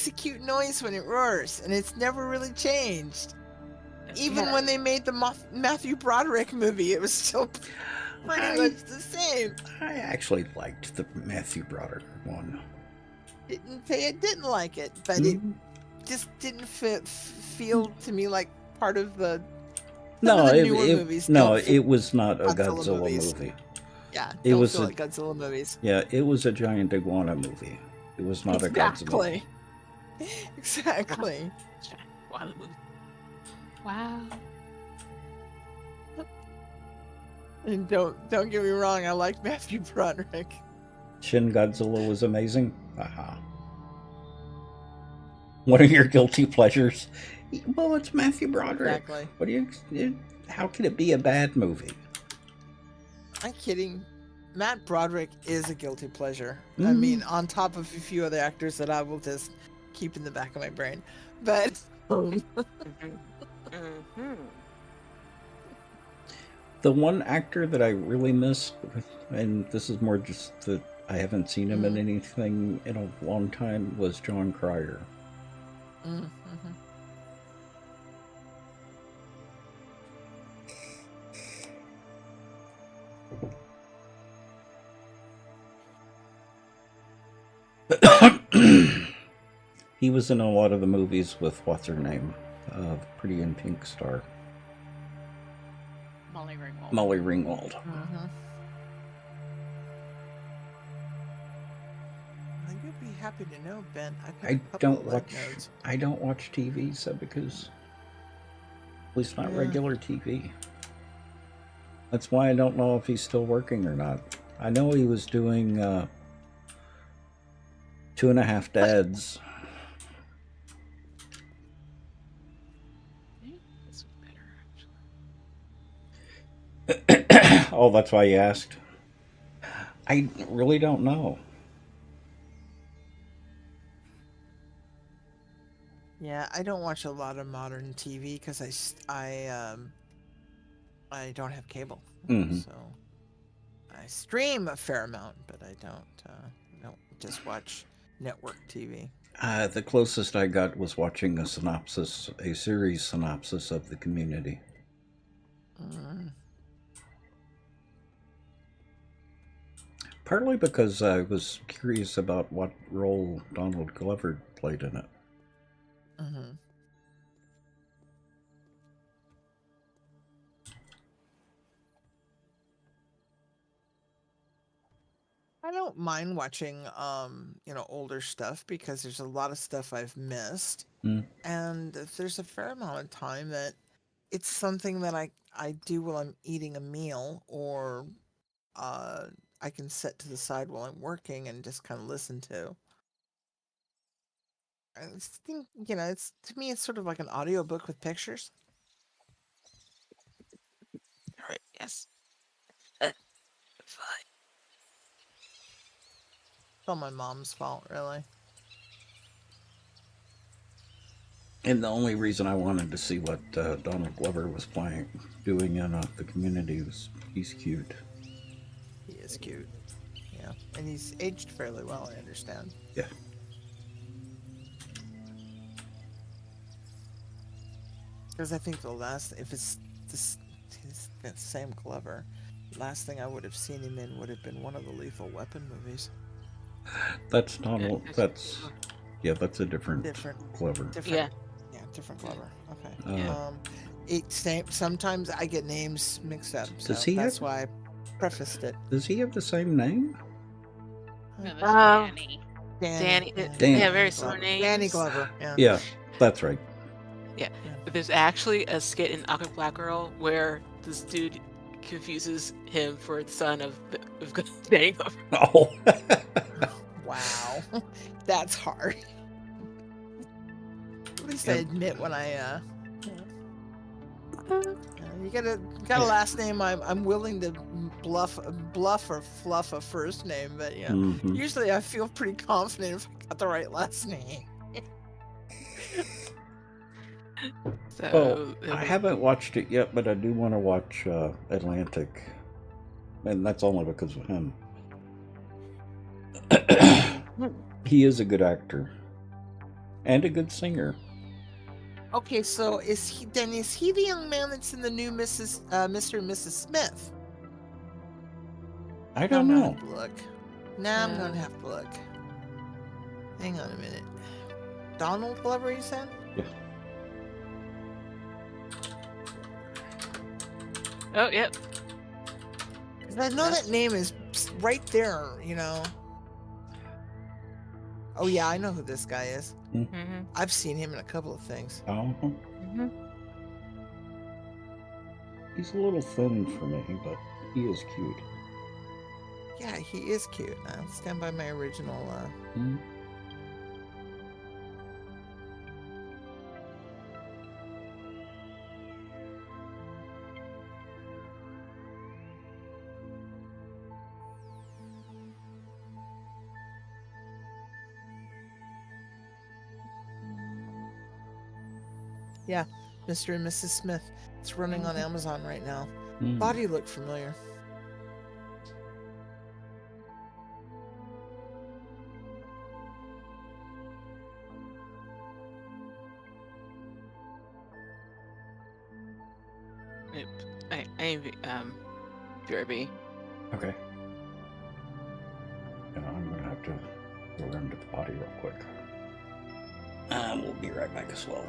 a cute noise when it roars, and it's never really changed. Even when they made the Matthew Broderick movie, it was still pretty much the same. I actually liked the Matthew Broderick one. Didn't say it didn't like it, but it just didn't feel to me like part of the No, movies. It was not a Godzilla Godzilla movie. Yeah, It was feel like Godzilla movies. Yeah, it was a giant iguana movie. It was not a Godzilla. Exactly. Wow. And don't get me wrong, I like Matthew Broderick. Shin Godzilla was amazing. Aha. What are your guilty pleasures? Well, it's Matthew Broderick. Exactly. What do you? How can it be a bad movie? I'm kidding. Matt Broderick is a guilty pleasure. I mean, on top of a few other actors that I will just keep in the back of my brain. But the one actor that I really missed, and this is more just that I haven't seen him in anything in a long time, was John Cryer. He was in a lot of the movies with what's her name, Pretty in Pink star. Molly Ringwald. Molly Ringwald. You'd be happy to know, Ben. I don't watch TV, so because at least not regular TV. That's why I don't know if he's still working or not. I know he was doing 2.5 Dads. This was better, actually. Oh, that's why you asked. I really don't know. Yeah, I don't watch a lot of modern TV because I don't have cable, so I stream a fair amount, but I don't just watch network TV. The closest I got was watching a series synopsis of The Community. Partly because I was curious about what role Donald Glover played in it. I don't mind watching older stuff because there's a lot of stuff I've missed, and there's a fair amount of time that it's something that I do while I'm eating a meal, or I can set to the side while I'm working and just kind of listen to. I think, it's, to me, it's sort of like an audiobook with pictures. All right, yes. Fine. It's all my mom's fault, really. And the only reason I wanted to see what Donald Glover was doing in The Community was he's cute. He is cute. Yeah. Yeah, and he's aged fairly well, I understand. Yeah. Because I think the last, if it's this, that same Glover, last thing I would have seen him in would have been one of the Lethal Weapon movies. That's Yeah, Donald. That's a different Different, Clover. different, yeah, different Glover. Okay. Uh, Sometimes I get names mixed up, so Does he that's have? why I prefaced it. Does he have the same name? No, that's Um, Danny. Danny. Yeah, Dan- They have very Glover. similar names. Danny Glover. Yeah. Yeah, that's right. Yeah. But there's actually a skit in Aqua Black Girl where this dude confuses him for the son of Danny Glover. Oh. Wow, that's hard. At least I Yep. admit when I you got a last name I'm willing to bluff or fluff a first name, but yeah, Mhm. usually I feel pretty confident if I got the right last name. So I haven't watched it yet, but I do want to watch Atlantic, and that's only because of him. He is a good actor and a good singer. Okay, so is he the young man that's in the new Mr. and Mrs. Smith? I don't I'm gonna know. have to look. Now I'm gonna have to look. Hang on a minute. Donald Glover, you said? Yeah. Oh, yep. 'Cause I know that name is right there, you know. Oh yeah, I know who this guy is. Mm-hmm. I've seen him in a couple of things. Oh, Mm-hmm. he's a little thin for me, but he is cute. Yeah, he is cute. I'll stand by my original. Mm. Yeah, Mr. and Mrs. Smith. It's running on Amazon right now. Mm. Body looked familiar. BRB. Okay. Yeah, I'm gonna have to go into the body real quick. We'll be right back as well.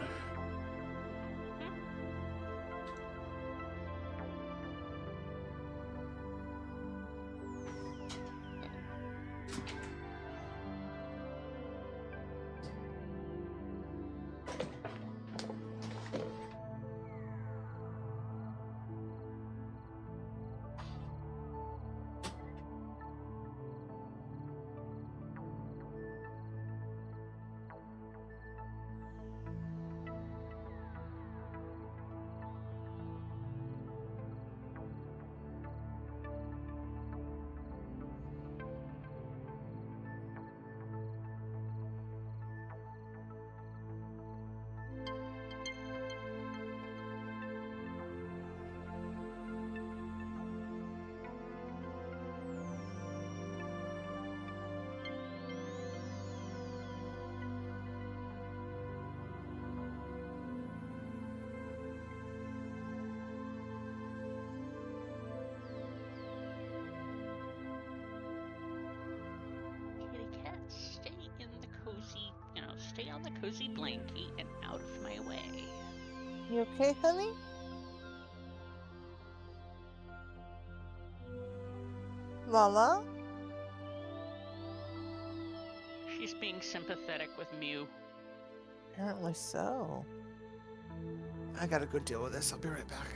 Kitty cat, stay in the cozy, stay on the cozy blankie and out of my way. You okay, honey? Lala? She's being sympathetic with Mew. Apparently so. I gotta go deal with this. I'll be right back.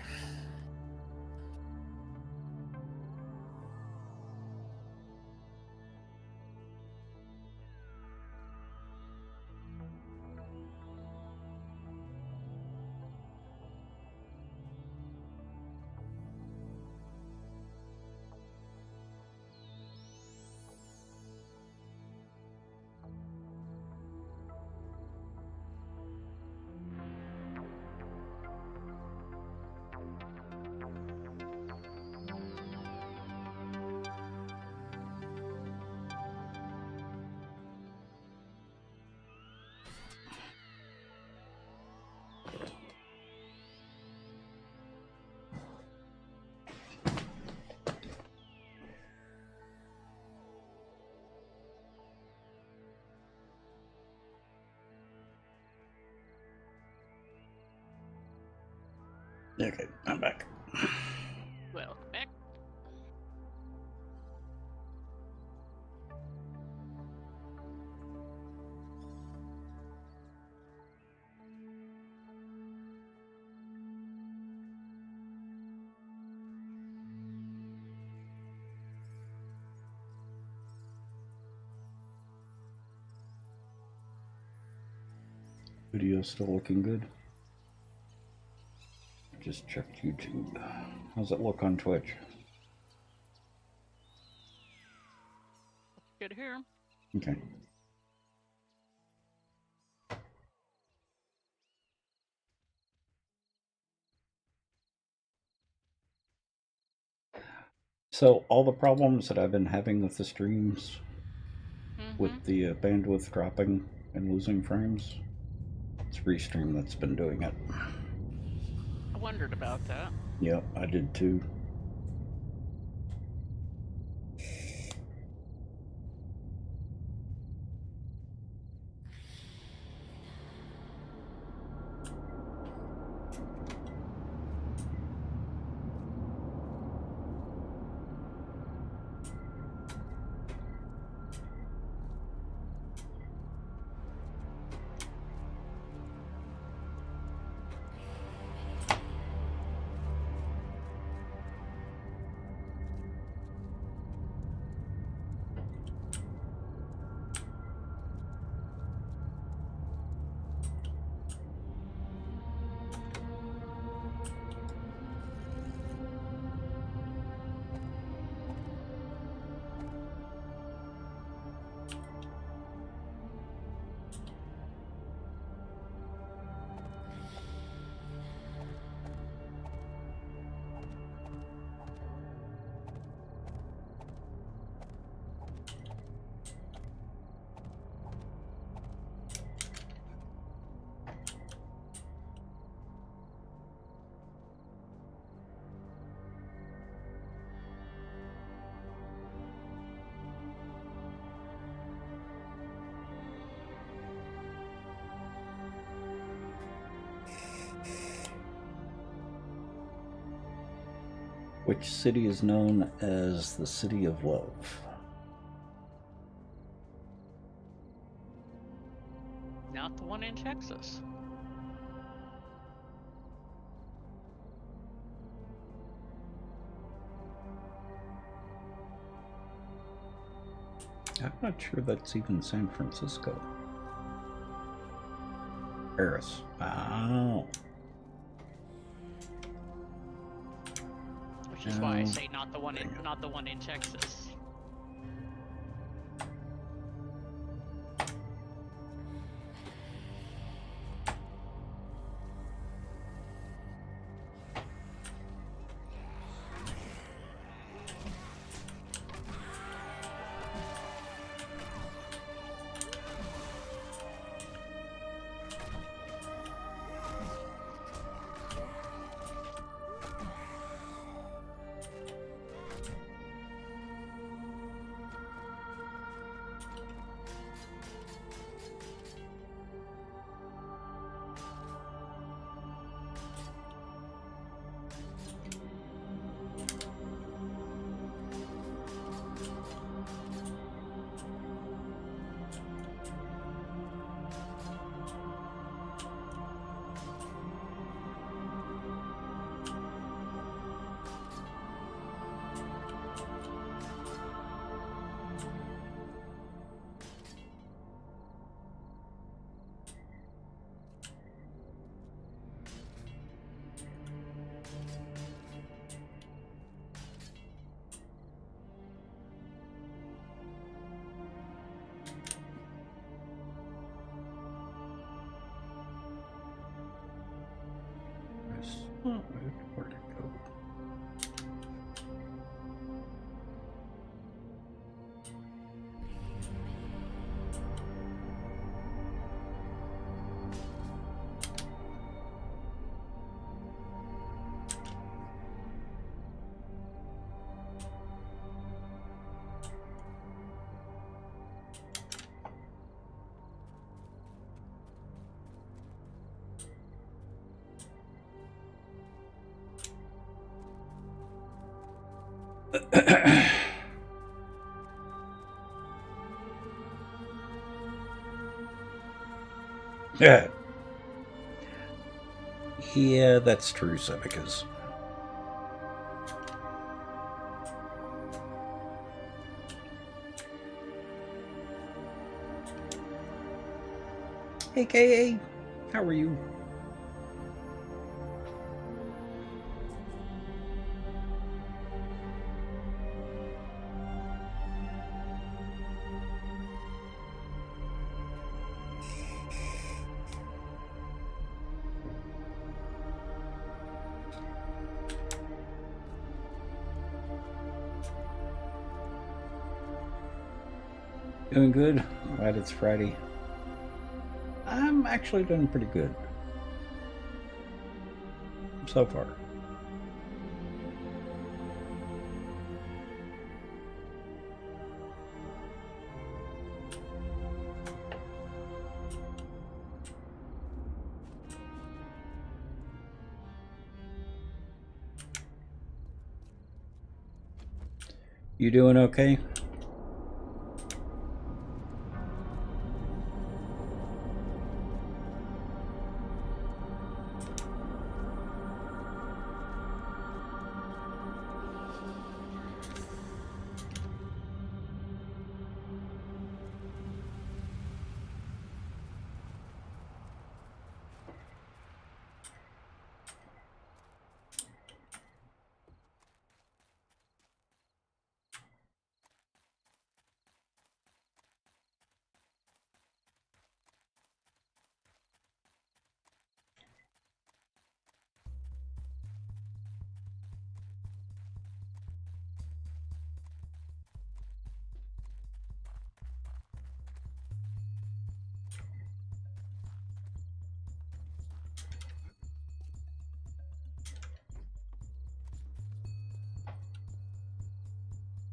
Okay, I'm back. Welcome back. Video still looking good. Just checked YouTube. How's it look on Twitch? Good to hear. Okay. So all the problems that I've been having with the streams, with the bandwidth dropping and losing frames, it's Restream that's been doing it. I wondered about that. Yep, I did too. Which city is known as the City of Love? Not the one in Texas. I'm not sure that's even San Francisco. Paris. Oh. Which is why I say not the one in Texas. Where'd it go? Yeah. Yeah, that's true, Sebicas. AKA, how are you? Doing good. Glad it's Friday. I'm actually doing pretty good. So far. You doing okay?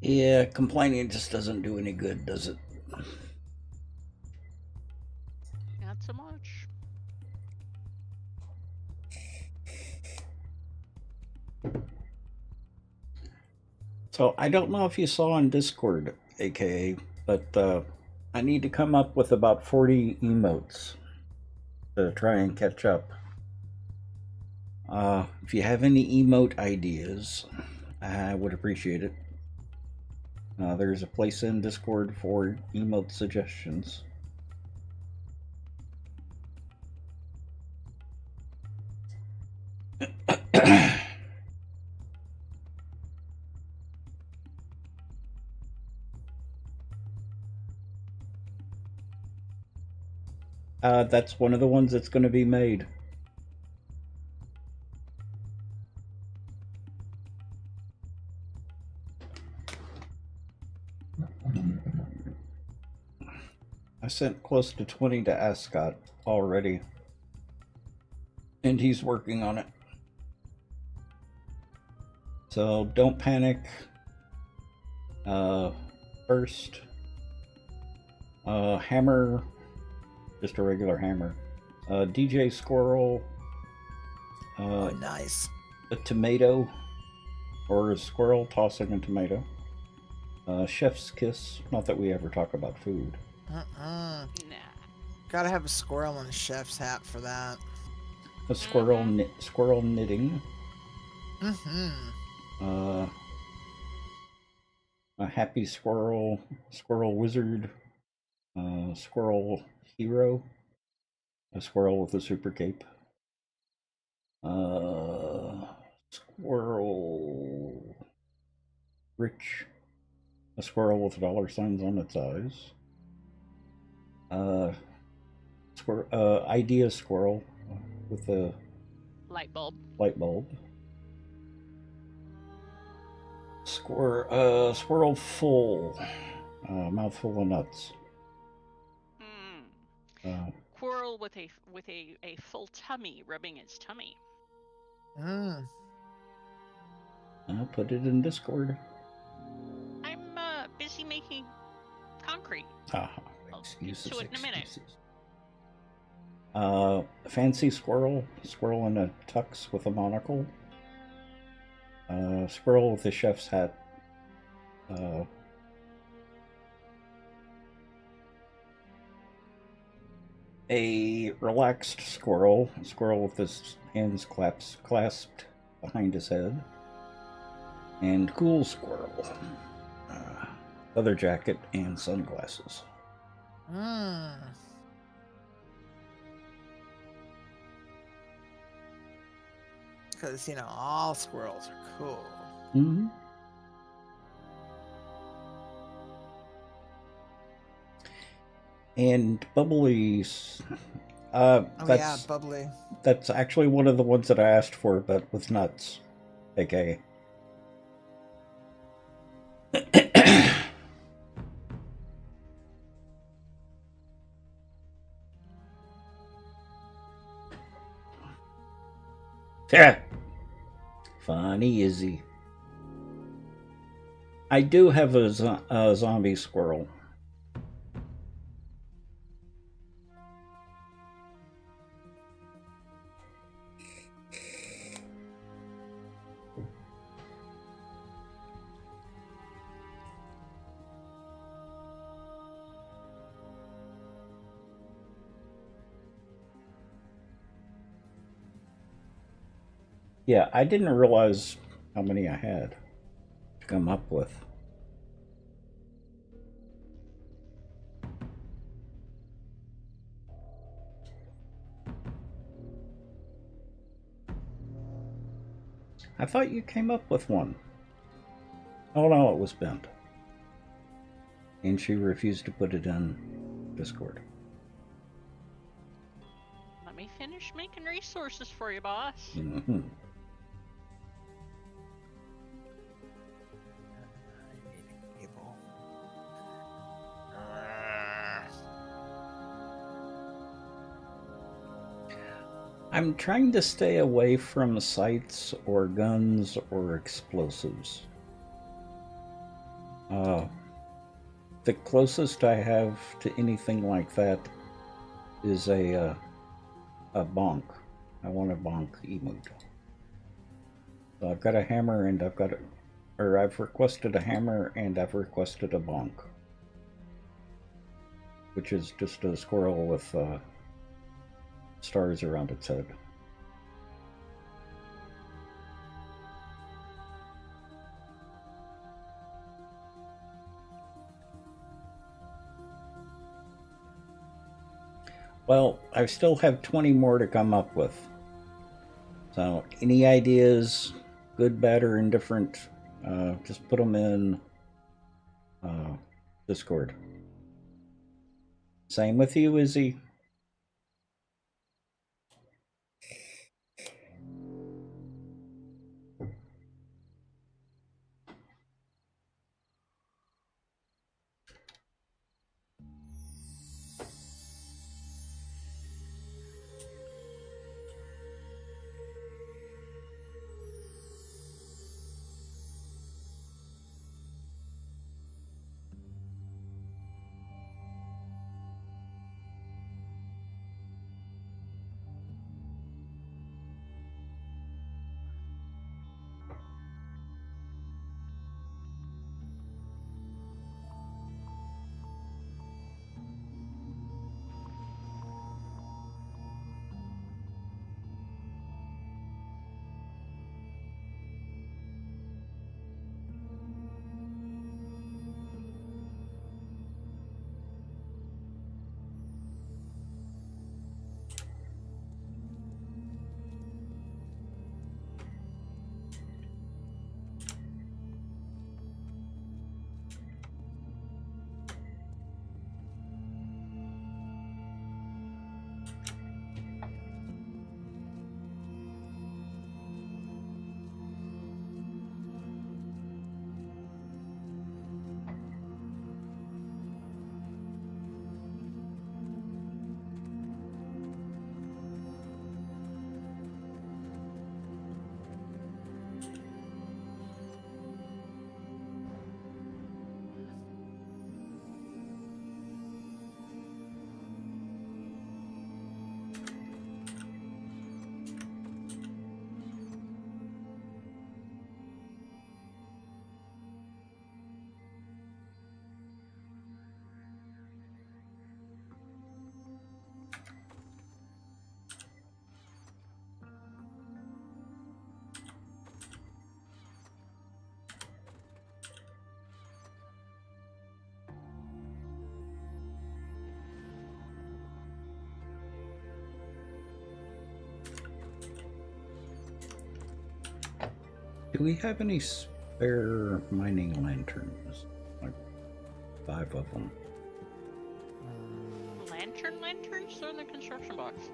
Yeah, complaining just doesn't do any good, does it? Not so much. So I don't know if you saw on Discord, aka, but I need to come up with about 40 emotes to try and catch up. If you have any emote ideas, I would appreciate it. There's a place in Discord for emote suggestions. That's one of the ones that's going to be made. I sent close to 20 to Ascot already, and he's working on it. So don't panic. First, hammer, just a regular hammer. DJ Squirrel. Oh, nice. A tomato, or a squirrel tossing a tomato. Chef's kiss. Not that we ever talk about food. Nah. Gotta have a squirrel and a chef's hat for that. A squirrel squirrel knitting. A happy squirrel, squirrel wizard, squirrel hero, a squirrel with a super cape, squirrel rich, a squirrel with dollar signs on its eyes, idea squirrel with a Light bulb. Squirrel full, mouthful of nuts. Squirrel with a full tummy rubbing its tummy. I'll put it in Discord. I'm busy making concrete. Excuses. I'll get to it in a minute. Fancy squirrel in a tux with a monocle. Squirrel with a chef's hat. Uh, a relaxed squirrel, a squirrel with his hands clasped behind his head, and cool squirrel, leather jacket and sunglasses. Hmm. Because, all squirrels are cool. Mm-hmm. And Bubbly's. Oh, yeah, That's bubbly. that's actually one of the ones that I asked for, but with nuts. Okay. Yeah. Funny is he? I do have a zombie squirrel. Yeah, I didn't realize how many I had to come up with. I thought you came up with one. Oh no, it was bent. And she refused to put it in Discord. Let me finish making resources for you, boss. Mm-hmm. I'm trying to stay away from sights or guns or explosives. The closest I have to anything like that is a bonk. I want a bonk emote. So I've got a hammer and I've requested a hammer and I've requested a bonk, which is just a squirrel with stars around its head. Well, I still have 20 more to come up with. So, any ideas, good, bad, or indifferent, just put them in Discord. Same with you, Izzy. Do we have any spare mining lanterns? Like 5 of them. Lanterns? They're in the construction box.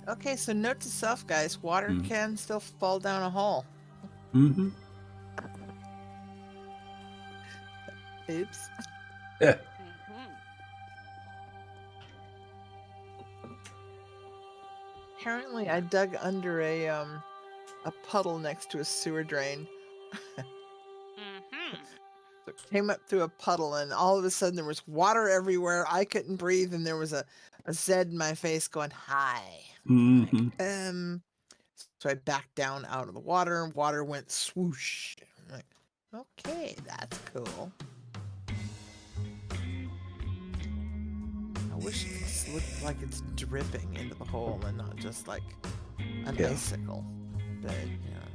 Okay, so note to self, guys: water can still fall down a hole. Mm-hmm. Oops. Yeah. Mm-hmm. Apparently, I dug under a puddle next to a sewer drain. Mm-hmm. So it came up through a puddle, and all of a sudden there was water everywhere. I couldn't breathe, and there was a Zed in my face going, "Hi." Mm-hmm. So I backed down out of the water, and water went swoosh. I'm like, okay, that's cool. I wish this looked like it's dripping into the hole and not just like an Yeah. icicle. But, yeah.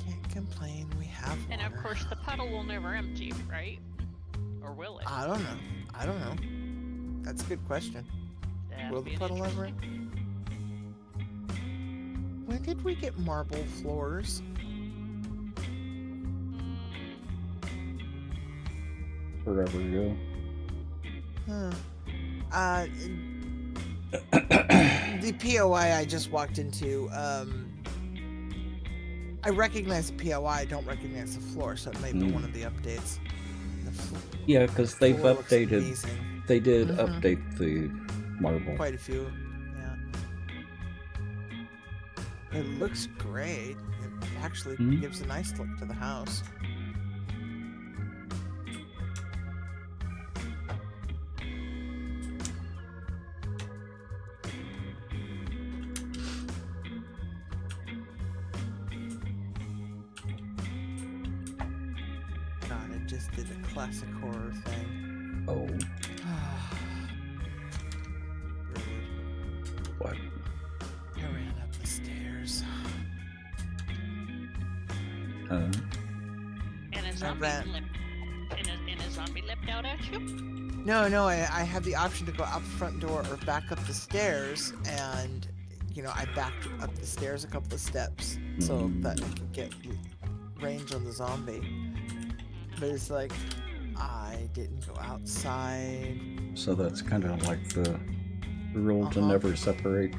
Can't complain, we have water. And of course, the puddle will never empty, right? Or will it? I don't know. That's a good question. That'd Will be the an puddle ever? interesting- When did we get marble floors? Forever ago. Huh. The POI I just walked into, I recognize the POI, I don't recognize the floor, so it may be one of the updates. Yeah, because they've floor looks updated. amazing. They did Mhm. update the marble. Quite a few, yeah. It looks great. It actually Mhm. gives a nice look to the house. God, it just did a classic horror thing. Oh, Rude. what? I ran up the stairs. And a zombie ran- leapt. And a zombie leapt out at you? No, I had the option to go out the front door or back up the stairs, and I backed up the stairs a couple of steps so that I could get range on the zombie. But it's like I didn't go outside. So that's kind of like the rule to Uh-huh. never separate.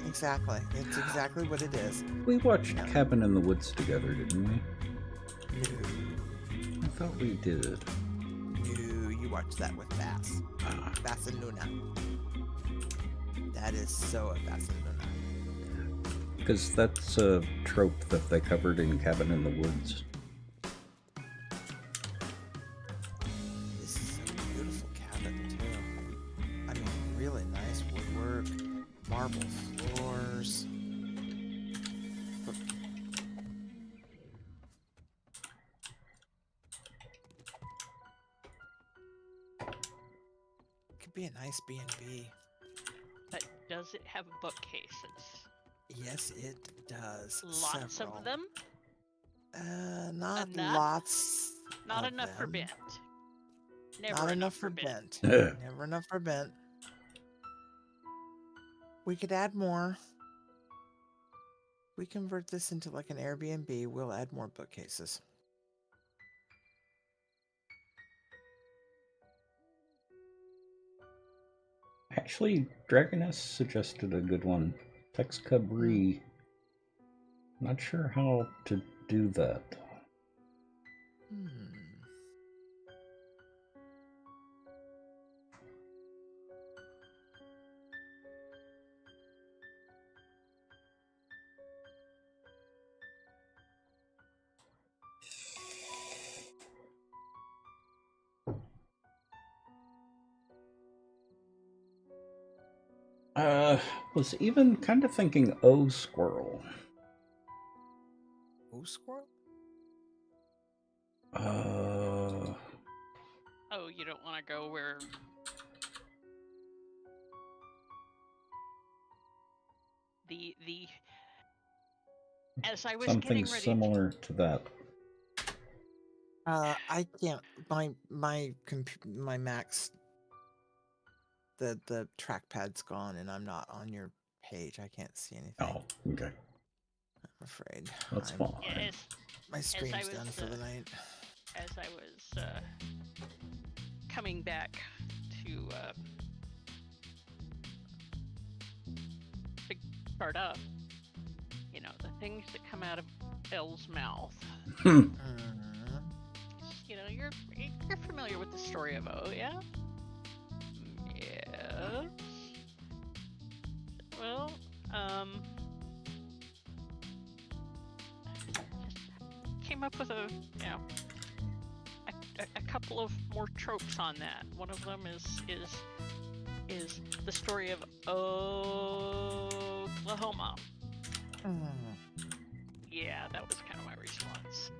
Exactly. It's exactly what it is. We watched Cabin in the Woods together, didn't we? No, I thought we did. you watch that with Bass. Ah, Bass and Luna. That is so a Bass and Luna. because that's a trope that they covered in Cabin in the Woods. This is a beautiful cabin too. I mean, really nice woodwork, marble floors. Could be a nice B&B. But does it have bookcases? Yes, it does. Lots Several. of them? Not Enough? lots. Not of enough for them. Bent. Never Not enough for Bent. Yeah. Never enough for Bent. We could add more. We convert this into like an Airbnb. We'll add more bookcases. Actually, Dragoness suggested a good one. Tex Cabri. Not sure how to do that. Was even kind of thinking O Squirrel. Oh, squirrel? Oh, you don't want to go where... The... As I was Something getting ready similar to that. I can't. My Mac's the trackpad's gone, and I'm not on your page. I can't see anything. Oh, okay. I'm afraid. That's I'm- fine. Yes, My stream's was, done for the night. as I was coming back to start up, the things that come out of Elle's mouth. Mhm. You're familiar with the story of O, yeah? Well, came up with a couple of more tropes on that. One of them is the story of Oklahoma. Yeah, that was kind of my response.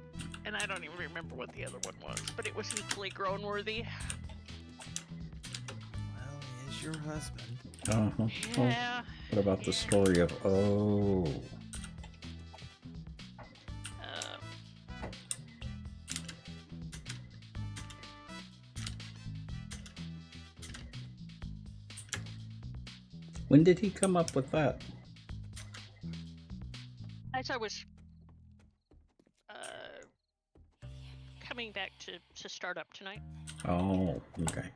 And I don't even remember what the other one was, but it was equally groan-worthy. Well, he is your husband. Uh-huh. Yeah. What about the story of When did he come up with that? As I was coming back to start up tonight. Oh, okay.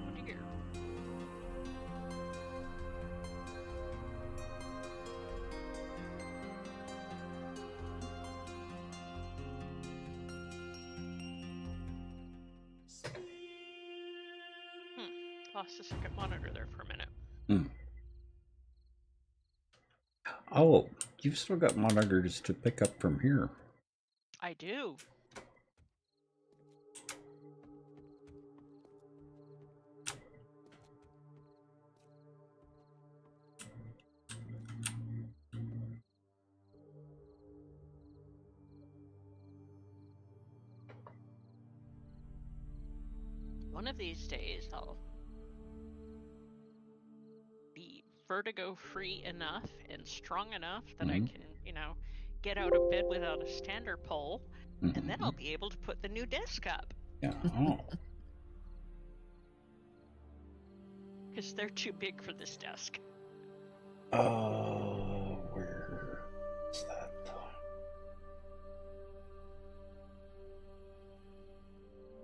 Oh dear. Lost the second monitor there for a minute. Oh, you've still got monitors to pick up from here. I do. One of these days I'll be vertigo free enough and strong enough that I can, get out of bed without a stander pole, and then I'll be able to put the new desk up. Yeah. Oh. Because they're too big for this desk. Where is that?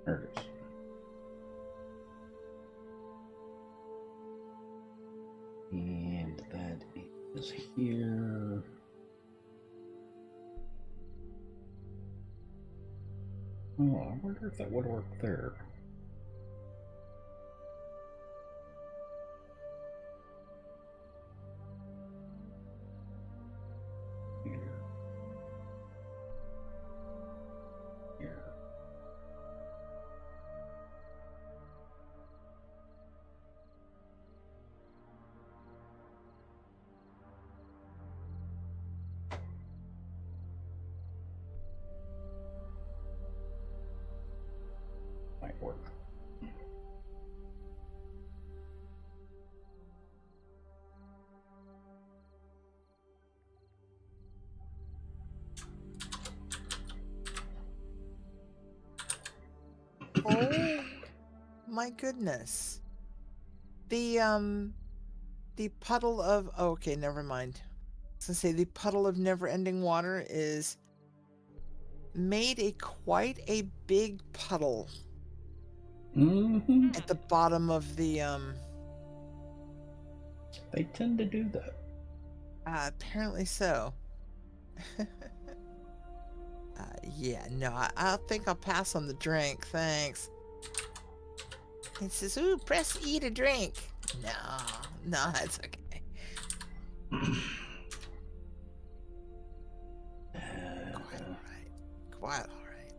There it is. And that is here. Oh, I wonder if that would work there. Here. Here. Might work. Oh my goodness. The puddle of okay, never mind. I was gonna say the puddle of never-ending water is made quite a big puddle at the bottom of the They tend to do that. apparently so. Yeah, no, I think I'll pass on the drink, thanks. It says, ooh, press E to drink. No, that's okay. Quite all right. Quite all right.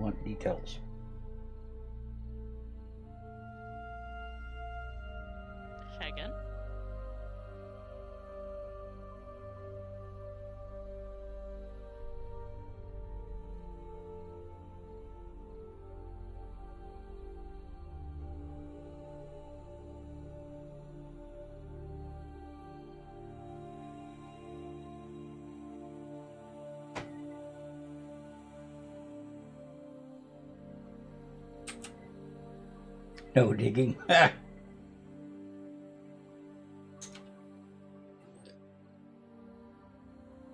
want details. Say again? No digging. Did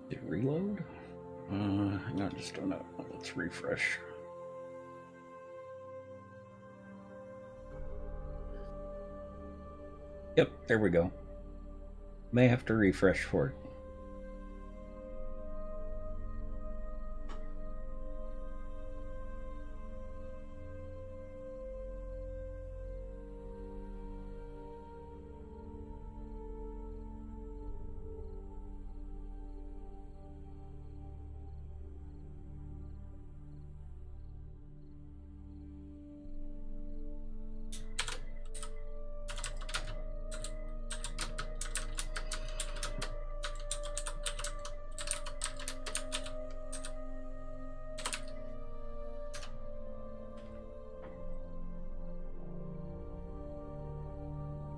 it reload? Hang on just a minute. Let's refresh. Yep, there we go. May have to refresh for it.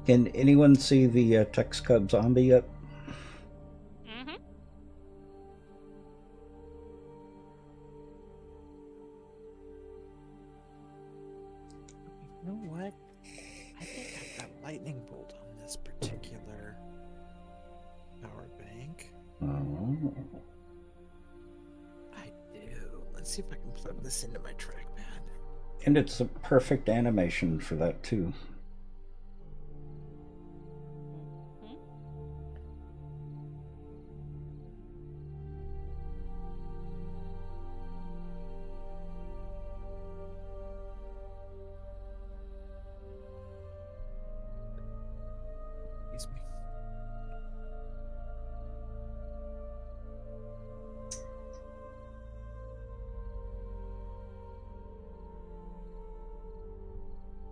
Can anyone see the Tex Cub zombie yet? Mm-hmm. You know what? I think I've got lightning bolt on this particular power bank. Oh. I do. Let's see if I can plug this into my trackpad. And it's a perfect animation for that too. Excuse me.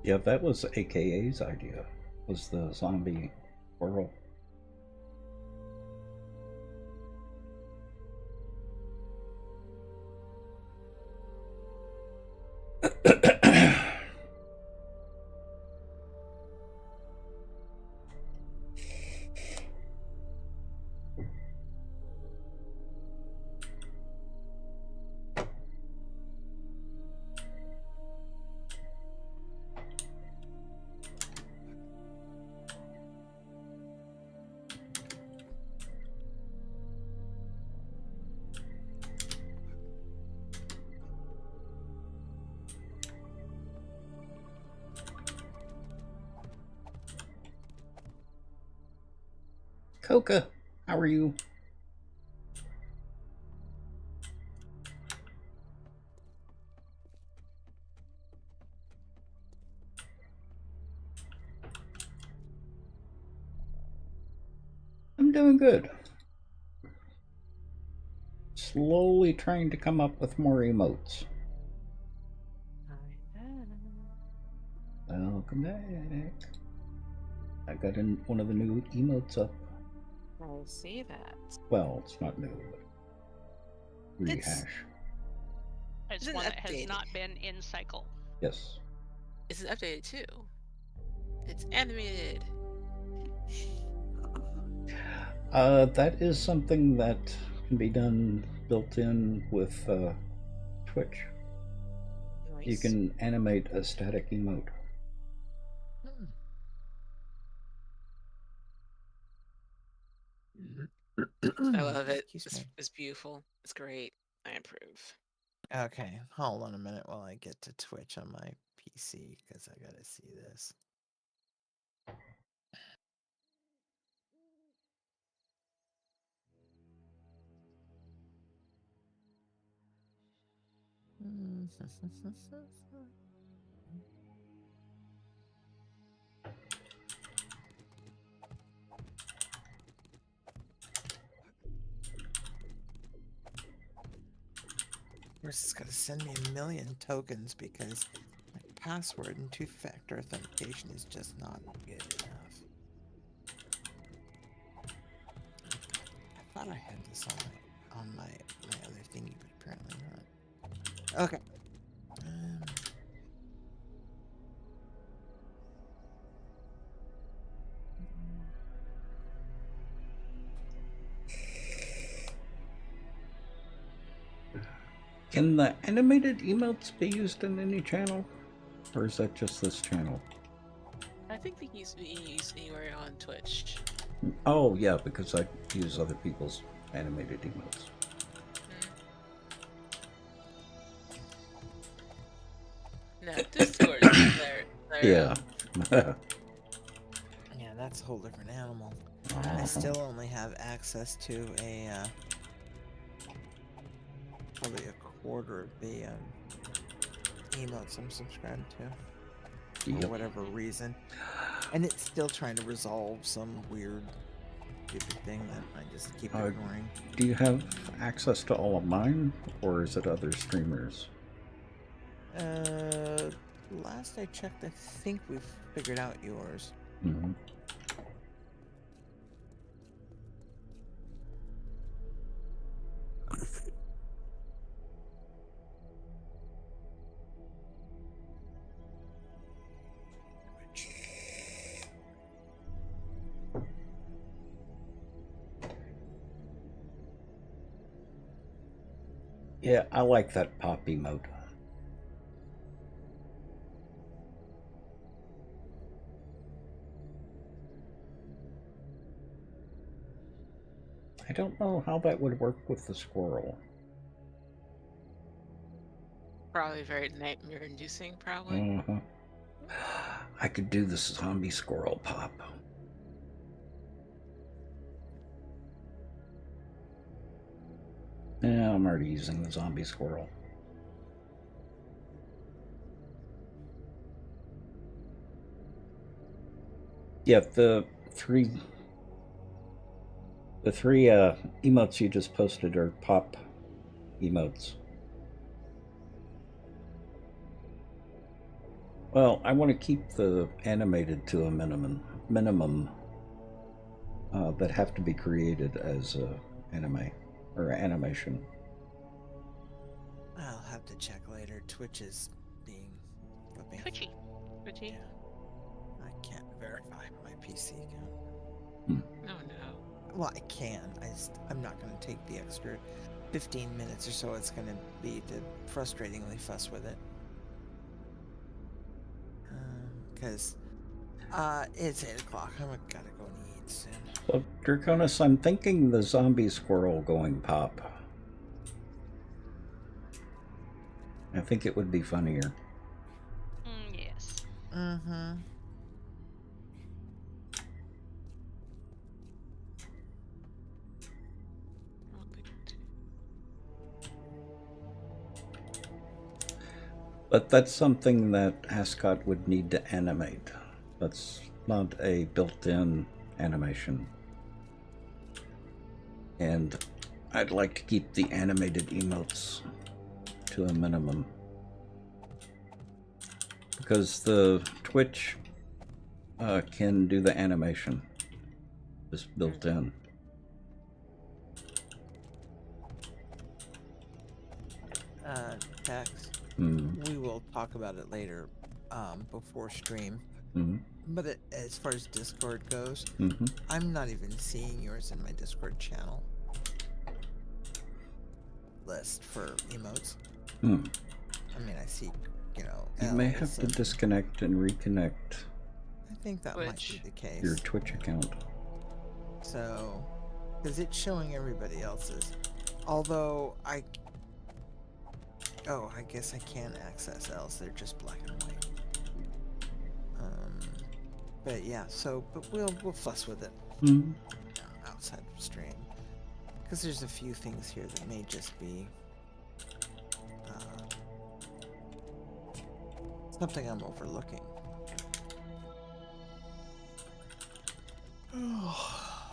Yeah, that was AKA's idea, was the zombie world. Coca, how are you? I'm doing good. Slowly trying to come up with more emotes. Welcome back. I got one of the new emotes up. I see that. Well, it's not new, but rehash. It's Isn't one it that has updated? not been in cycle. Yes. Is it updated too? It's animated. That is something that can be done built in with Twitch. Nice. You can animate a static emote. I love it. Excuse me. It's beautiful. It's great. I approve. Okay, hold on a minute while I get to Twitch on my PC because I gotta see this. course, it's got to send me 1,000,000 tokens because my password and two-factor authentication is just not good enough. I thought I had this on my other thingy, but apparently not. Okay. Can the animated emotes be used in any channel? Or is that just this channel? I think they can be used anywhere on Twitch. Oh, yeah, because I use other people's animated emotes. No, Discord. Yeah. Yeah, that's a whole different animal. I still only have access to a probably a quarter of the emotes I'm subscribed to for whatever reason, and it's still trying to resolve some weird stupid thing that I just keep ignoring. Do you have access to all of mine, or is it other streamers? Last I checked, I think we've figured out yours. Mm-hmm. Yeah, I like that pop emote. I don't know how that would work with the squirrel. Probably very nightmare-inducing, probably. Uh-huh. I could do the zombie squirrel pop. Yeah, I'm already using the zombie squirrel. Yeah, the three emotes you just posted are pop emotes. Well, I want to keep the animated to a minimum that have to be created as anime or animation. I'll have to check later. Twitch is being flipping. Twitchy. Twitchy? Yeah. I can't verify my PC account. No, no. Well, I can. I'm not going to take the extra 15 minutes or so it's going to be to frustratingly fuss with it. Because it's 8 o'clock. I'm gotta go and eat soon. Well, Draconis, I'm thinking the zombie squirrel going pop. I think it would be funnier. Yes. Mm-hmm. But that's something that Ascot would need to animate. That's not a built-in animation. And I'd like to keep the animated emotes to a minimum. Because the Twitch can do the animation. Just built in. Text. We will talk about it later before stream. But as far as Discord goes, I'm not even seeing yours in my Discord channel list for emotes. I mean, I see, you know, You may have to disconnect and reconnect I think that might be the case. your Twitch account. So, because it's showing everybody else's. Although I guess I can access else. They're just black and white. But yeah, but we'll fuss with it outside of stream, because there's a few things here that may just be something I'm overlooking.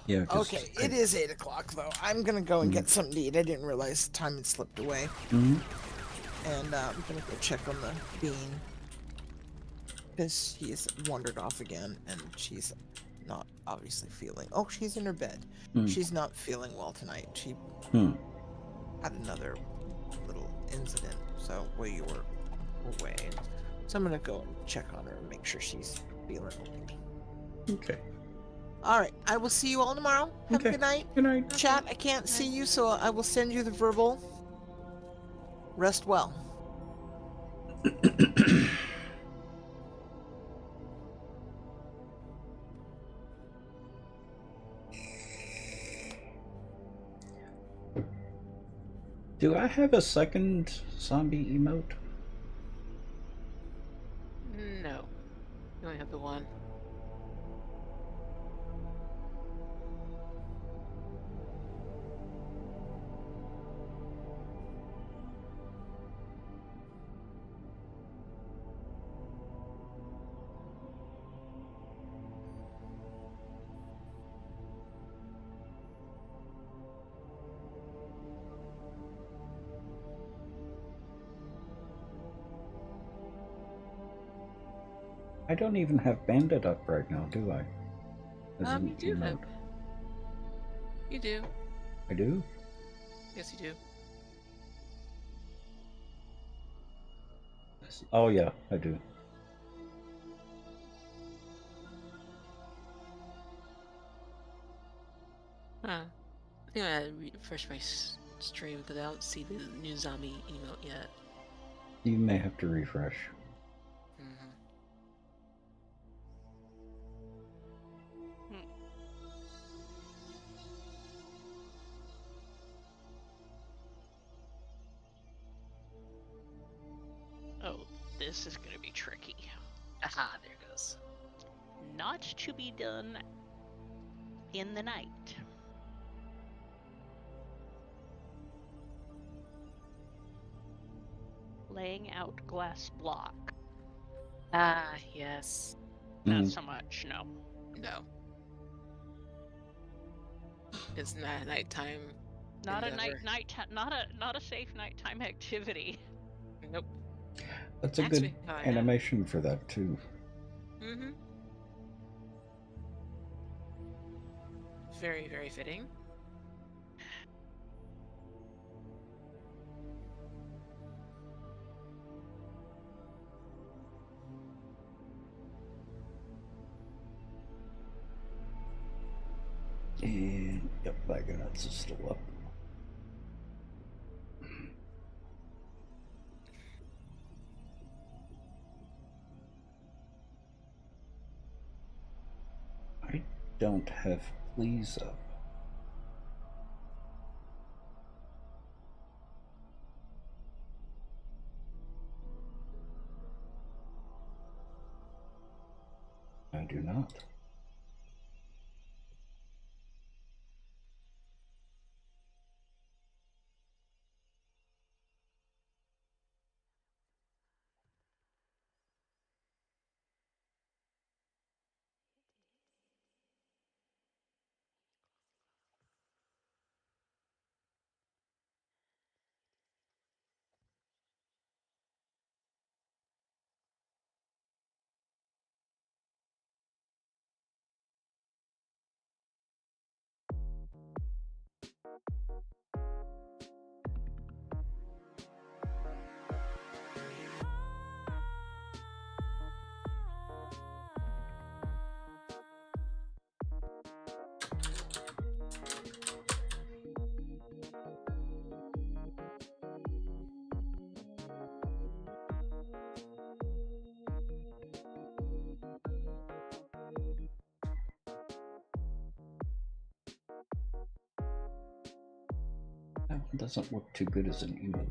Yeah. Okay, it is 8 o'clock though. I'm gonna go and get something to eat. I didn't realize the time had slipped away. and I'm gonna go check on the bean because he's wandered off again, and she's not obviously feeling. Oh, she's in her bed. She's not feeling well tonight. She had another little incident, so while you were away, so I'm gonna go and check on her and make sure she's feeling okay. Okay. All right, I will see you all tomorrow. Have a good night. Good night. Chat, I can't see you, so I will send you the verbal. Rest well. Do I have a second zombie emote? No. You only have the one. I don't even have Bandit up right now, do I? As You an do have. emote. You do. I do? Yes, you do. Oh yeah, I do. Huh. I think I had to refresh my stream because I don't see the new zombie emote yet. You may have to refresh. Oh, this is going to be tricky. Aha, there it goes. Not to be done in the night. Laying out glass block. Ah, yes. Not so much, no. No. It's not a nighttime. Not endeavor. not a safe nighttime activity. Nope. That's a good animation for that too. Mm-hmm. Very, very fitting. And yep, Vagonauts is still up. I don't have please up. I do not. That one doesn't look too good as an emote.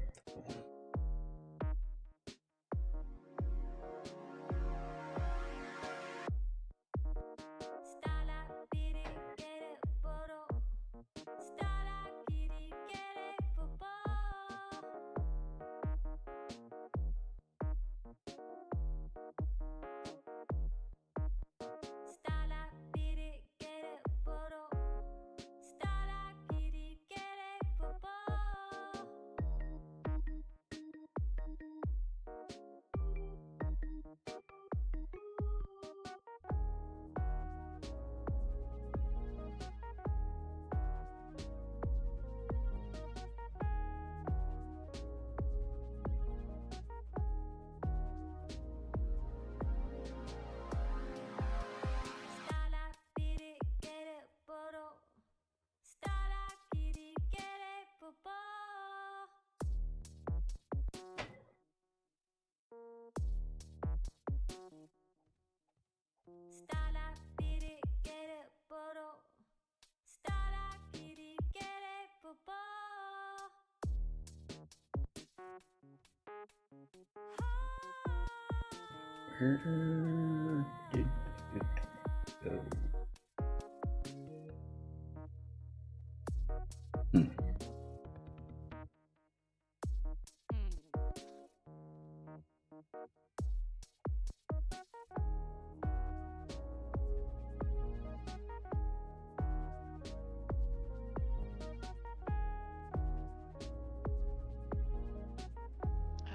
Where did it go? Hmm.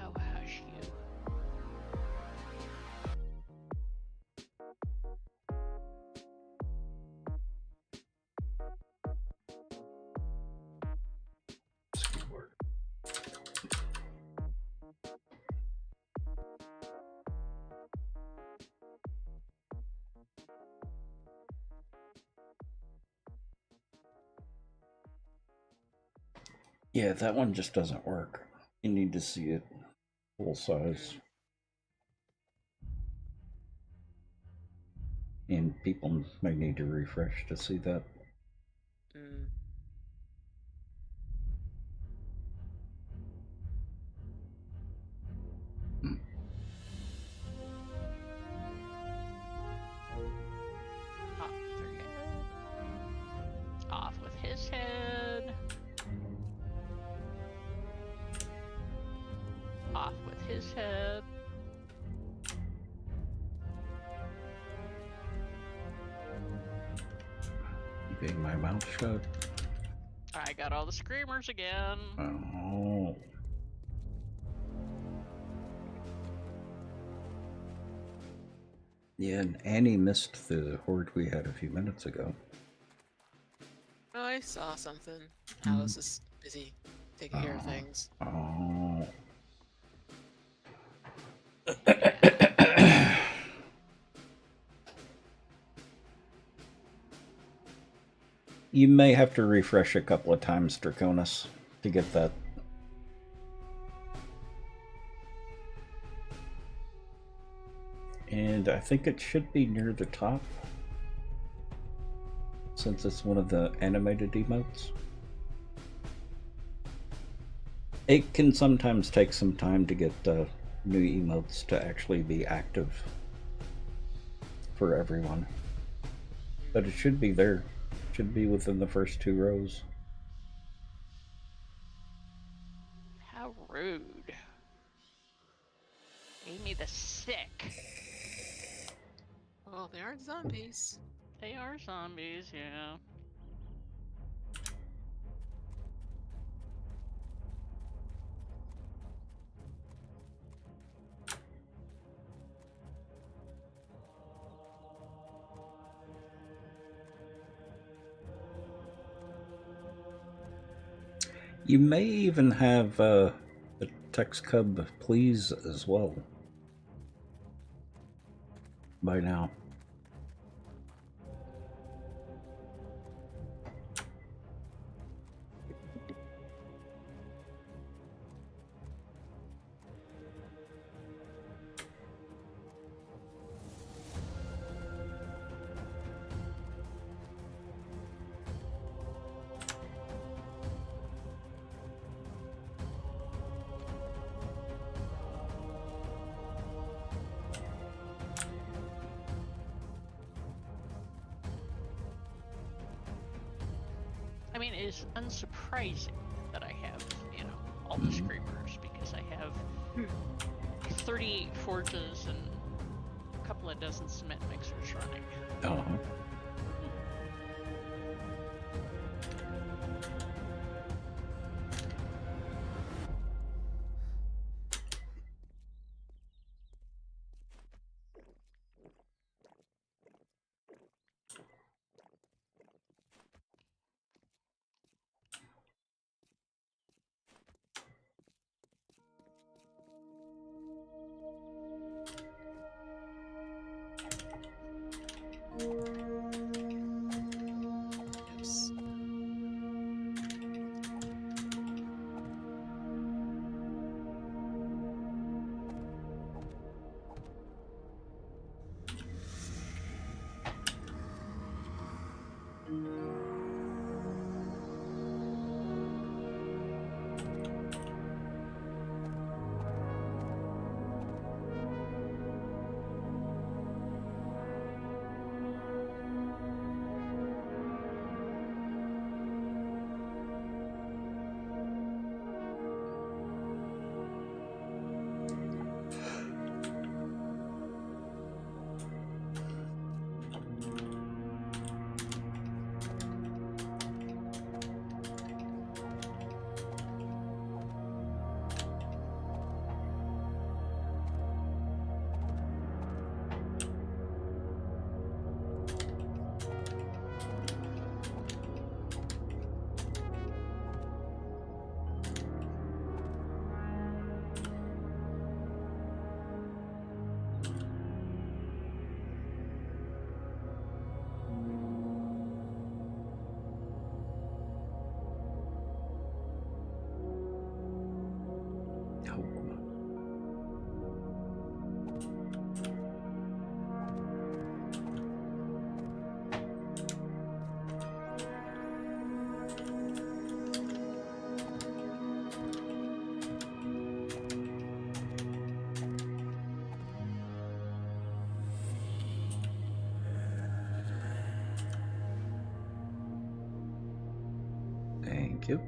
Oh, hush you. Yeah, that one just doesn't work. You need to see it full size. And people may need to refresh to see that. Mm. Off with her head. Off with his head. Off with his head. Keeping my mouth shut. I got all the screamers again. Oh. Yeah, and Annie missed the horde we had a few minutes ago. Oh, I saw something. Alice is busy taking care of things. Oh. You may have to refresh a couple of times, Draconis, to get that. And I think it should be near the top, since it's one of the animated emotes. It can sometimes take some time to get new emotes to actually be active for everyone. But it should be there. Should be within the first 2 rows. How rude. Gave me the sick. Well, they aren't zombies. They are zombies, yeah. You may even have the Tex Cub Please as well by now. I mean, it is unsurprising that I have, all the screamers, because I have 38 forges and a couple of dozen cement mixers running. Uh-huh. Thank you.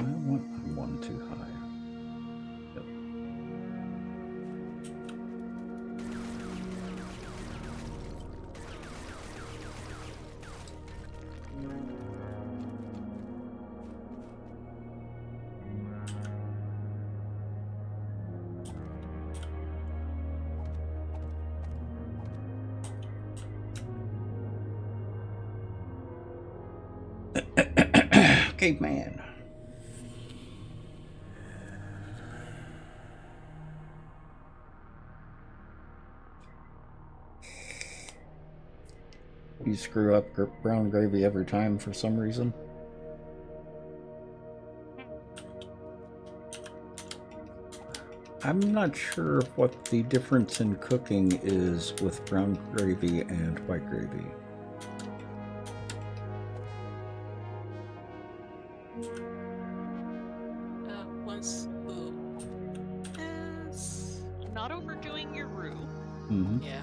I want one too high. Yep. Caveman. You screw up brown gravy every time for some reason. I'm not sure what the difference in cooking is with brown gravy and white gravy. Once it's Not overdoing your roux. Mm-hmm. yeah.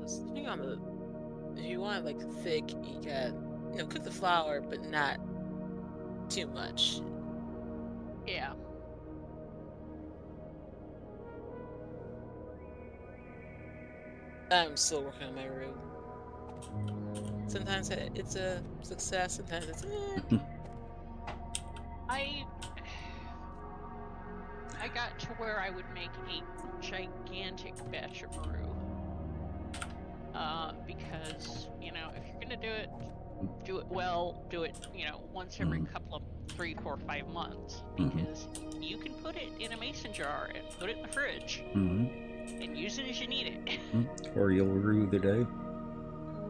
Depending on the, if you want like thick, you got cook the flour, but not too much. Yeah. I'm still working on my roux. Sometimes it's a success, sometimes it's I got to where I would make a gigantic batch of roux. Because, if you're gonna do it well, do it, once every couple of 3, 4, 5 months. Because you can put it in a mason jar and put it in the fridge and use it as you need it. Or you'll rue the day.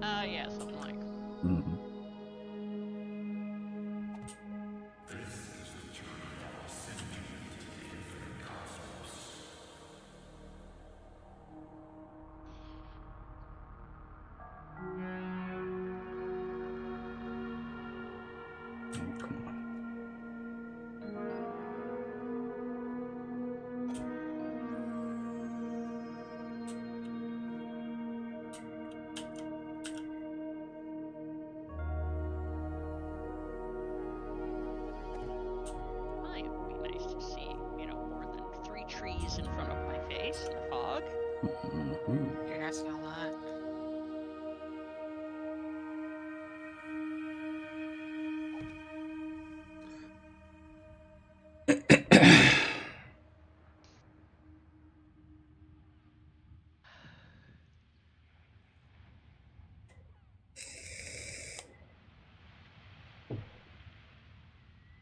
Yeah, something like. Come on. It would be nice to see, more than 3 trees in front of my face in the fog. you're asking a lot.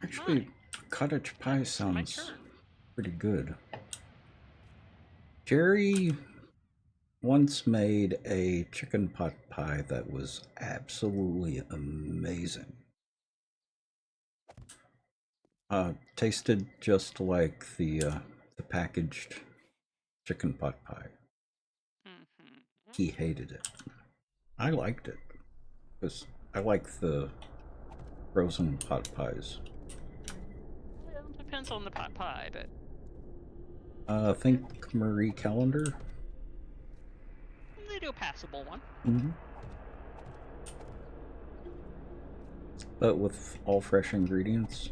Actually, cottage pie It's my sounds turn. pretty good. Jerry once made a chicken pot pie that was absolutely amazing. Tasted just like the packaged chicken pot pie. He hated it. I liked it because I like the frozen pot pies. Well, depends on the pot pie, but I think Marie Callender. they do a passable one. But with all fresh ingredients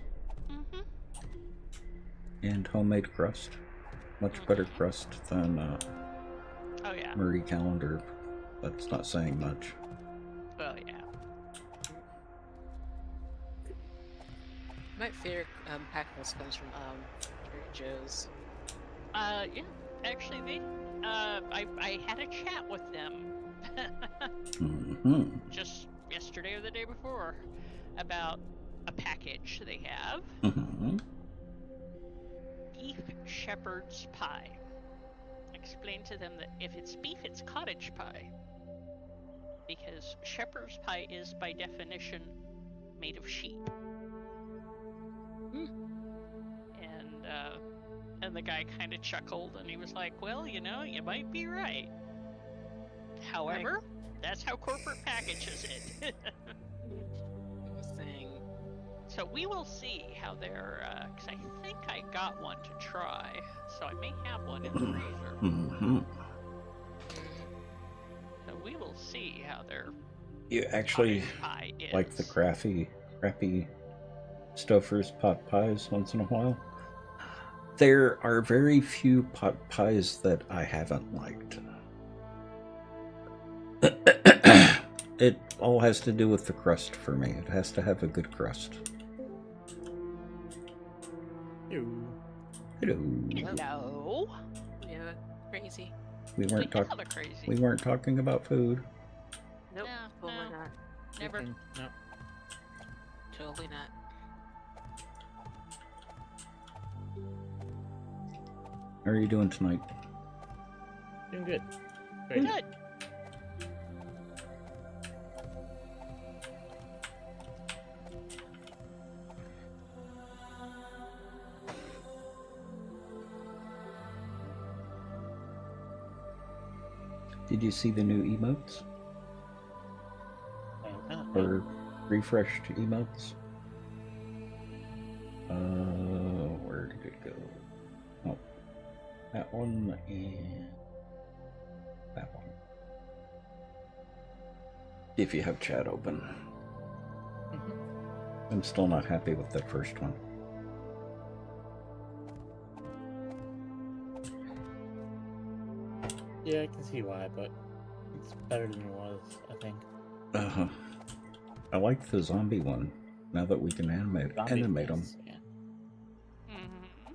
and homemade crust. Much better crust than Oh yeah. Marie Callender. That's not saying much. Well, yeah. My favorite packles comes from Trader Joe's. Yeah. Actually, they. I had a chat with them. Just yesterday or the day before about a package they have. Mm-hmm. Beef shepherd's pie. Explain to them that if it's beef, it's cottage pie. Because shepherd's pie is, by definition, made of sheep. And the guy kind of chuckled, and he was like, well, you know, you might be right. However, that's how corporate packages it. Interesting. So we will see how they're, because I think I got one to try, so I may have one in the freezer. Mm-hmm. So we will see how their You actually cottage pie is. like the crappy Stouffer's pot pies once in a while? There are very few pot pies that I haven't liked. It all has to do with the crust for me. It has to have a good crust. Hello. Hello. Hello. Yeah, crazy. We weren't Yeah, talking. they're crazy. We weren't talking about food. Nope, No, totally no. not. Never. No. Totally not. How are you doing tonight? Doing good. Great. Good. Did you see the new emotes? Or refreshed emotes? Where did it go? Oh, that one and that one. If you have chat open. I'm still not happy with that first one. Yeah, I can see why, but it's better than it was, I think. Uh-huh. I like the zombie one. Now that we can animate them. Yeah. Mm-hmm.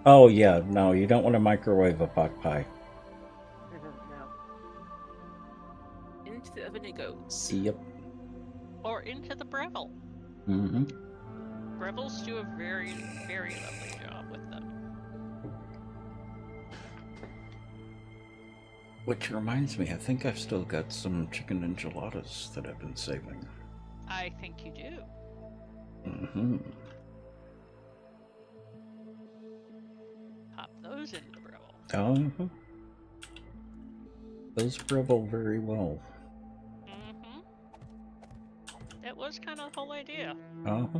Oh yeah, no, you don't want to microwave a pot pie. No. Into the oven it goes. Yep. Or into the Breville. Mm-hmm. Breville's do a very, very lovely job with them. Which reminds me, I think I've still got some chicken enchiladas that I've been saving. I think you do. Mm-hmm. Pop those into the Breville. Uh-huh. Those Breville very well. Mm-hmm. That was kind of the whole idea. Uh-huh.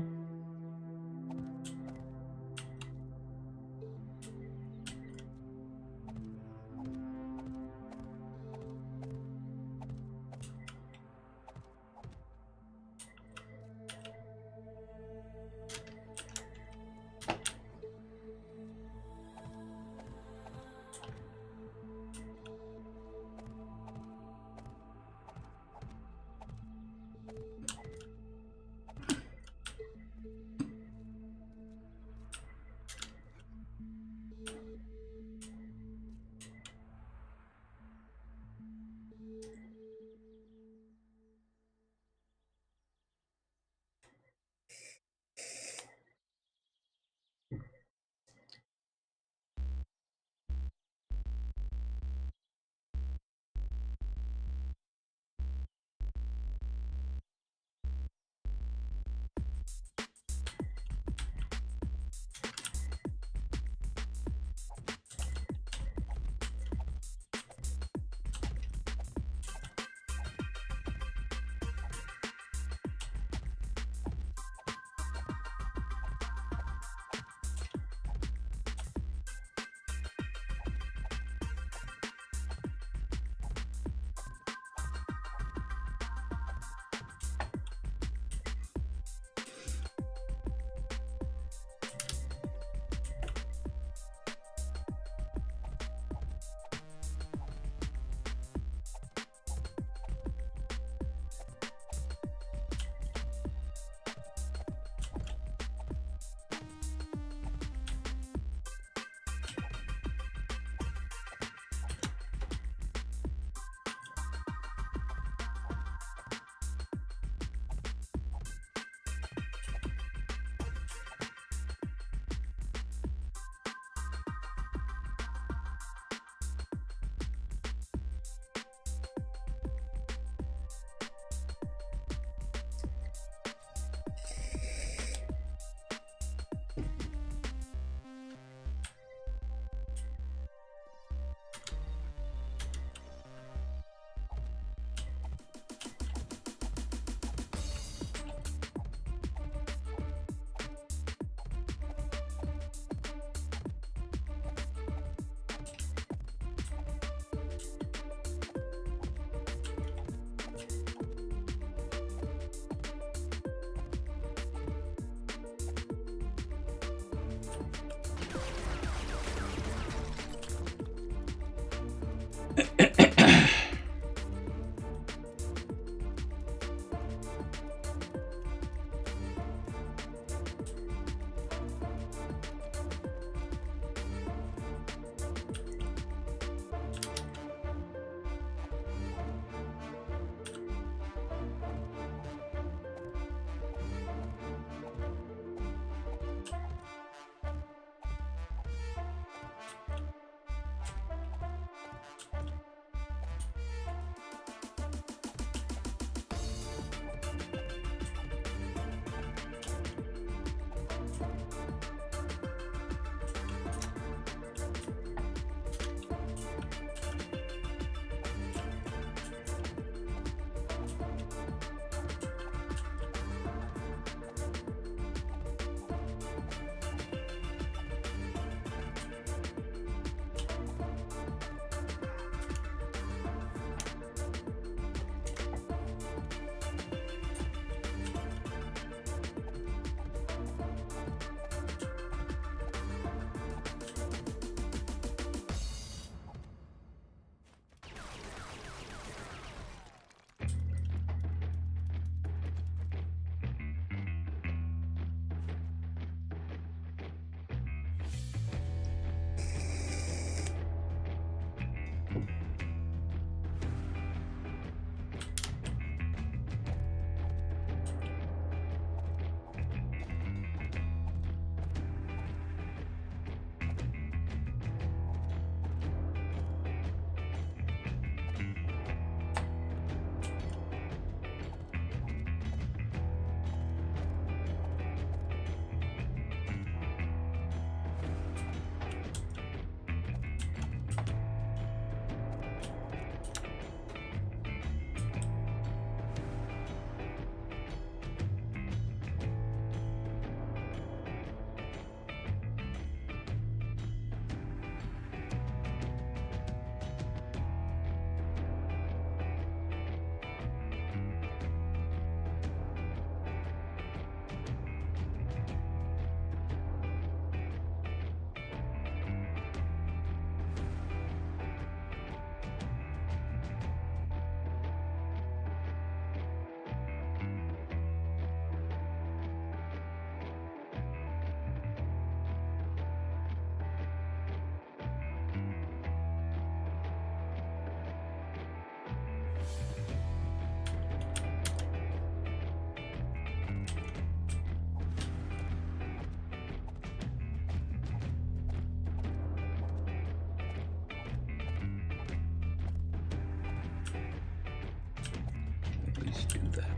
do that.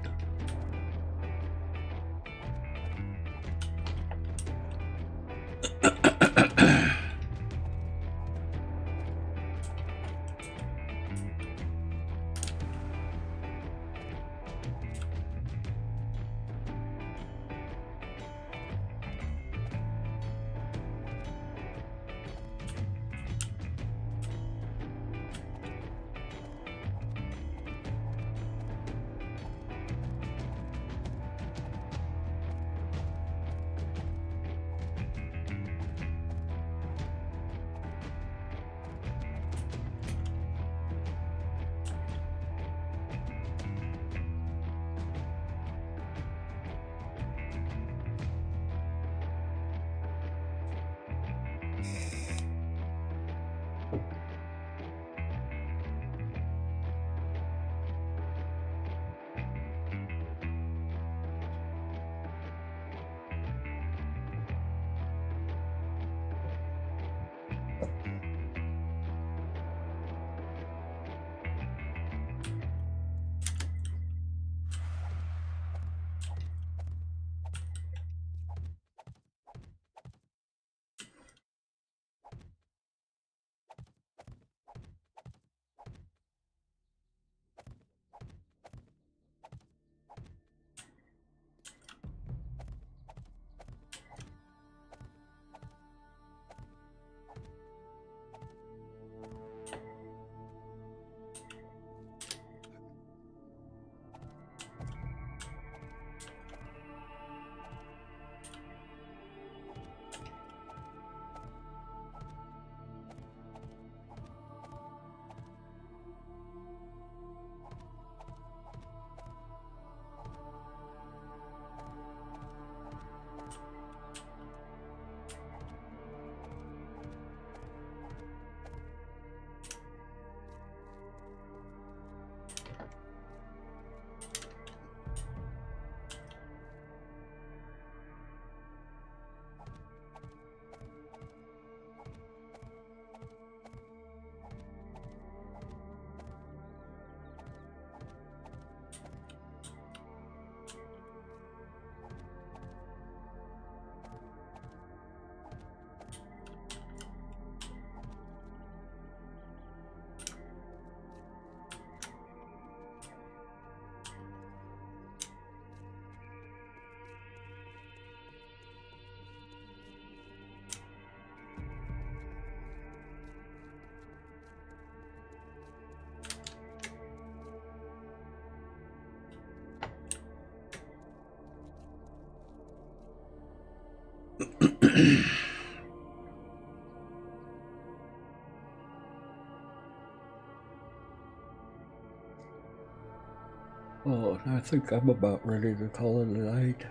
Oh, I think I'm about ready to call it a night.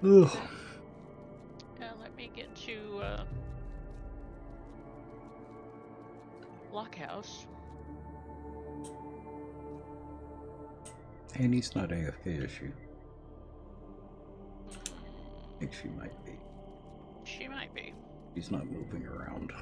Ugh. Let me get to Lockhouse. Annie's not AFK, is she? I think she might be. She might be. She's not moving around.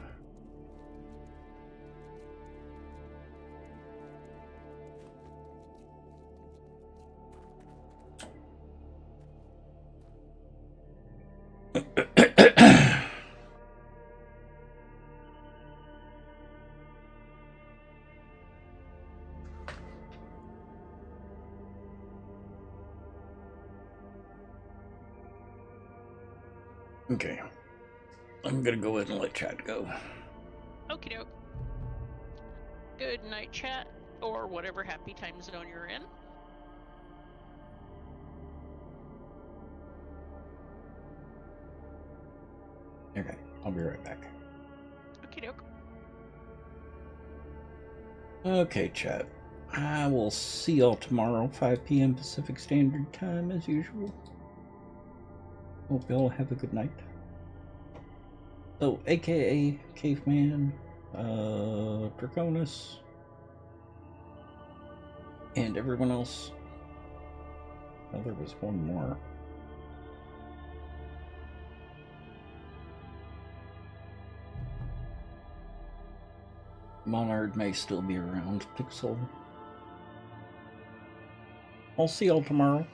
Okay. I'm gonna go ahead and let chat go. Okie doke. Good night, chat, or whatever happy time zone you're in. Okay, I'll be right back. Okie doke. Okay, chat. I will see y'all tomorrow, 5 p.m. Pacific Standard Time, as usual. Hope y'all have a good night. So, aka Caveman, Draconis, and everyone else. Oh, there was one more. Monard may still be around. Pixel. I'll see y'all tomorrow.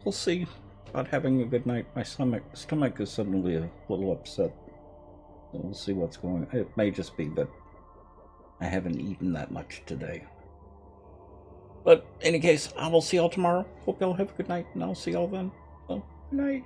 We'll see about having a good night. My stomach is suddenly a little upset. So we'll see what's going on. It may just be that I haven't eaten that much today. But in any case, I will see y'all tomorrow. Hope y'all have a good night, and I'll see y'all then. Well, good night.